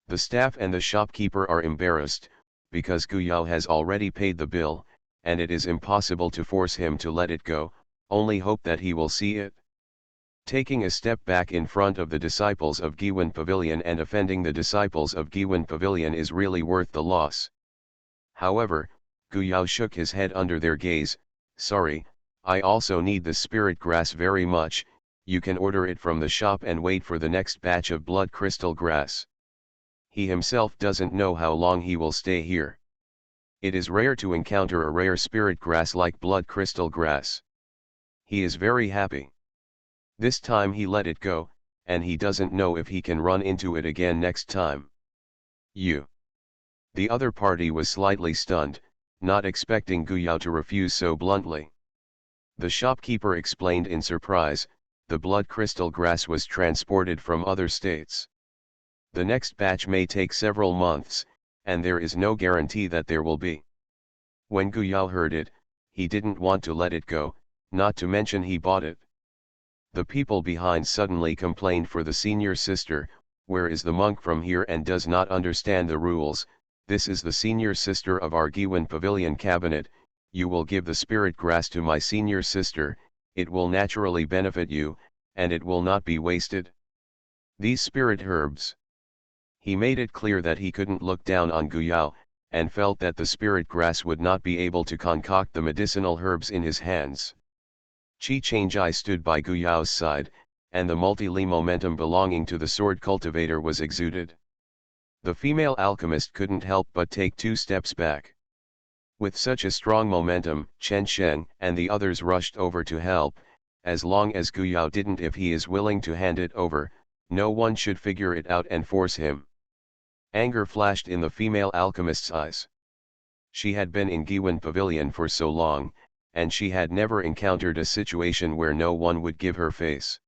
A: The staff and the shopkeeper are embarrassed, because Gu Yao has already paid the bill, and it is impossible to force him to let it go, only hope that he will see it. Taking a step back in front of the disciples of Giwen Pavilion and offending the disciples of Giwen Pavilion is really worth the loss. However, Gu Yao shook his head under their gaze. "Sorry, I also need the spirit grass very much. You can order it from the shop and wait for the next batch of blood crystal grass." He himself doesn't know how long he will stay here. It is rare to encounter a rare spirit grass like blood crystal grass. He is very happy. This time he let it go, and he doesn't know if he can run into it again next time. The other party was slightly stunned, not expecting Gu Yao to refuse so bluntly. The shopkeeper explained in surprise, the blood crystal grass was transported from other states. The next batch may take several months, and there is no guarantee that there will be. When Gu Yao heard it, he didn't want to let it go, not to mention he bought it. The people behind suddenly complained for the senior sister, "Where is the monk from here and does not understand the rules? This is the senior sister of our Giwen Pavilion cabinet. You will give the spirit grass to my senior sister, it will naturally benefit you, and it will not be wasted. These spirit herbs." He made it clear that he couldn't look down on Gu Yao, and felt that the spirit grass would not be able to concoct the medicinal herbs in his hands. Qi Changjai stood by Gu Yao's side, and the multi-li momentum belonging to the sword cultivator was exuded. The female alchemist couldn't help but take 2 steps back. With such a strong momentum, Chen Sheng and the others rushed over to help. As long as Gu Yao didn't, if he is willing to hand it over, no one should figure it out and force him. Anger flashed in the female alchemist's eyes. She had been in Giwen Pavilion for so long, and she had never encountered a situation where no one would give her face.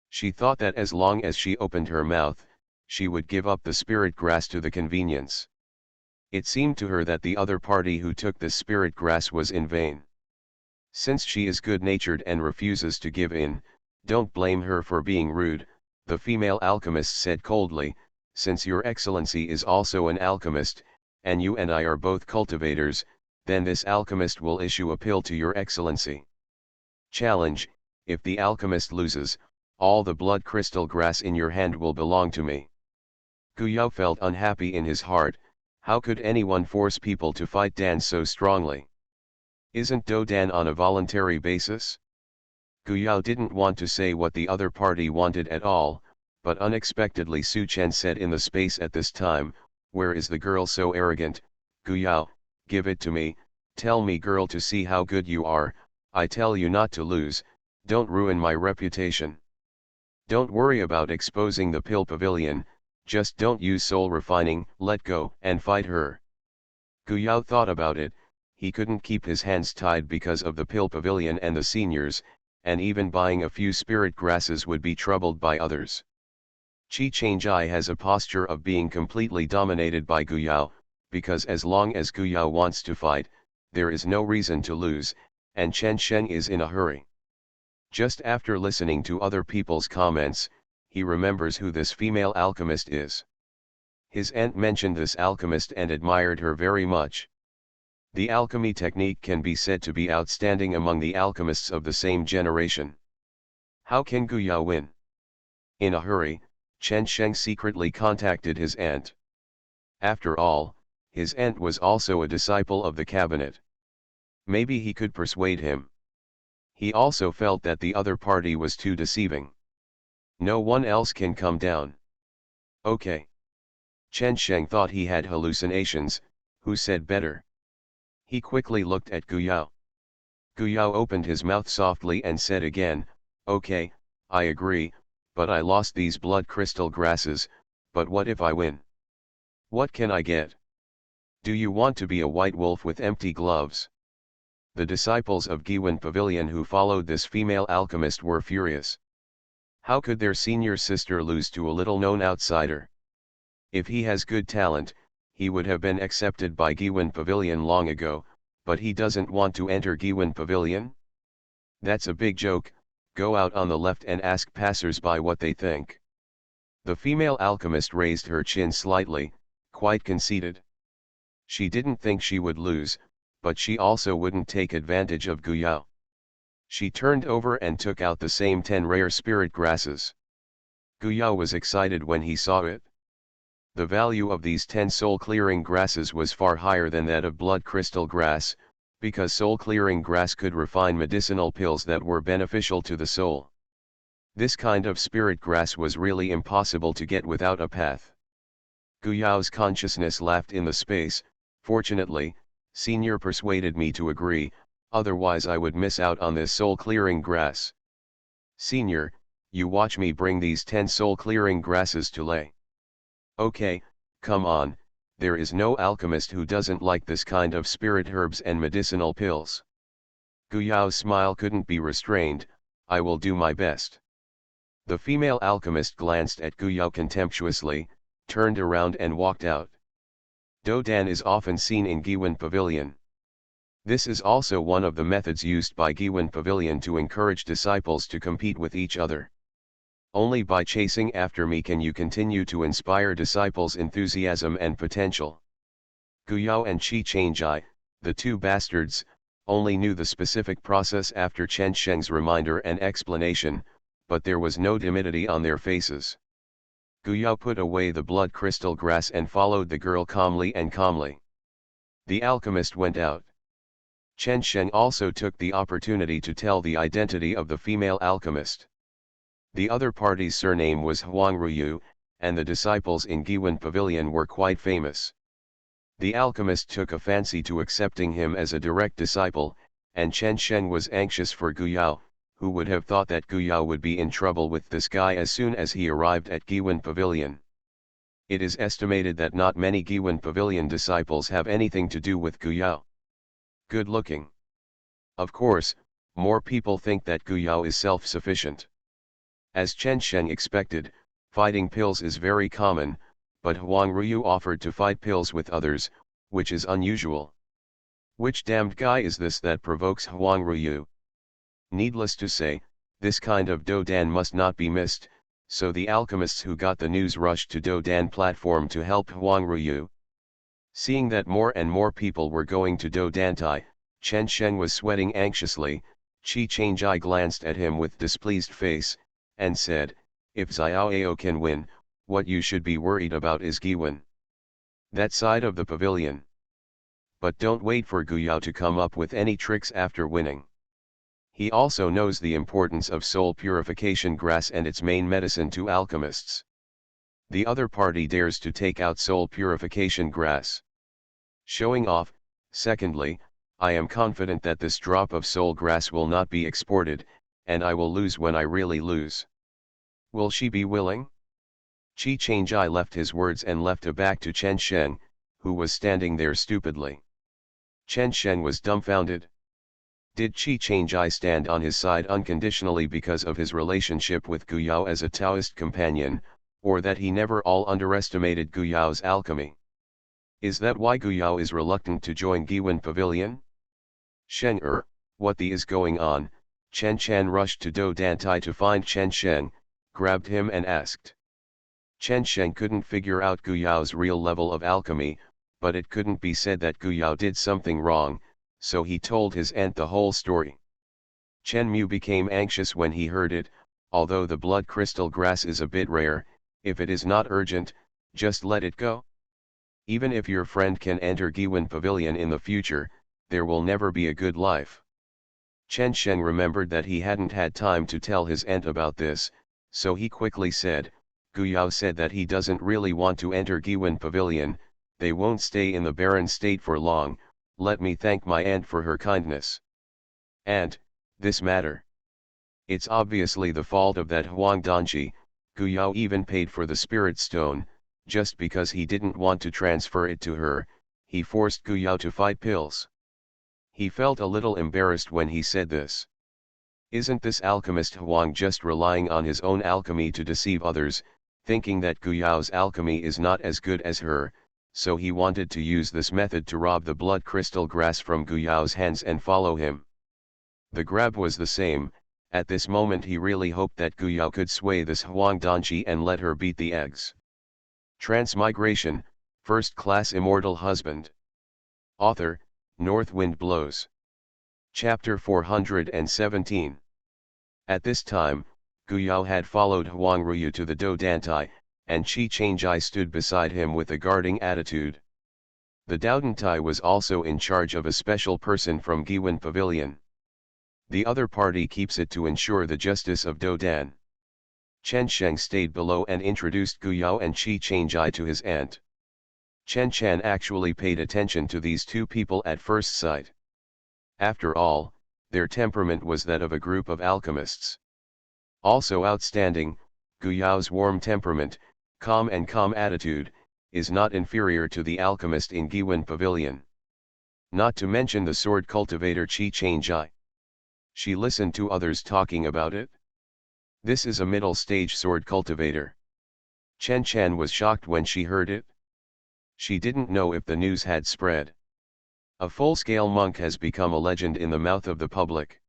A: She thought that as long as she opened her mouth, she would give up the spirit grass to the convenience. It seemed to her that the other party who took the spirit grass was in vain. Since she is good-natured and refuses to give in, don't blame her for being rude, the female alchemist said coldly, "Since your excellency is also an alchemist, and you and I are both cultivators, then this alchemist will issue a pill to your excellency. Challenge: if the alchemist loses, all the blood crystal grass in your hand will belong to me." Gu Yao felt unhappy in his heart. How could anyone force people to fight Dan so strongly? Isn't Do Dan on a voluntary basis? Gu Yao didn't want to say what the other party wanted at all, but unexpectedly Su Chen said in the space at this time, "Where is the girl so arrogant? Gu Yao, give it to me, Tell me girl to see how good you are, I tell you not to lose, don't ruin my reputation. Don't worry about exposing the pill pavilion, just don't use soul refining, let go and fight her. Gu Yao thought about it, he couldn't keep his hands tied because of the pill pavilion and the seniors, and even buying a few spirit grasses would be troubled by others. Qi Changjai has a posture of being completely dominated by Gu Yao, because as long as Gu Yao wants to fight, there is no reason to lose, and Chen Sheng is in a hurry. Just after listening to other people's comments, he remembers who this female alchemist is. His aunt mentioned this alchemist and admired her very much. The alchemy technique can be said to be outstanding among the alchemists of the same generation. How can Gu Yao win? In a hurry, Chen Sheng secretly contacted his aunt. After all, his aunt was also a disciple of the cabinet. Maybe he could persuade him. He also felt that the other party was too deceiving. No one else can come down. Okay. Chen Sheng thought he had hallucinations, who said better. He quickly looked at Gu Yao. Gu Yao opened his mouth softly and said again, okay, I agree, but I lost these blood crystal grasses, but what if I win? What can I get? Do you want to be a white wolf with empty gloves? The disciples of Giwen Pavilion who followed this female alchemist were furious. How could their senior sister lose to a little-known outsider? If he has good talent, he would have been accepted by Giwen Pavilion long ago, but he doesn't want to enter Giwen Pavilion? That's a big joke, go out on the left and ask passers-by what they think. The female alchemist raised her chin slightly, quite conceited. She didn't think she would lose, but she also wouldn't take advantage of Gu Yao. She turned over and took out the same 10 rare spirit grasses. Gu Yao was excited when he saw it. The value of these 10 soul-clearing grasses was far higher than that of blood crystal grass, because soul-clearing grass could refine medicinal pills that were beneficial to the soul. This kind of spirit grass was really impossible to get without a path. Gu Yao's consciousness laughed in the space. Fortunately, Senior persuaded me to agree, otherwise I would miss out on this soul-clearing grass. Senior, you watch me bring these 10 soul-clearing grasses to lay. Okay, come on, there is no alchemist who doesn't like this kind of spirit herbs and medicinal pills. Gu Yao's smile couldn't be restrained, I will do my best. The female alchemist glanced at Gu Yao contemptuously, turned around and walked out. Dodan is often seen in Giwen Pavilion. This is also one of the methods used by Giwen Pavilion to encourage disciples to compete with each other. Only by chasing after me can you continue to inspire disciples' enthusiasm and potential. Gu Yao and Qi Changjai, the two bastards, only knew the specific process after Chen Sheng's reminder and explanation, but there was no timidity on their faces. Gu Yao put away the blood crystal grass and followed the girl calmly. The alchemist went out. Chen Sheng also took the opportunity to tell the identity of the female alchemist. The other party's surname was Huang Ruyu, and the disciples in Giwen Pavilion were quite famous. The alchemist took a fancy to accepting him as a direct disciple, and Chen Sheng was anxious for Gu Yao, who would have thought that Gu Yao would be in trouble with this guy as soon as he arrived at Giwen Pavilion. It is estimated that not many Giwen Pavilion disciples have anything to do with Gu Yao. Good looking. Of course, more people think that Gu Yao is self-sufficient. As Chen Sheng expected, fighting pills is very common, but Huang Ruyu offered to fight pills with others, which is unusual. Which damned guy is this that provokes Huang Ruyu? Needless to say, this kind of Dodan must not be missed, so the alchemists who got the news rushed to Dodan platform to help Huang Ruyu. Seeing that more and more people were going to Dodantai, Chen Sheng was sweating anxiously. Qi Changjai glanced at him with displeased face, and said, if Xiaoao can win, what you should be worried about is Giwen. That side of the pavilion. But don't wait for Gu Yao to come up with any tricks after winning. He also knows the importance of soul purification grass and its main medicine to alchemists. The other party dares to take out soul purification grass. Showing off. Secondly, I am confident that this drop of soul grass will not be exported, and I will lose when I really lose. Will she be willing? Qi Changjai left his words and left back to Chen Sheng, who was standing there stupidly. Chen Sheng was dumbfounded. Did Qi Changjai stand on his side unconditionally because of his relationship with Gu Yao as a Taoist companion, or that he never all underestimated Gu Yao's alchemy? Is that why Gu Yao is reluctant to join Giwen Pavilion? Sheng what the is going on? Chen Chan rushed to Do Dantai to find Chen Sheng, grabbed him and asked. Chen Sheng couldn't figure out Gu Yao's real level of alchemy, but it couldn't be said that Gu Yao did something wrong, so he told his aunt the whole story. Chen Mu became anxious when he heard it. Although the blood crystal grass is a bit rare, if it is not urgent, just let it go. Even if your friend can enter Giwen Pavilion in the future, there will never be a good life. Chen Sheng remembered that he hadn't had time to tell his aunt about this, so he quickly said, Gu Yao said that he doesn't really want to enter Giwen Pavilion, they won't stay in the barren state for long, let me thank my aunt for her kindness. Aunt, this matter. It's obviously the fault of that Huang Danji. Gu Yao even paid for the spirit stone, just because he didn't want to transfer it to her, he forced Gu Yao to fight pills. He felt a little embarrassed when he said this. Isn't this alchemist Huang just relying on his own alchemy to deceive others, thinking that Gu Yao's alchemy is not as good as her, so he wanted to use this method to rob the blood crystal grass from Gu Yao's hands and follow him. The grab was the same. At this moment he really hoped that Gu Yao could sway this Huang Danji and let her beat the eggs. Transmigration, First Class Immortal Husband. Author, North Wind Blows. Chapter 417. At this time, Gu Yao had followed Huang Ruyu to the Do Dantai, and Qi Changjai stood beside him with a guarding attitude. The Daodantai was also in charge of a special person from Giwen Pavilion. The other party keeps it to ensure the justice of Do Dan. Chen Sheng stayed below and introduced Gu Yao and Qi Changjai to his aunt. Chen Chan actually paid attention to these two people at first sight. After all, their temperament was that of a group of alchemists. Also outstanding, Gu Yao's warm temperament, calm attitude, is not inferior to the alchemist in Giwen Pavilion. Not to mention the sword cultivator Qi Changjai. She listened to others talking about it. This is a middle-stage sword cultivator. Chen Chan was shocked when she heard it. She didn't know if the news had spread. A full-scale monk has become a legend in the mouth of the public.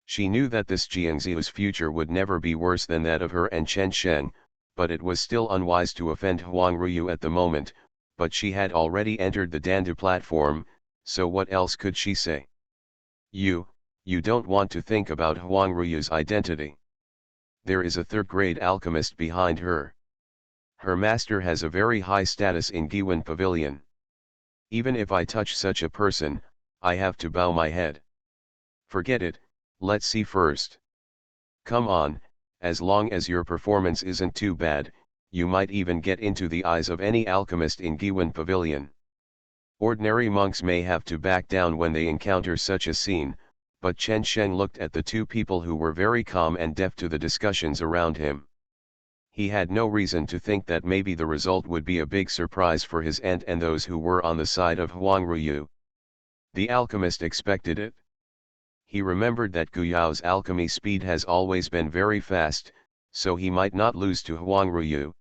A: She knew that this Jiangxiu's future would never be worse than that of her and Chen Sheng, but it was still unwise to offend Huang Ruyu at the moment, but she had already entered the Dandu platform, so what else could she say? You don't want to think about Huang Ruyu's identity. There is a third-grade alchemist behind her. Her master has a very high status in Giwen Pavilion. Even if I touch such a person, I have to bow my head. Forget it, let's see first. Come on, as long as your performance isn't too bad, you might even get into the eyes of any alchemist in Giwen Pavilion. Ordinary monks may have to back down when they encounter such a scene, but Chen Sheng looked at the two people who were very calm and deaf to the discussions around him. He had no reason to think that maybe the result would be a big surprise for his aunt and those who were on the side of Huang Ruyu. The alchemist expected it. He remembered that Gu Yao's alchemy speed has always been very fast, so he might not lose to Huang Ruyu.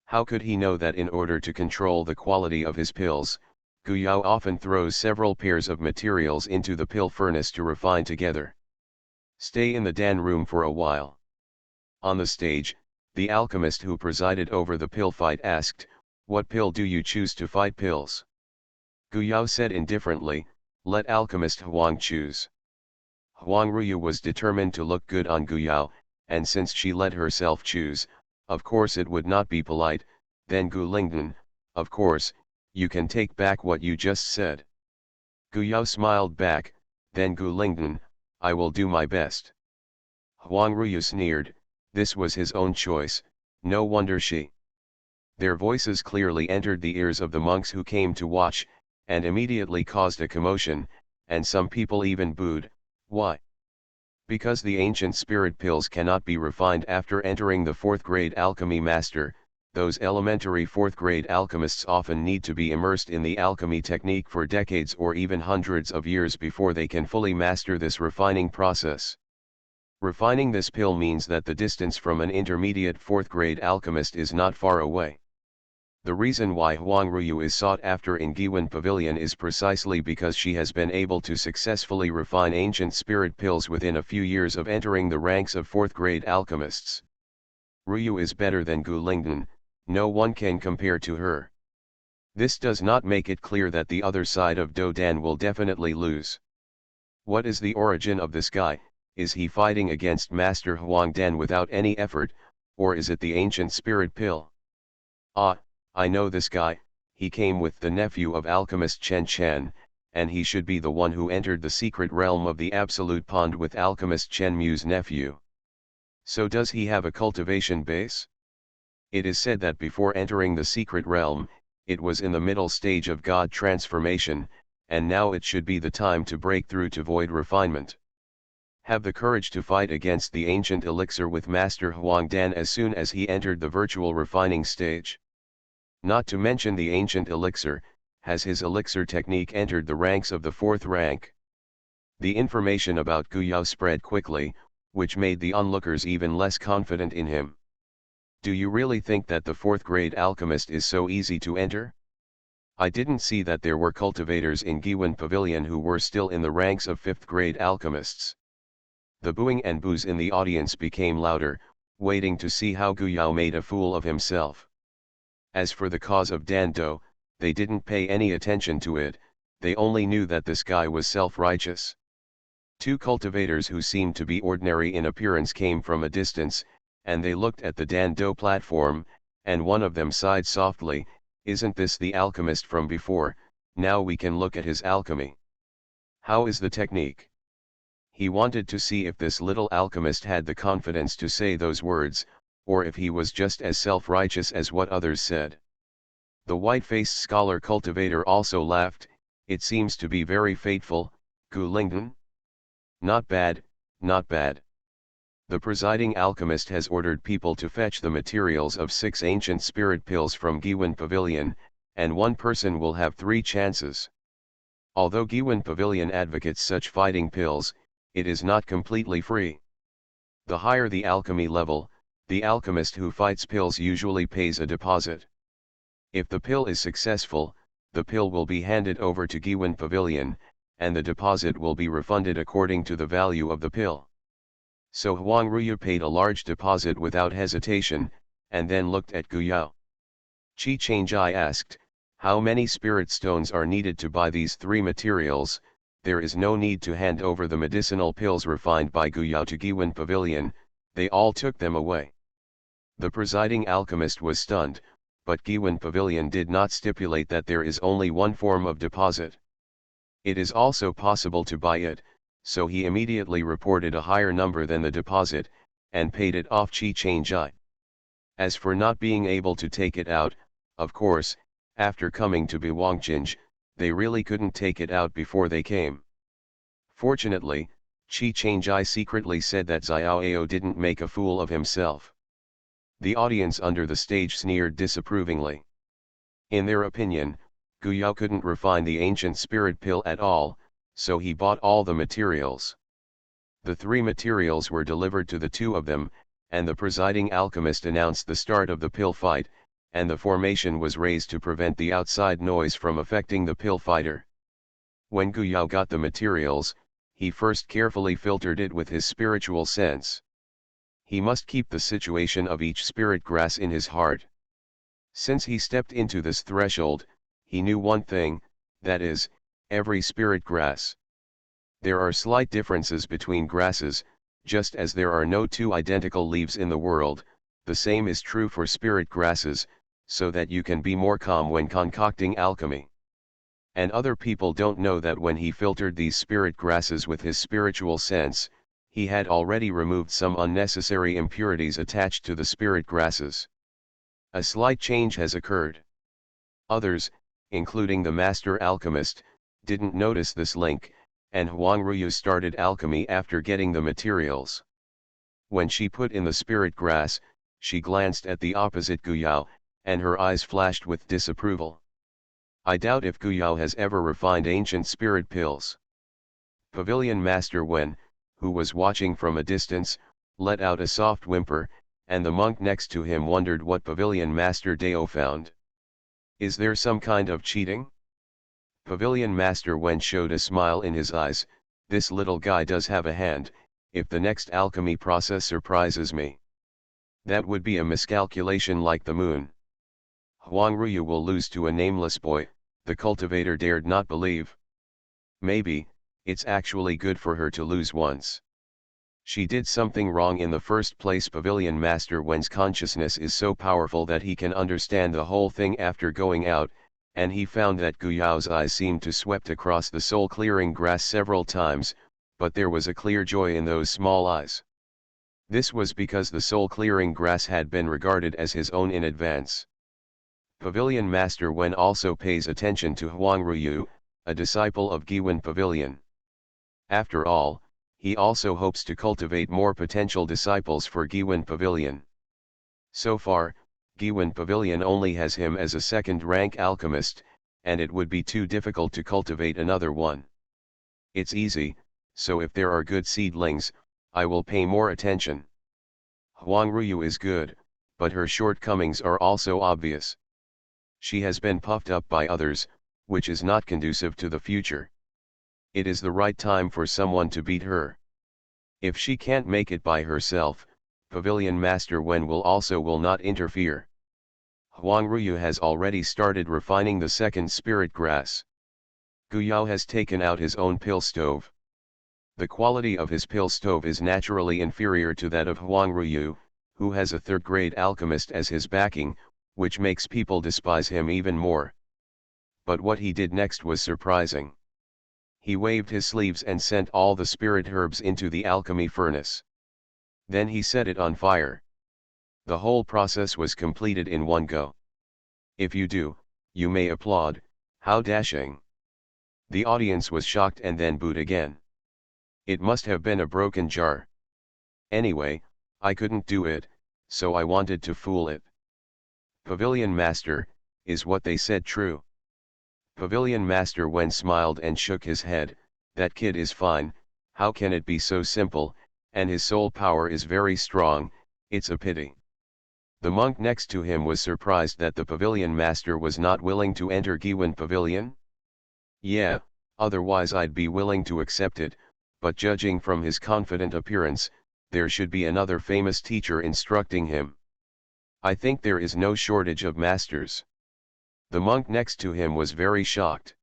A: How could he know that in order to control the quality of his pills, Gu Yao often throws several pairs of materials into the pill furnace to refine together? Stay in the Dan room for a while. On the stage, the alchemist who presided over the pill fight asked, "What pill do you choose to fight pills?" Gu Yao said indifferently, "Let alchemist Huang choose." Huang Ruyu was determined to look good on Gu Yao, and since she let herself choose, of course it would not be polite. Then Gu Lingdan, "Of course, you can take back what you just said." Gu Yao smiled back, then Gu Lingdan, "I will do my best." Huang Ruyu sneered. This was his own choice, no wonder she. Their voices clearly entered the ears of the monks who came to watch, and immediately caused a commotion, and some people even booed. Why? Because the ancient spirit pills cannot be refined after entering the 4th grade alchemy master. Those elementary 4th grade alchemists often need to be immersed in the alchemy technique for decades or even hundreds of years before they can fully master this refining process. Refining this pill means that the distance from an intermediate 4th grade alchemist is not far away. The reason why Huang Ruyu is sought after in Giwen Pavilion is precisely because she has been able to successfully refine ancient spirit pills within a few years of entering the ranks of 4th grade alchemists. Ruyu is better than Gu Lingdan, no one can compare to her. This does not make it clear that the other side of Do Dan will definitely lose. What is the origin of this guy? Is he fighting against Master Huang Dan without any effort, or is it the ancient spirit pill? Ah, I know this guy. He came with the nephew of alchemist Chen Chen, and he should be the one who entered the secret realm of the Absolute Pond with alchemist Chen Mu's nephew. So does he have a cultivation base? It is said that before entering the secret realm, it was in the middle stage of God transformation, and now it should be the time to break through to void refinement. Have the courage to fight against the ancient elixir with Master Huang Dan as soon as he entered the virtual refining stage. Not to mention the ancient elixir, has his elixir technique entered the ranks of the 4th rank? The information about Gu Yao spread quickly, which made the onlookers even less confident in him. Do you really think that the 4th grade alchemist is so easy to enter? I didn't see that there were cultivators in Giwen Pavilion who were still in the ranks of 5th grade alchemists. The booing and boos in the audience became louder, waiting to see how Gu Yao made a fool of himself. As for the cause of Dan Do, they didn't pay any attention to it, they only knew that this guy was self-righteous. 2 cultivators who seemed to be ordinary in appearance came from a distance, and they looked at the Dan Do platform, and one of them sighed softly, "Isn't this the alchemist from before? Now we can look at his alchemy. How is the technique?" He wanted to see if this little alchemist had the confidence to say those words, or if he was just as self-righteous as what others said. The white-faced scholar cultivator also laughed. "It seems to be very fateful, Gu Lingdan." "Not bad, not bad. The presiding alchemist has ordered people to fetch the materials of 6 ancient spirit pills from Giwen Pavilion, and one person will have 3 chances. Although Giwen Pavilion advocates such fighting pills, it is not completely free. The higher the alchemy level, the alchemist who fights pills usually pays a deposit. If the pill is successful, the pill will be handed over to Giwen Pavilion, and the deposit will be refunded according to the value of the pill. So Huang Ruyu paid a large deposit without hesitation, and then looked at Gu Yao. Qi Changjai asked, "How many spirit stones are needed to buy these 3 materials?" There is no need to hand over the medicinal pills refined by Gu Yao to Giwen Pavilion, they all took them away. The presiding alchemist was stunned, but Giwen Pavilion did not stipulate that there is only one form of deposit. It is also possible to buy it, so he immediately reported a higher number than the deposit, and paid it off Qi Changjai. As for not being able to take it out, of course, after coming to Biwangqinj, they really couldn't take it out before they came. Fortunately, Qi Changjai secretly said that Xiaoao didn't make a fool of himself. The audience under the stage sneered disapprovingly. In their opinion, Gu Yao couldn't refine the ancient spirit pill at all, so he bought all the materials. The 3 materials were delivered to the 2 of them, and the presiding alchemist announced the start of the pill fight, and the formation was raised to prevent the outside noise from affecting the pill fighter. When Gu Yao got the materials, he first carefully filtered it with his spiritual sense. He must keep the situation of each spirit grass in his heart. Since he stepped into this threshold, he knew one thing, that is, every spirit grass. There are slight differences between grasses, just as there are no 2 identical leaves in the world, the same is true for spirit grasses, so that you can be more calm when concocting alchemy. And other people don't know that when he filtered these spirit grasses with his spiritual sense, he had already removed some unnecessary impurities attached to the spirit grasses. A slight change has occurred. Others, including the master alchemist, didn't notice this link, and Huang Ruyu started alchemy after getting the materials. When she put in the spirit grass, she glanced at the opposite Guyao, and her eyes flashed with disapproval. I doubt if Guyao has ever refined ancient spirit pills. Pavilion Master Wen, who was watching from a distance, let out a soft whimper, and the monk next to him wondered what Pavilion Master Dao found. Is there some kind of cheating? Pavilion Master Wen showed a smile in his eyes. This little guy does have a hand, if the next alchemy process surprises me. That would be a miscalculation like the moon. Huang Ruyu will lose to a nameless boy, the cultivator dared not believe. Maybe, it's actually good for her to lose once. She did something wrong in the first place. Pavilion Master Wen's consciousness is so powerful that he can understand the whole thing after going out, and he found that Guyao's eyes seemed to swept across the soul-clearing grass several times, but there was a clear joy in those small eyes. This was because the soul-clearing grass had been regarded as his own in advance. Pavilion Master Wen also pays attention to Huang Ruyu, a disciple of Giwen Pavilion. After all, he also hopes to cultivate more potential disciples for Giwen Pavilion. So far, Giwen Pavilion only has him as a second-rank alchemist, and it would be too difficult to cultivate another one. It's easy, so if there are good seedlings, I will pay more attention. Huang Ruyu is good, but her shortcomings are also obvious. She has been puffed up by others, which is not conducive to the future. It is the right time for someone to beat her. If she can't make it by herself, Pavilion Master Wen will not interfere. Huang Ruyu has already started refining the second spirit grass. Guyao has taken out his own pill stove. The quality of his pill stove is naturally inferior to that of Huang Ruyu, who has a third-grade alchemist as his backing, which makes people despise him even more. But what he did next was surprising. He waved his sleeves and sent all the spirit herbs into the alchemy furnace. Then he set it on fire. The whole process was completed in one go. If you do, you may applaud. How dashing! The audience was shocked and then booed again. It must have been a broken jar. Anyway, I couldn't do it, so I wanted to fool it. Pavilion Master, is what they said true? Pavilion Master Wen smiled and shook his head. That kid is fine, how can it be so simple, and his soul power is very strong, it's a pity. The monk next to him was surprised that the Pavilion Master was not willing to enter Giwen Pavilion. Yeah, otherwise I'd be willing to accept it, but judging from his confident appearance, there should be another famous teacher instructing him. I think there is no shortage of masters. The monk next to him was very shocked.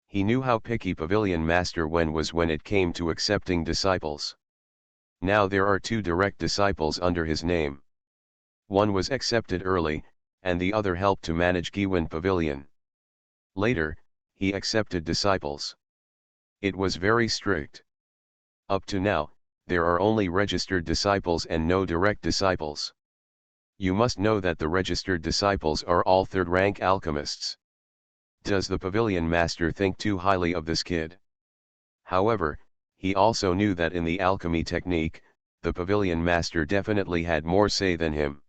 A: He knew how picky Pavilion Master Wen was when it came to accepting disciples. Now there are two direct disciples under his name. One was accepted early, and the other helped to manage Giwen Pavilion. Later, he accepted disciples. It was very strict. Up to now, there are only registered disciples and no direct disciples. You must know that the registered disciples are all third-rank alchemists. Does the Pavilion Master think too highly of this kid? However, he also knew that in the alchemy technique, the Pavilion Master definitely had more say than him.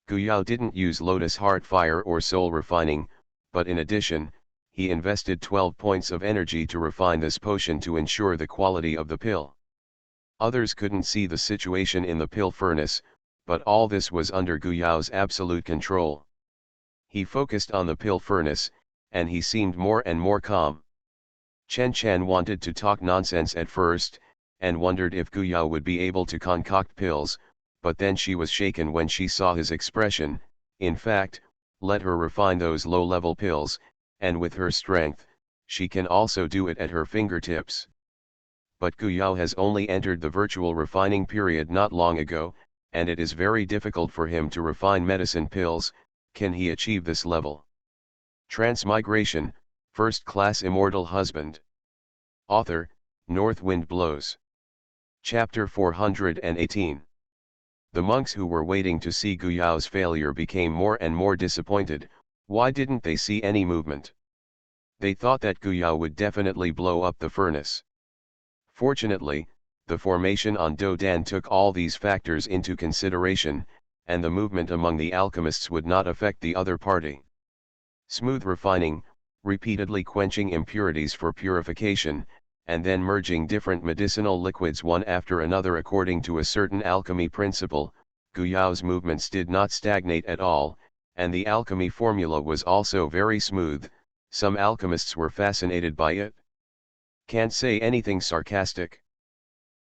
A: Guyao didn't use Lotus Heart Fire or Soul Refining, but in addition, he invested 12 points of energy to refine this potion to ensure the quality of the pill. Others couldn't see the situation in the pill furnace, but all this was under Guyao's absolute control. He focused on the pill furnace, and he seemed more and more calm. Chen Chan wanted to talk nonsense at first, and wondered if Guyao would be able to concoct pills, but then she was shaken when she saw his expression. In fact, let her refine those low-level pills, and with her strength, she can also do it at her fingertips. But Guyao has only entered the virtual refining period not long ago, and it is very difficult for him to refine medicine pills. Can he achieve this level? Transmigration, First Class Immortal Husband. Author, North Wind Blows. Chapter 418. The monks who were waiting to see Guyao's failure became more and more disappointed. Why didn't they see any movement? They thought that Guyao would definitely blow up the furnace. Fortunately, the formation on Do-Dan took all these factors into consideration, and the movement among the alchemists would not affect the other party. Smooth refining, repeatedly quenching impurities for purification, and then merging different medicinal liquids one after another according to a certain alchemy principle, Guyao's movements did not stagnate at all, and the alchemy formula was also very smooth. Some alchemists were fascinated by it. Can't say anything sarcastic.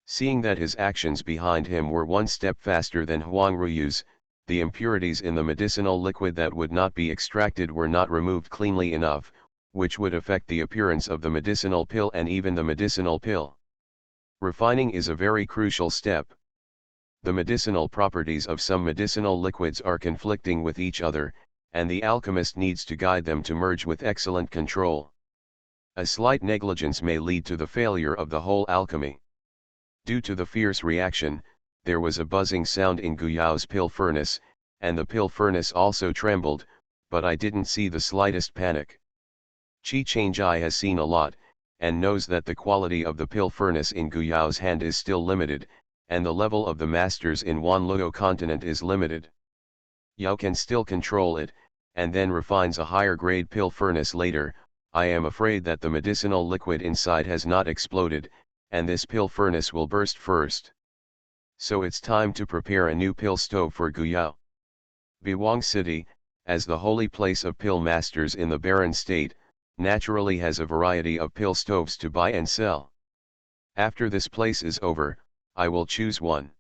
A: Seeing that his actions behind him were one step faster than Huang Ruyu's, the impurities in the medicinal liquid that would not be extracted were not removed cleanly enough, which would affect the appearance of the medicinal pill and even the medicinal pill. Refining is a very crucial step. The medicinal properties of some medicinal liquids are conflicting with each other, and the alchemist needs to guide them to merge with excellent control. A slight negligence may lead to the failure of the whole alchemy. Due to the fierce reaction, there was a buzzing sound in Guyao's pill furnace, and the pill furnace also trembled, but I didn't see the slightest panic. Qi Changjai has seen a lot, and knows that the quality of the pill furnace in Guyao's hand is still limited, and the level of the masters in Wanluo continent is limited. Yao can still control it, and then refines a higher grade pill furnace later. I am afraid that the medicinal liquid inside has not exploded, and this pill furnace will burst first. So it's time to prepare a new pill stove for Guyao. Biwang City, as the holy place of pill masters in the barren state, naturally has a variety of pill stoves to buy and sell. After this place is over, I will choose one.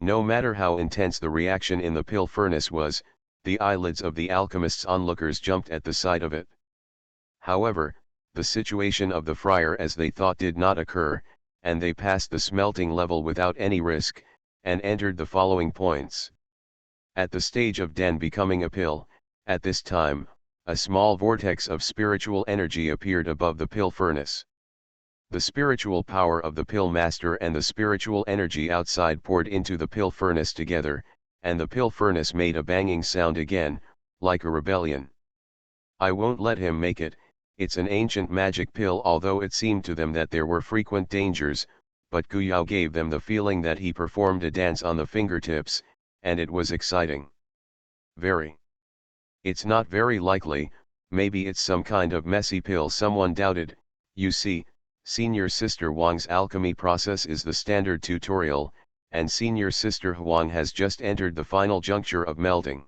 A: No matter how intense the reaction in the pill furnace was, the eyelids of the alchemist's onlookers jumped at the sight of it. However, the situation of the friar as they thought did not occur, and they passed the smelting level without any risk, and entered the following points. At the stage of Dan becoming a pill, at this time, a small vortex of spiritual energy appeared above the pill furnace. The spiritual power of the pill master and the spiritual energy outside poured into the pill furnace together, and the pill furnace made a banging sound again, like a rebellion. I won't let him make it. It's an ancient magic pill, although it seemed to them that there were frequent dangers, but Guyao gave them the feeling that he performed a dance on the fingertips, and it was exciting. Very. It's not very likely, maybe it's some kind of messy pill, someone doubted. You see, Senior Sister Wang's alchemy process is the standard tutorial, and Senior Sister Huang has just entered the final juncture of melting.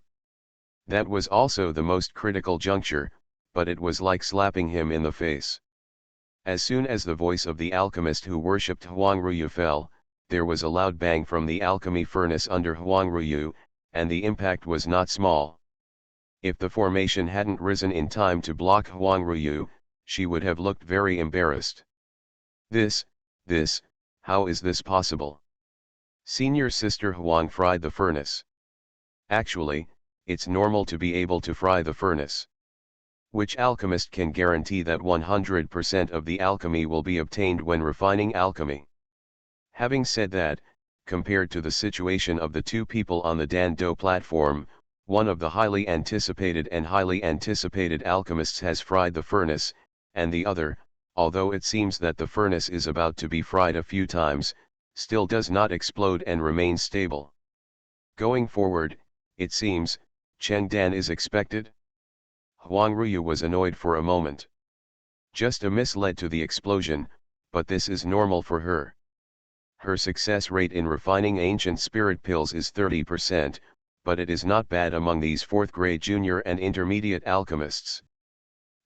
A: That was also the most critical juncture, but it was like slapping him in the face. As soon as the voice of the alchemist who worshipped Huang Ruyu fell, there was a loud bang from the alchemy furnace under Huang Ruyu, and the impact was not small. If the formation hadn't risen in time to block Huang Ruyu, she would have looked very embarrassed. How is this possible? Senior Sister Huang fried the furnace. Actually, it's normal to be able to fry the furnace. Which alchemist can guarantee that 100% of the alchemy will be obtained when refining alchemy? Having said that, compared to the situation of the two people on the Dan Do platform, one of the highly anticipated alchemists has fried the furnace, and the other, although it seems that the furnace is about to be fried a few times, still does not explode and remain stable. Going forward, it seems, Cheng Dan is expected. Huang Ruyu was annoyed for a moment. Just a miss led to the explosion, but this is normal for her. Her success rate in refining ancient spirit pills is 30%, but it is not bad among these 4th grade junior and intermediate alchemists.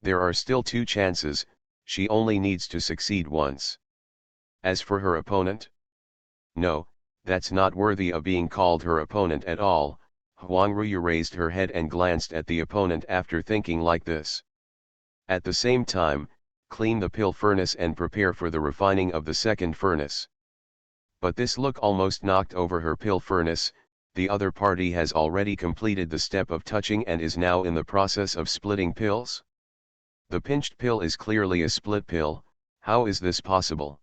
A: There are still 2 chances, she only needs to succeed once. As for her opponent? No, that's not worthy of being called her opponent at all. Huang Ruyu raised her head and glanced at the opponent after thinking like this. At the same time, clean the pill furnace and prepare for the refining of the second furnace. But this look almost knocked over her pill furnace. The other party has already completed the step of touching and is now in the process of splitting pills. The pinched pill is clearly a split pill. How is this possible?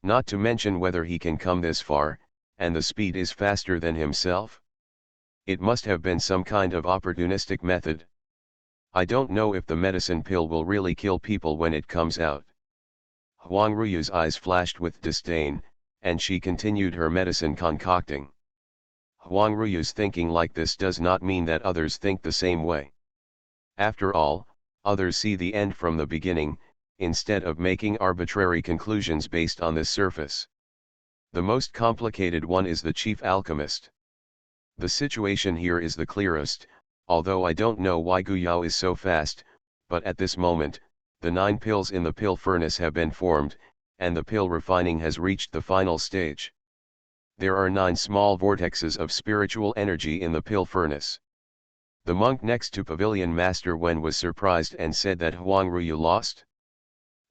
A: Not to mention whether he can come this far, and the speed is faster than himself. It must have been some kind of opportunistic method. I don't know if the medicine pill will really kill people when it comes out. Huang Ruyu's eyes flashed with disdain, and she continued her medicine concocting. Huang Ruyu's thinking like this does not mean that others think the same way. After all, others see the end from the beginning, instead of making arbitrary conclusions based on this surface. The most complicated one is the chief alchemist. The situation here is the clearest, although I don't know why Gu Yao is so fast, but at this moment, the 9 pills in the pill furnace have been formed, and the pill refining has reached the final stage. There are 9 small vortexes of spiritual energy in the pill furnace. The monk next to Pavilion Master Wen was surprised and said that Huang Ruyu lost.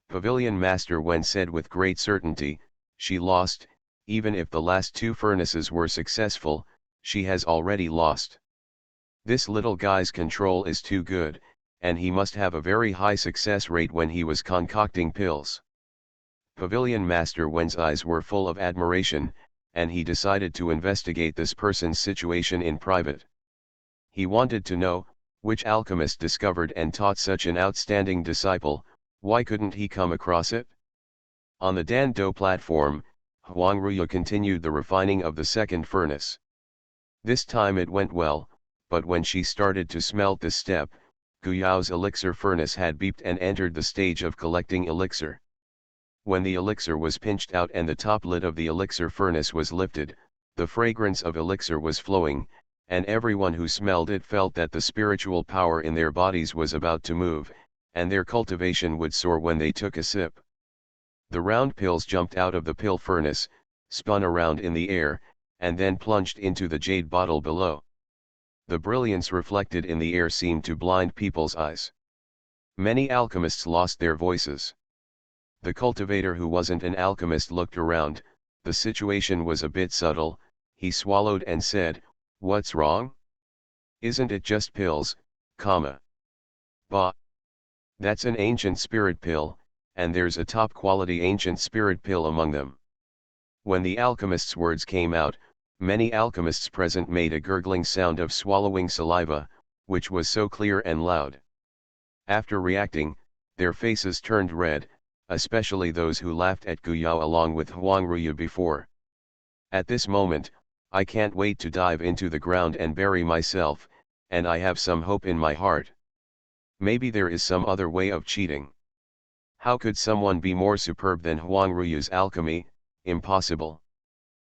A: Pavilion Master Wen said with great certainty, she lost, even if the last 2 furnaces were successful, she has already lost. This little guy's control is too good, and he must have a very high success rate when he was concocting pills. Pavilion Master Wen's eyes were full of admiration, and he decided to investigate this person's situation in private. He wanted to know, which alchemist discovered and taught such an outstanding disciple, why couldn't he come across it? On the Dan-do platform, Huang Ruyu continued the refining of the second furnace. This time it went well, but when she started to smelt this step, Gu Yao's elixir furnace had beeped and entered the stage of collecting elixir. When the elixir was pinched out and the top lid of the elixir furnace was lifted, the fragrance of elixir was flowing, and everyone who smelled it felt that the spiritual power in their bodies was about to move, and their cultivation would soar when they took a sip. The round pills jumped out of the pill furnace, spun around in the air, and then plunged into the jade bottle below. The brilliance reflected in the air seemed to blind people's eyes. Many alchemists lost their voices. The cultivator who wasn't an alchemist looked around. The situation was a bit subtle. He swallowed and said, "What's wrong? Isn't it just pills, Bah. That's an ancient spirit pill, and there's a top-quality ancient spirit pill among them." When the alchemist's words came out, many alchemists present made a gurgling sound of swallowing saliva, which was so clear and loud. After reacting, their faces turned red, especially those who laughed at Gu Yao along with Huang Ruyu before. At this moment, I can't wait to dive into the ground and bury myself, and I have some hope in my heart. Maybe there is some other way of cheating. How could someone be more superb than Huang Ruyu's alchemy? Impossible.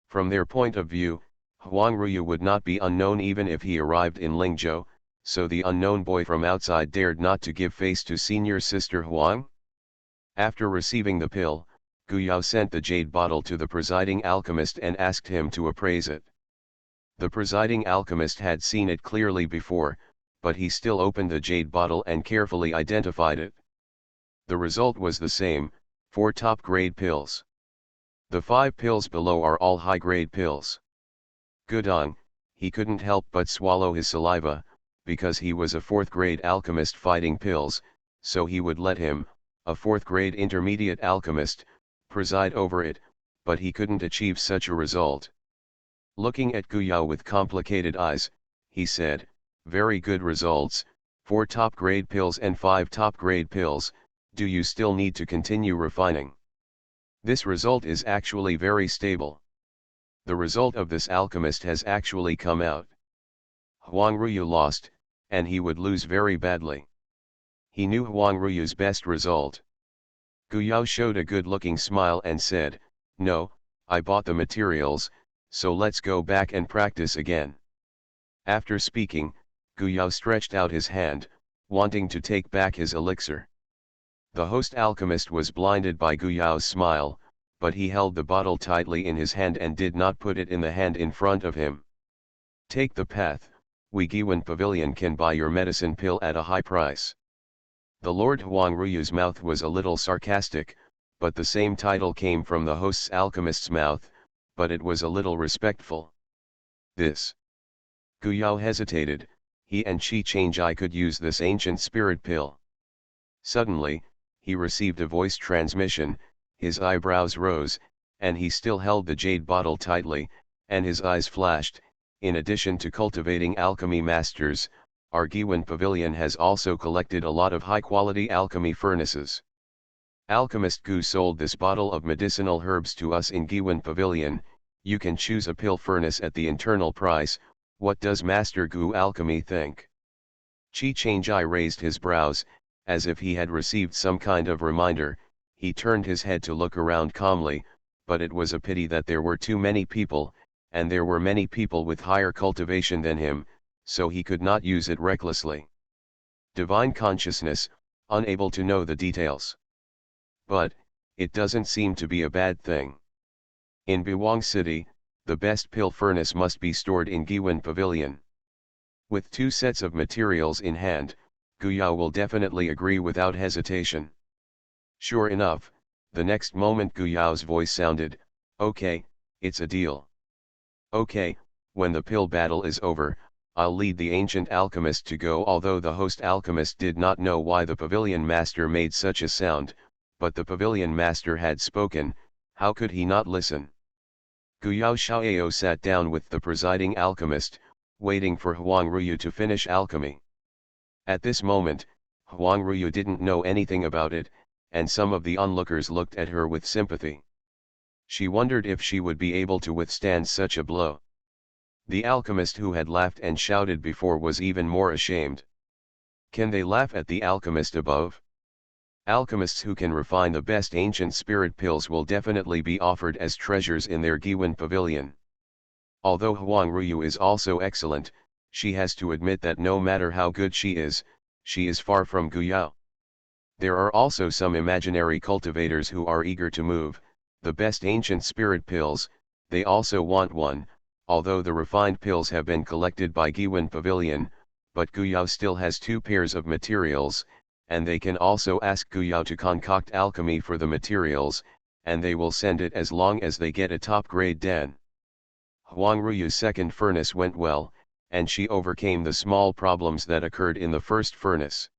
A: From their point of view, Huang Ruyu would not be unknown even if he arrived in Lingzhou, so the unknown boy from outside dared not to give face to senior sister Huang? After receiving the pill, Gu Yao sent the jade bottle to the presiding alchemist and asked him to appraise it. The presiding alchemist had seen it clearly before, but he still opened the jade bottle and carefully identified it. The result was the same, 4 top-grade pills. The 5 pills below are all high-grade pills. Gudong, he couldn't help but swallow his saliva, because he was a 4th-grade alchemist fighting pills, so he would let him, a 4th-grade intermediate alchemist, preside over it, but he couldn't achieve such a result. Looking at Gu Yao with complicated eyes, he said, "Very good results, 4 top-grade pills and 5 top-grade pills, do you still need to continue refining? This result is actually very stable. The result of this alchemist has actually come out." Huang Ruyu lost, and he would lose very badly. He knew Huang Ruyu's best result. Gu Yao showed a good-looking smile and said, "No, I bought the materials, so let's go back and practice again." After speaking, Gu Yao stretched out his hand, wanting to take back his elixir. The host alchemist was blinded by Gu Yao's smile, but he held the bottle tightly in his hand and did not put it in the hand in front of him. "Take the path, Wujiwen Pavilion can buy your medicine pill at a high price." The Lord Huang Ruyu's mouth was a little sarcastic, but the same title came from the host's alchemist's mouth, but it was a little respectful. This. Gu Yao hesitated. He and Qi Changjai could use this ancient spirit pill. Suddenly, he received a voice transmission, his eyebrows rose, and he still held the jade bottle tightly, and his eyes flashed. In addition to cultivating alchemy masters, our Giwen Pavilion has also collected a lot of high-quality alchemy furnaces. Alchemist Gu sold this bottle of medicinal herbs to us in Giwan Pavilion. You can choose a pill furnace at the internal price. What does Master Gu Alchemy think? Chi Chang'ai raised his brows, as if he had received some kind of reminder. He turned his head to look around calmly, but it was a pity that there were too many people, and there were many people with higher cultivation than him, so he could not use it recklessly. Divine consciousness, unable to know the details. But, it doesn't seem to be a bad thing. In Biwang City, the best pill furnace must be stored in Giwan Pavilion. With 2 sets of materials in hand, Guyao will definitely agree without hesitation. Sure enough, the next moment Guyao's voice sounded, "Okay, it's a deal. Okay, when the pill battle is over, I'll lead the ancient alchemist to go." Although the host alchemist did not know why the pavilion master made such a sound, but the pavilion master had spoken, how could he not listen? Guyao Xiaoyao sat down with the presiding alchemist, waiting for Huang Ruyu to finish alchemy. At this moment, Huang Ruyu didn't know anything about it, and some of the onlookers looked at her with sympathy. She wondered if she would be able to withstand such a blow. The alchemist who had laughed and shouted before was even more ashamed. Can they laugh at the alchemist above? Alchemists who can refine the best ancient spirit pills will definitely be offered as treasures in their Giwan Pavilion. Although Huang Ruyu is also excellent, she has to admit that no matter how good she is far from Guyao. There are also some imaginary cultivators who are eager to move the best ancient spirit pills. They also want one, although the refined pills have been collected by Giwan Pavilion, but Guyao still has 2 pairs of materials, and they can also ask Guyao to concoct alchemy for the materials, and they will send it as long as they get a top-grade den. Huang Ruyu's second furnace went well, and she overcame the small problems that occurred in the first furnace.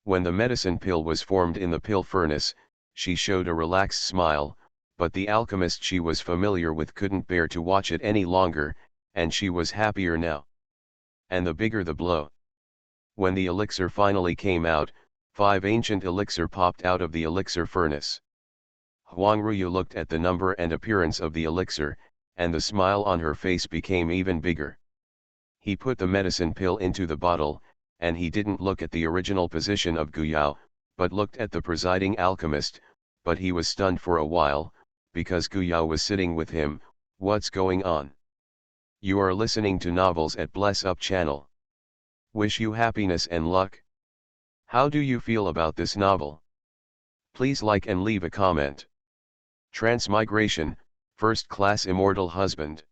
A: When the medicine pill was formed in the pill furnace, she showed a relaxed smile, but the alchemist she was familiar with couldn't bear to watch it any longer, and she was happier now. And the bigger the blow. When the elixir finally came out, 5 ancient elixir popped out of the elixir furnace. Huang Ruyu looked at the number and appearance of the elixir, and the smile on her face became even bigger. He put the medicine pill into the bottle, and he didn't look at the original position of Guyao, but looked at the presiding alchemist, but he was stunned for a while, because Guyao was sitting with him. What's going on? You are listening to novels at Bless Up channel. Wish you happiness and luck. How do you feel about this novel? Please like and leave a comment. Transmigration, First Class Immortal Husband.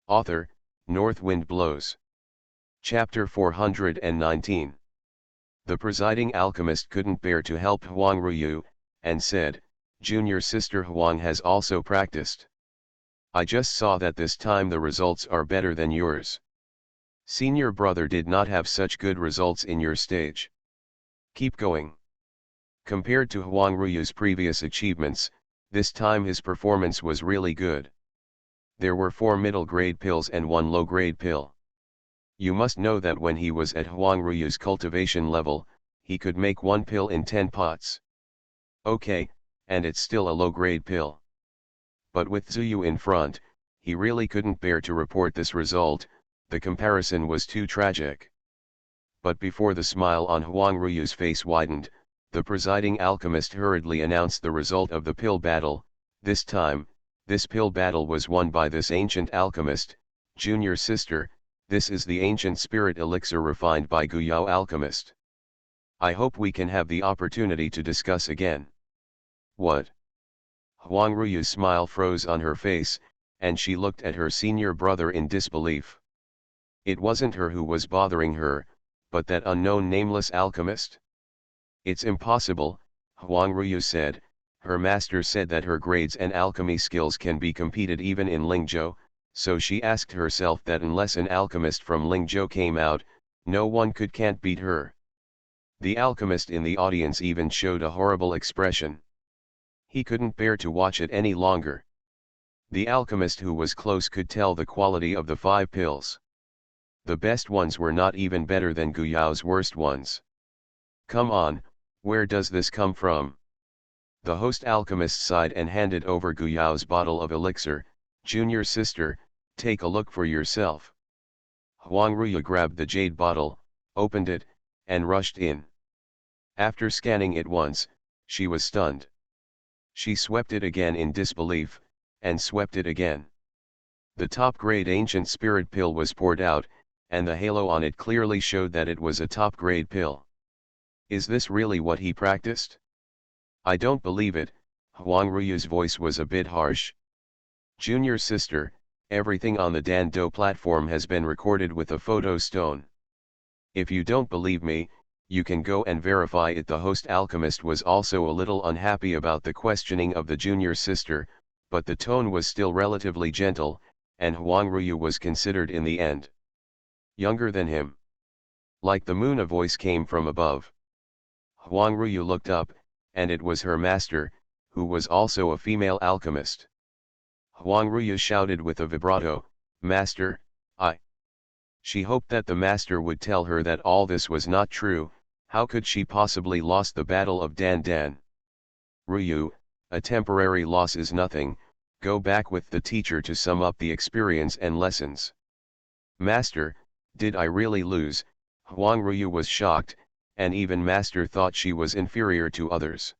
A: Author, North Wind Blows. Chapter 419. The presiding alchemist couldn't bear to help Huang Ruyu, and said, "Junior sister Huang has also practiced. I just saw that this time the results are better than yours. Senior brother did not have such good results in your stage. Keep going." Compared to Huang Ruyu's previous achievements, this time his performance was really good. There were 4 middle-grade pills and 1 low-grade pill. You must know that when he was at Huang Ruyu's cultivation level, he could make 1 pill in 10 pots. Okay, and it's still a low-grade pill. But with Zuyu in front, he really couldn't bear to report this result. The comparison was too tragic. But before the smile on Huang Ruyu's face widened, the presiding alchemist hurriedly announced the result of the pill battle. This time, this pill battle was won by this ancient alchemist. Junior sister, this is the ancient spirit elixir refined by Guyao alchemist. I hope we can have the opportunity to discuss again. What? Huang Ruyu's smile froze on her face, and she looked at her senior brother in disbelief. It wasn't her who was bothering her, but that unknown nameless alchemist. It's impossible, Huang Ruyu said. Her master said that her grades and alchemy skills can be competed even in Lingzhou, so she asked herself that unless an alchemist from Lingzhou came out, no one can't beat her. The alchemist in the audience even showed a horrible expression. He couldn't bear to watch it any longer. The alchemist who was close could tell the quality of the 5 pills. The best ones were not even better than Guyao's worst ones. Come on, where does this come from? The host alchemist sighed and handed over Guyao's bottle of elixir. "Junior sister, take a look for yourself." Huang Ruya grabbed the jade bottle, opened it, and rushed in. After scanning it once, she was stunned. She swept it again in disbelief, and swept it again. The top-grade ancient spirit pill was poured out, and the halo on it clearly showed that it was a top-grade pill. Is this really what he practiced? I don't believe it. Huang Ruyu's voice was a bit harsh. Junior sister, everything on the Dan Do platform has been recorded with a photo stone. If you don't believe me, you can go and verify it. The host alchemist was also a little unhappy about the questioning of the junior sister, but the tone was still relatively gentle, and Huang Ruyu was considered in the end younger than him. Like the moon, a voice came from above. Huang Ruyu looked up, and it was her master, who was also a female alchemist. Huang Ruyu shouted with a vibrato, "Master, I." She hoped that the master would tell her that all this was not true. How could she possibly lost the battle of Dan Dan? "Ruyu, a temporary loss is nothing, go back with the teacher to sum up the experience and lessons." "Master, did I really lose?" Huang Ruyu was shocked, and even master thought she was inferior to others.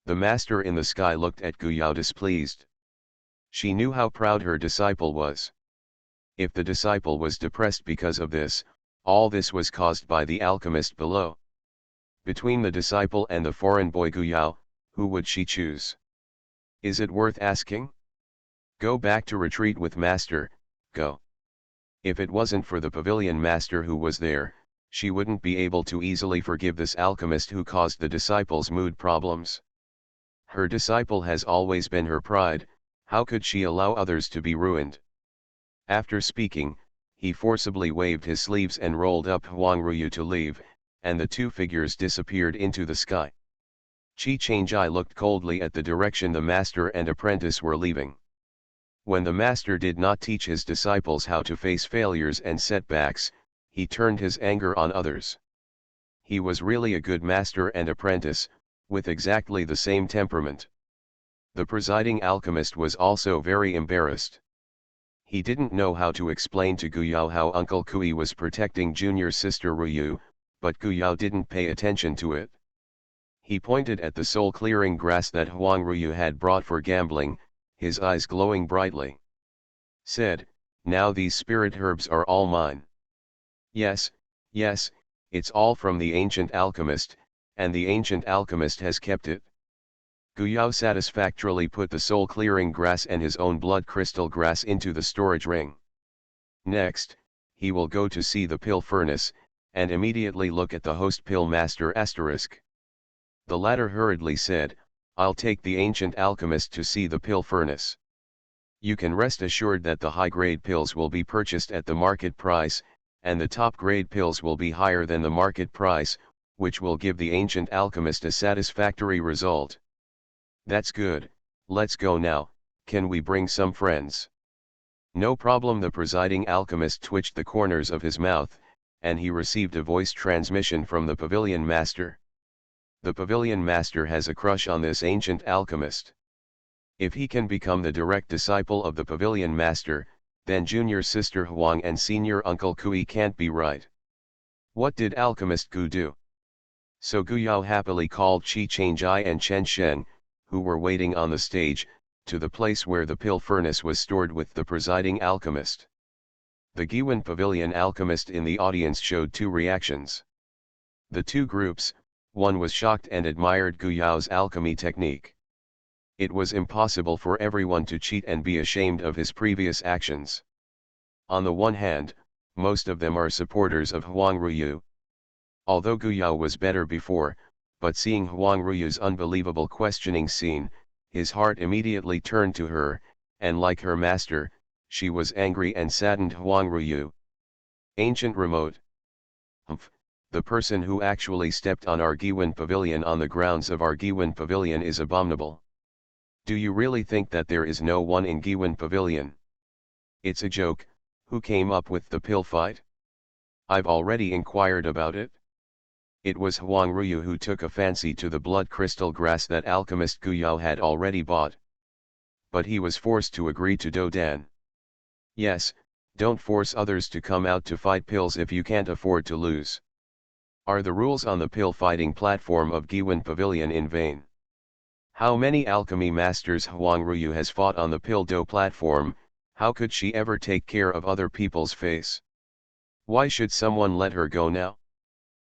A: The master in the sky looked at Guyao displeased. She knew how proud her disciple was. If the disciple was depressed because of this, all this was caused by the alchemist below. Between the disciple and the foreign boy Guyao, who would she choose? Is it worth asking? Go back to retreat with master, go. If it wasn't for the pavilion master who was there, she wouldn't be able to easily forgive this alchemist who caused the disciple's mood problems. Her disciple has always been her pride, how could she allow others to be ruined? After speaking, he forcibly waved his sleeves and rolled up Huang Ruyu to leave, and the two figures disappeared into the sky. Qi Changjai looked coldly at the direction the master and apprentice were leaving. When the master did not teach his disciples how to face failures and setbacks, he turned his anger on others. He was really a good master and apprentice, with exactly the same temperament. The presiding alchemist was also very embarrassed. He didn't know how to explain to Guyao how Uncle Kui was protecting junior sister Ruyu, but Guyao didn't pay attention to it. He pointed at the soul-clearing grass that Huang Ruyu had brought for gambling, his eyes glowing brightly. Said, "Now these spirit herbs are all mine." Yes, yes, it's all from the ancient alchemist, and the ancient alchemist has kept it. Guyao satisfactorily put the soul-clearing grass and his own blood crystal grass into the storage ring. Next, he will go to see the pill furnace, and immediately look at the host pill master asterisk. The latter hurriedly said, "I'll take the ancient alchemist to see the pill furnace. You can rest assured that the high-grade pills will be purchased at the market price, and the top-grade pills will be higher than the market price, which will give the ancient alchemist a satisfactory result." "That's good, let's go now, can we bring some friends?" "No problem." The presiding alchemist twitched the corners of his mouth, and he received a voice transmission from the pavilion master. The pavilion master has a crush on this ancient alchemist. If he can become the direct disciple of the pavilion master, then junior sister Huang and senior uncle Kui can't be right. What did alchemist Gu do? So Guyao happily called Qi Changjai and Chen Sheng, who were waiting on the stage, to the place where the pill furnace was stored with the presiding alchemist. The Giwan Pavilion alchemist in the audience showed two reactions. The two groups, one was shocked and admired Guyao's alchemy technique. It was impossible for everyone to cheat and be ashamed of his previous actions. On the one hand, most of them are supporters of Huang Ruyu. Although Guyao was better before, but seeing Huang Ruyu's unbelievable questioning scene, his heart immediately turned to her, and like her master, she was angry and saddened. Huang Ruyu. Ancient remote. Humph, the person who actually stepped on our Giwan Pavilion on the grounds of our Giwan Pavilion is abominable. Do you really think that there is no one in Giwan Pavilion? It's a joke. Who came up with the pill fight? I've already inquired about it. It was Huang Ruyu who took a fancy to the blood crystal grass that alchemist Guyao had already bought. But he was forced to agree to Do Dan. Yes, don't force others to come out to fight pills if you can't afford to lose. Are the rules on the pill fighting platform of Giwan Pavilion in vain? How many alchemy masters Huang Ruyu has fought on the pill do platform? How could she ever take care of other people's face? Why should someone let her go now?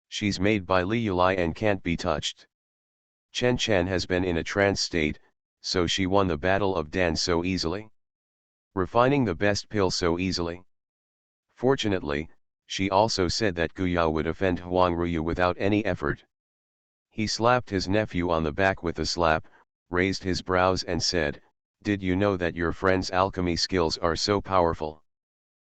A: She's made by Li Yulai and can't be touched. Chen Chen has been in a trance state, so she won the battle of Dan so easily. Refining the best pill so easily. Fortunately, she also said that Guyao would offend Huang Ruyu without any effort. He slapped his nephew on the back with a slap, raised his brows and said, "Did you know that your friend's alchemy skills are so powerful?"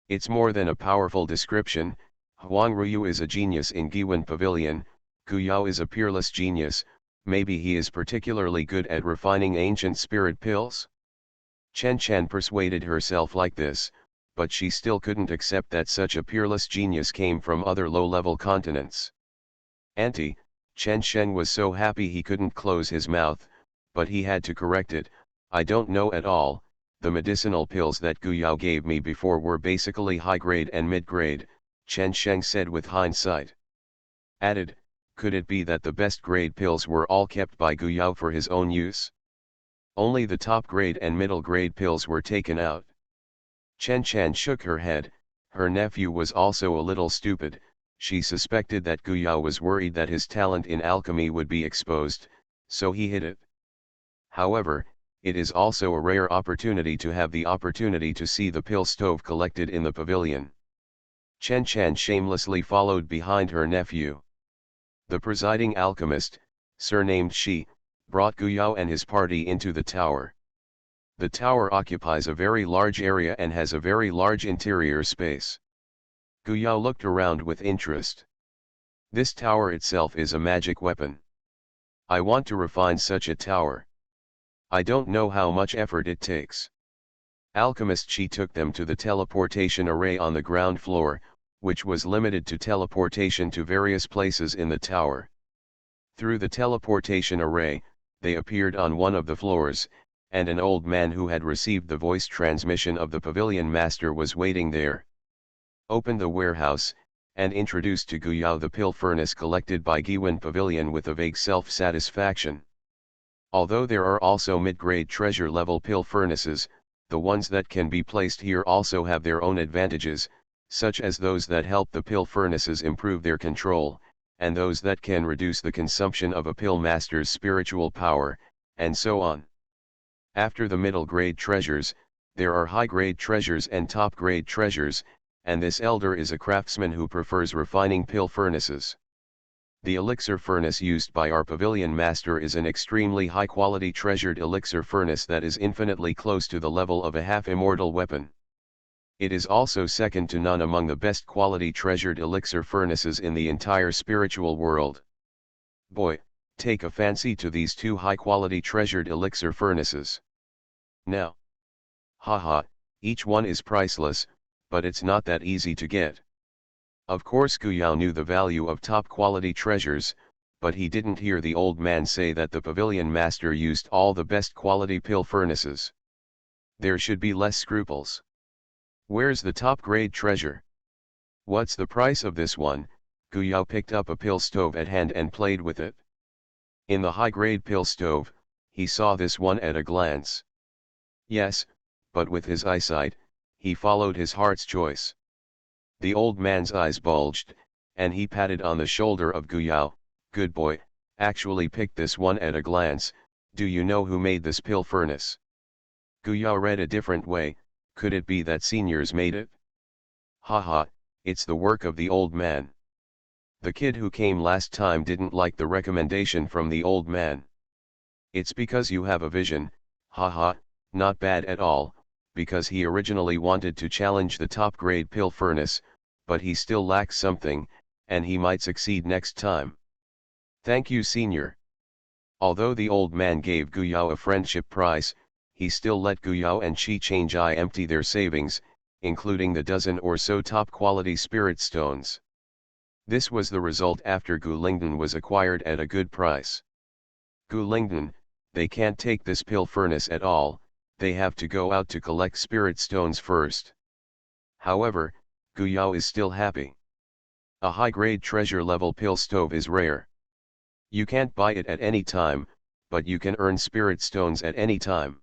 A: It's more than a powerful description. Huang Ruyu is a genius in Giwan Pavilion, Guyao is a peerless genius, maybe he is particularly good at refining ancient spirit pills? Chen Chen persuaded herself like this, but she still couldn't accept that such a peerless genius came from other low-level continents. Auntie, Chen Chen was so happy he couldn't close his mouth, but he had to correct it. I don't know at all, the medicinal pills that Guyao gave me before were basically high-grade and mid-grade, Chen Sheng said with hindsight. Added, could it be that the best grade pills were all kept by Guyao for his own use? Only the top grade and middle grade pills were taken out. Chen Chen shook her head, her nephew was also a little stupid, she suspected that Guyao was worried that his talent in alchemy would be exposed, so he hid it. However, it is also a rare opportunity to have the opportunity to see the pill stove collected in the pavilion. Chen Chen shamelessly followed behind her nephew. The presiding alchemist, surnamed Shi, brought Guyao and his party into the tower. The tower occupies a very large area and has a very large interior space. Guyao looked around with interest. This tower itself is a magic weapon. I want to refine such a tower. I don't know how much effort it takes. Alchemist Shi took them to the teleportation array on the ground floor, which was limited to teleportation to various places in the tower. Through the teleportation array, they appeared on one of the floors, and an old man who had received the voice transmission of the pavilion master was waiting there. Opened the warehouse, and introduced to Guyao the pill furnace collected by Giwan Pavilion with a vague self-satisfaction. Although there are also mid-grade treasure-level pill furnaces, the ones that can be placed here also have their own advantages, such as those that help the pill furnaces improve their control, and those that can reduce the consumption of a pill master's spiritual power, and so on. After the middle-grade treasures, there are high-grade treasures and top-grade treasures, and this elder is a craftsman who prefers refining pill furnaces. The elixir furnace used by our pavilion master is an extremely high-quality treasured elixir furnace that is infinitely close to the level of a half-immortal weapon. It is also second to none among the best quality treasured elixir furnaces in the entire spiritual world. Boy, take a fancy to these two high-quality treasured elixir furnaces. Now. Haha, each one is priceless, but it's not that easy to get. Of course Guyao knew the value of top-quality treasures, but he didn't hear the old man say that the pavilion master used all the best quality pill furnaces. There should be less scruples. Where's the top-grade treasure? What's the price of this one? Guyao picked up a pill stove at hand and played with it. In the high-grade pill stove, he saw this one at a glance. Yes, but with his eyesight, he followed his heart's choice. The old man's eyes bulged, and he patted on the shoulder of Guyao. Good boy, actually picked this one at a glance. Do you know who made this pill furnace? Guyao read a different way. Could it be that seniors made it? Haha, it's the work of the old man. The kid who came last time didn't like the recommendation from the old man. It's because you have a vision, haha, not bad at all, because he originally wanted to challenge the top-grade pill furnace, but he still lacks something, and he might succeed next time. Thank you, senior. Although the old man gave Guyao a friendship price, he still let Guyao and Chi Change-I empty their savings, including the dozen or so top-quality spirit stones. This was the result after Gulingdan was acquired at a good price. Gulingdan, they can't take this pill furnace at all, they have to go out to collect spirit stones first. However, Guyao is still happy. A high-grade treasure-level pill stove is rare. You can't buy it at any time, but you can earn spirit stones at any time.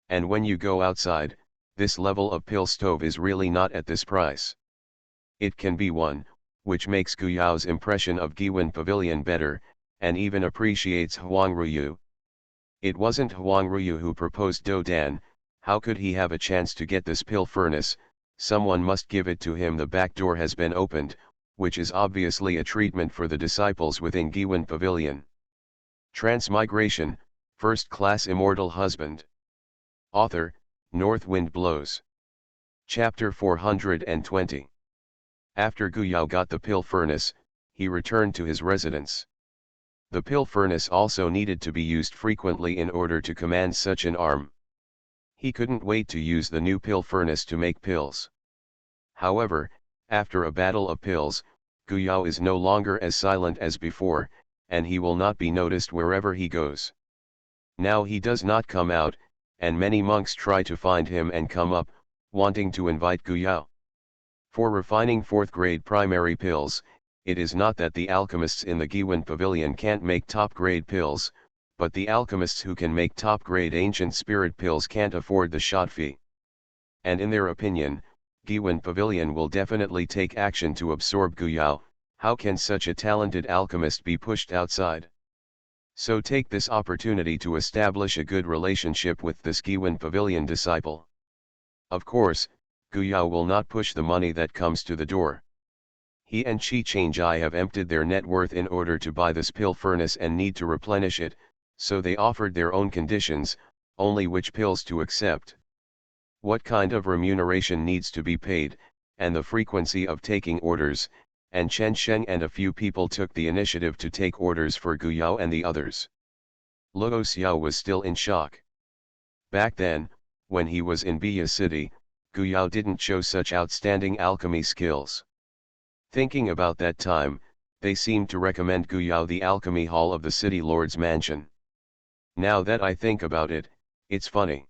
A: And when you go outside, this level of pill stove is really not at this price. It can be won, which makes Guyao's impression of Giwan Pavilion better, and even appreciates Huang Ruyu. It wasn't Huang Ruyu who proposed Do Dan, how could he have a chance to get this pill furnace? Someone must give it to him. The back door has been opened, which is obviously a treatment for the disciples within Giwan Pavilion. Transmigration, First Class Immortal Husband. Author, North Wind Blows. Chapter 420. After Guyao got the pill furnace, he returned to his residence. The pill furnace also needed to be used frequently in order to command such an arm. He couldn't wait to use the new pill furnace to make pills. However, after a battle of pills, Guyao is no longer as silent as before, and he will not be noticed wherever he goes. Now he does not come out, and many monks try to find him and come up, wanting to invite Guyao. For refining 4th grade primary pills, it is not that the alchemists in the Giwan Pavilion can't make top grade pills, but the alchemists who can make top grade ancient spirit pills can't afford the shot fee. And in their opinion, Giwan Pavilion will definitely take action to absorb Guyao. How can such a talented alchemist be pushed outside? So take this opportunity to establish a good relationship with this Giwan Pavilion disciple. Of course, Guyao will not push the money that comes to the door. He and Chi Changjai have emptied their net worth in order to buy this pill furnace and need to replenish it, so they offered their own conditions, only which pills to accept, what kind of remuneration needs to be paid, and the frequency of taking orders, and Chen Sheng and a few people took the initiative to take orders for Guyao and the others. Luo Xiao was still in shock. Back then, when he was in Biya City, Guyao didn't show such outstanding alchemy skills. Thinking about that time, they seemed to recommend Guyao the alchemy hall of the city lord's mansion. Now that I think about it, it's funny.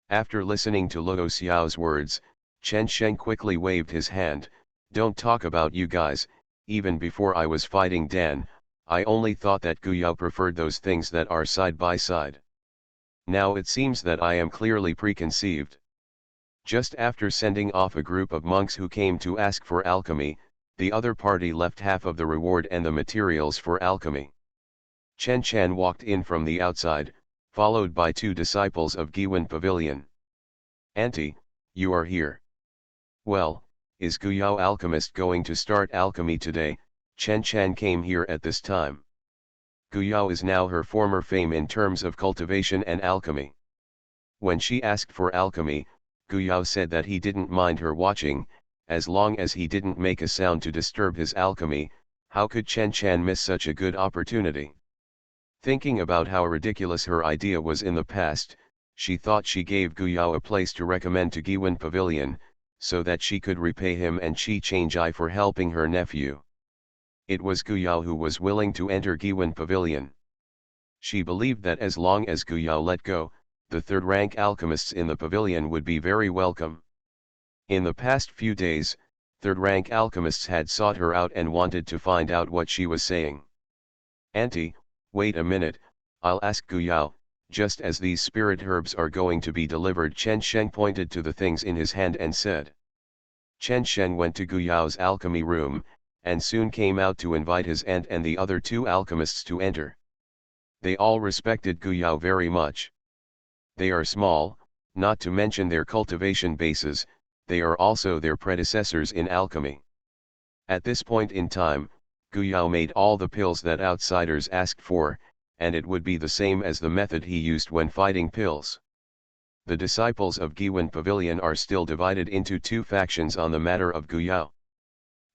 A: After listening to Luo Xiao's words, Chen Sheng quickly waved his hand. Don't talk about you guys, even before I was fighting Dan, I only thought that Guyao preferred those things that are side by side. Now it seems that I am clearly preconceived. Just after sending off a group of monks who came to ask for alchemy, the other party left half of the reward and the materials for alchemy. Chen Chan walked in from the outside, followed by 2 disciples of Giwan Pavilion. Auntie, you are here. Well, is Guyao alchemist going to start alchemy today? Chen Chan came here at this time. Guyao is now her former fame in terms of cultivation and alchemy. When she asked for alchemy, Guyao said that he didn't mind her watching, as long as he didn't make a sound to disturb his alchemy. How could Chen Chan miss such a good opportunity? Thinking about how ridiculous her idea was in the past, she thought she gave Guyao a place to recommend to Giwan Pavilion, so that she could repay him and Chi Changjai for helping her nephew. It was Guyao who was willing to enter Giwan Pavilion. She believed that as long as Guyao let go, the third-rank alchemists in the pavilion would be very welcome. In the past few days, third-rank alchemists had sought her out and wanted to find out what she was saying. Auntie, wait a minute, I'll ask Guyao. Just as these spirit herbs are going to be delivered, Chen Sheng pointed to the things in his hand and said. Chen Sheng went to Guyao's alchemy room, and soon came out to invite his aunt and the other 2 alchemists to enter. They all respected Guyao very much. They are small, not to mention their cultivation bases, they are also their predecessors in alchemy. At this point in time, Guyao made all the pills that outsiders asked for, and it would be the same as the method he used when fighting pills. The disciples of Giwan Pavilion are still divided into 2 factions on the matter of Guyao.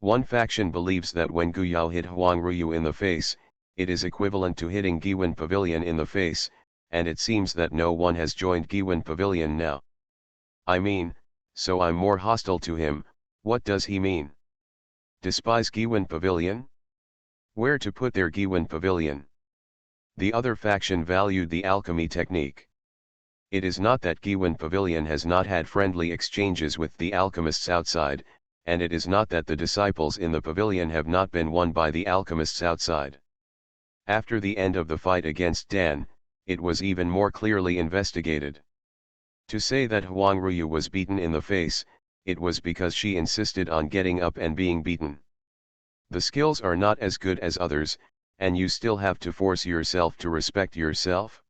A: One faction believes that when Guyao hit Huang Ruyu in the face, it is equivalent to hitting Giwan Pavilion in the face, and it seems that no one has joined Giwan Pavilion now. I mean, so I'm more hostile to him. What does he mean? Despise Giwen Pavilion? Where to put their Giwen Pavilion? The other faction valued the alchemy technique. It is not that Giwen Pavilion has not had friendly exchanges with the alchemists outside, and it is not that the disciples in the pavilion have not been won by the alchemists outside. After the end of the fight against Dan, it was even more clearly investigated. To say that Huang Ruyu was beaten in the face, it was because she insisted on getting up and being beaten. The skills are not as good as others, and you still have to force yourself to respect yourself.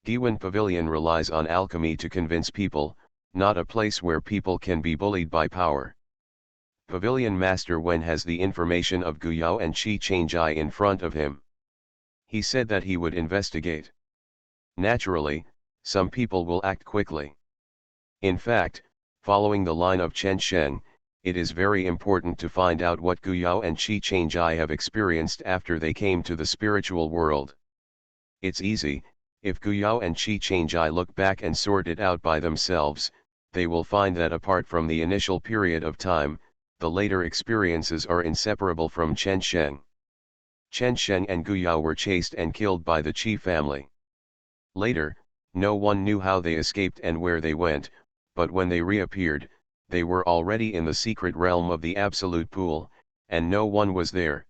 A: Giwen Pavilion relies on alchemy to convince people, not a place where people can be bullied by power. Pavilion Master Wen has the information of Guyao and Qi Changjai in front of him. He said that he would investigate. Naturally, some people will act quickly. In fact, following the line of Chen Sheng, it is very important to find out what Guyao and Qi Changjai have experienced after they came to the spiritual world. It's easy, if Guyao and Qi Changjai look back and sort it out by themselves, they will find that apart from the initial period of time, the later experiences are inseparable from Chen Sheng. Chen Sheng and Guyao were chased and killed by the Qi family. Later, no one knew how they escaped and where they went, but when they reappeared, they were already in the secret realm of the Absolute Pool, and no one was there.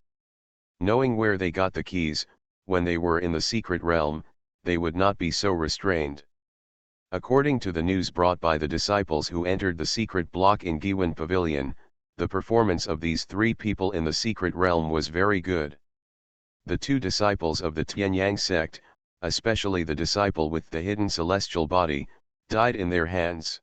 A: Knowing where they got the keys, when they were in the secret realm, they would not be so restrained. According to the news brought by the disciples who entered the secret block in Giwen Pavilion, the performance of these three people in the secret realm was very good. The two disciples of the Tianyang sect, especially the disciple with the hidden celestial body, died in their hands.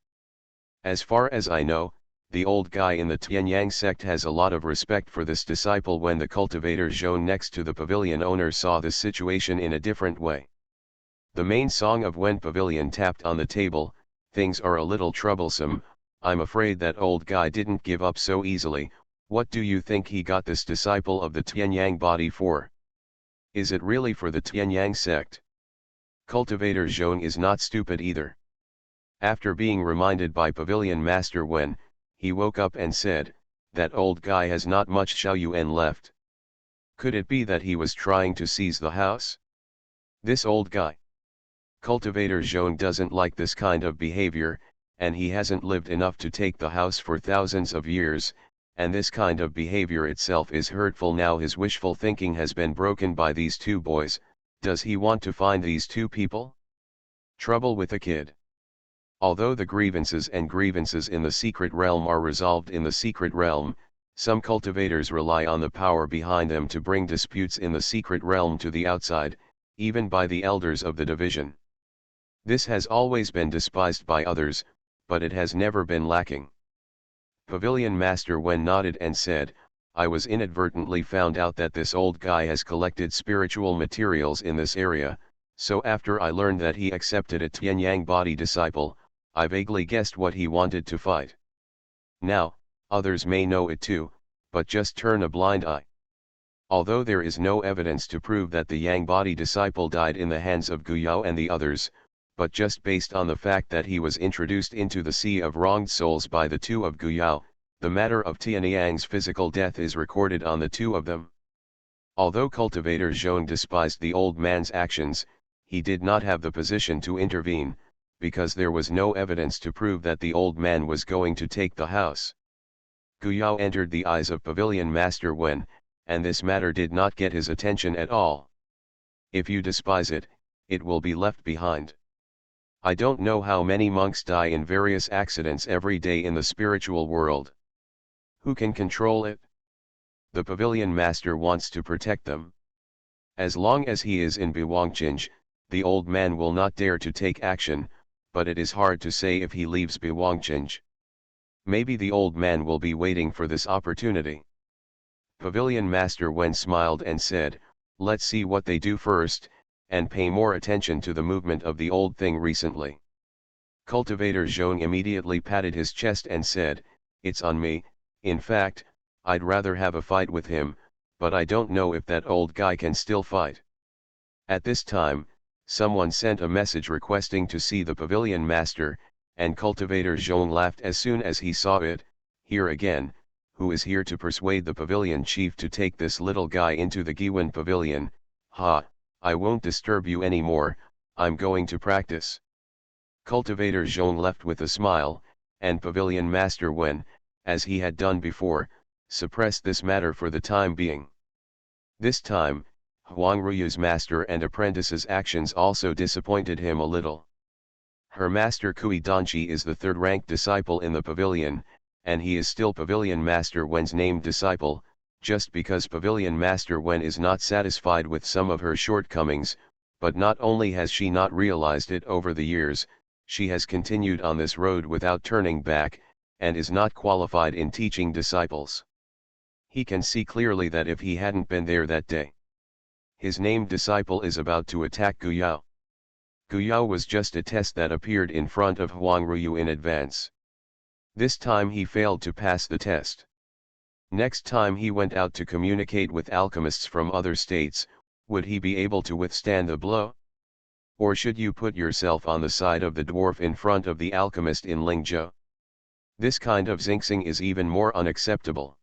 A: As far as I know, the old guy in the Tianyang sect has a lot of respect for this disciple. When the cultivator Zhou next to the pavilion owner saw this situation in a different way. The main song of Wen Pavilion tapped on the table. Things are a little troublesome, I'm afraid that old guy didn't give up so easily. What do you think he got this disciple of the Tianyang body for? Is it really for the Tianyang sect? Cultivator Zhou is not stupid either. After being reminded by Pavilion Master Wen, he woke up and said, that old guy has not much Xiaoyuan left. Could it be that he was trying to seize the house? This old guy. Cultivator Zhou doesn't like this kind of behavior, and he hasn't lived enough to take the house for thousands of years, and this kind of behavior itself is hurtful. Now his wishful thinking has been broken by these two boys. Does he want to find these two people? Trouble with a kid. Although the grievances in the secret realm are resolved in the secret realm, some cultivators rely on the power behind them to bring disputes in the secret realm to the outside, even by the elders of the division. This has always been despised by others, but it has never been lacking. Pavilion Master Wen nodded and said, I was inadvertently found out that this old guy has collected spiritual materials in this area, so after I learned that he accepted a Tianyang body disciple, I vaguely guessed what he wanted to fight. Now, others may know it too, but just turn a blind eye. Although there is no evidence to prove that the Yang body disciple died in the hands of Guyao and the others, but just based on the fact that he was introduced into the sea of wronged souls by the two of Guyao, the matter of Tianyang's physical death is recorded on the two of them. Although cultivator Zhou despised the old man's actions, he did not have the position to intervene, because there was no evidence to prove that the old man was going to take the house. Guyao entered the eyes of Pavilion Master Wen, and this matter did not get his attention at all. If you despise it, it will be left behind. I don't know how many monks die in various accidents every day in the spiritual world. Who can control it? The Pavilion Master wants to protect them. As long as he is in Biwangqinj, the old man will not dare to take action, but it is hard to say if he leaves Biwangqinj. Maybe the old man will be waiting for this opportunity. Pavilion Master Wen smiled and said, let's see what they do first, and pay more attention to the movement of the old thing recently. Cultivator Zhou immediately patted his chest and said, it's on me. In fact, I'd rather have a fight with him, but I don't know if that old guy can still fight. At this time, someone sent a message requesting to see the Pavilion Master, and Cultivator Zhou laughed as soon as he saw it. Here again, who is here to persuade the pavilion chief to take this little guy into the Giwan pavilion. Ha, I won't disturb you anymore, I'm going to practice. Cultivator Zhong left with a smile, and Pavilion Master Wen, as he had done before, suppressed this matter for the time being. This time, Huang Ruyu's master and apprentice's actions also disappointed him a little. Her master Kui Danji is the third-ranked disciple in the pavilion, and he is still Pavilion Master Wen's named disciple, just because Pavilion Master Wen is not satisfied with some of her shortcomings, but not only has she not realized it over the years, she has continued on this road without turning back, and is not qualified in teaching disciples. He can see clearly that if he hadn't been there that day, his named disciple is about to attack Guyao. Guyao was just a test that appeared in front of Huang Ruyu in advance. This time he failed to pass the test. Next time he went out to communicate with alchemists from other states, would he be able to withstand the blow? Or should you put yourself on the side of the dwarf in front of the alchemist in Lingzhou? This kind of xingxing is even more unacceptable.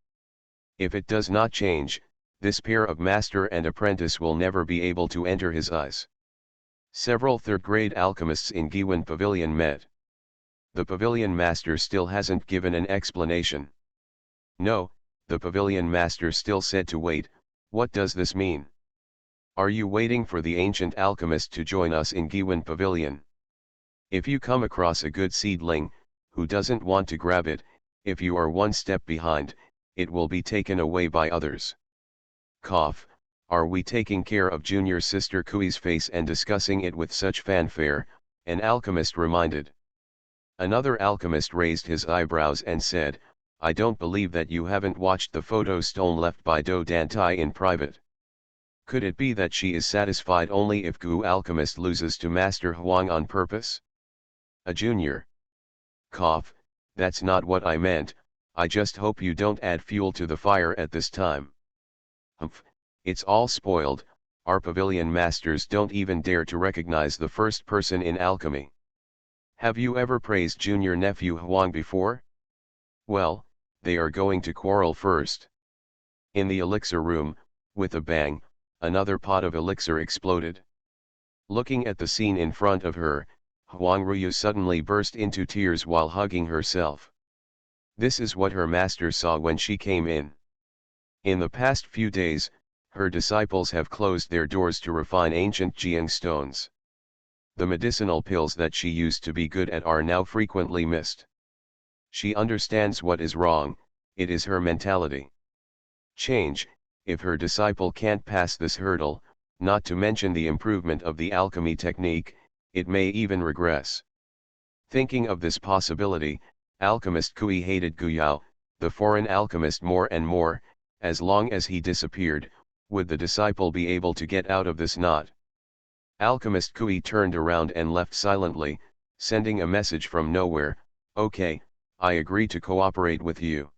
A: If it does not change, this pair of master and apprentice will never be able to enter his eyes. Several third-grade alchemists in Giwan Pavilion met. The pavilion master still hasn't given an explanation. No, the pavilion master still said to wait. What does this mean? Are you waiting for the ancient alchemist to join us in Giwan Pavilion? If you come across a good seedling, who doesn't want to grab it, if you are one step behind, it will be taken away by others. Cough, are we taking care of junior sister Kui's face and discussing it with such fanfare? An alchemist reminded. Another alchemist raised his eyebrows and said, I don't believe that you haven't watched the photo stone left by Do Dantai in private. Could it be that she is satisfied only if Gu alchemist loses to Master Huang on purpose? A junior. Cough, that's not what I meant, I just hope you don't add fuel to the fire at this time. Humph, it's all spoiled, our pavilion masters don't even dare to recognize the first person in alchemy. Have you ever praised junior nephew Huang before? Well, they are going to quarrel first. In the elixir room, with a bang, another pot of elixir exploded. Looking at the scene in front of her, Huang Ruyu suddenly burst into tears while hugging herself. This is what her master saw when she came in. In the past few days, her disciples have closed their doors to refine ancient Jiang stones. The medicinal pills that she used to be good at are now frequently missed. She understands what is wrong, it is her mentality. Change, if her disciple can't pass this hurdle, not to mention the improvement of the alchemy technique, it may even regress. Thinking of this possibility, alchemist Kui hated Guyao, the foreign alchemist, more and more. As long as he disappeared, would the disciple be able to get out of this knot? Alchemist Kui turned around and left silently, sending a message from nowhere, okay, I agree to cooperate with you.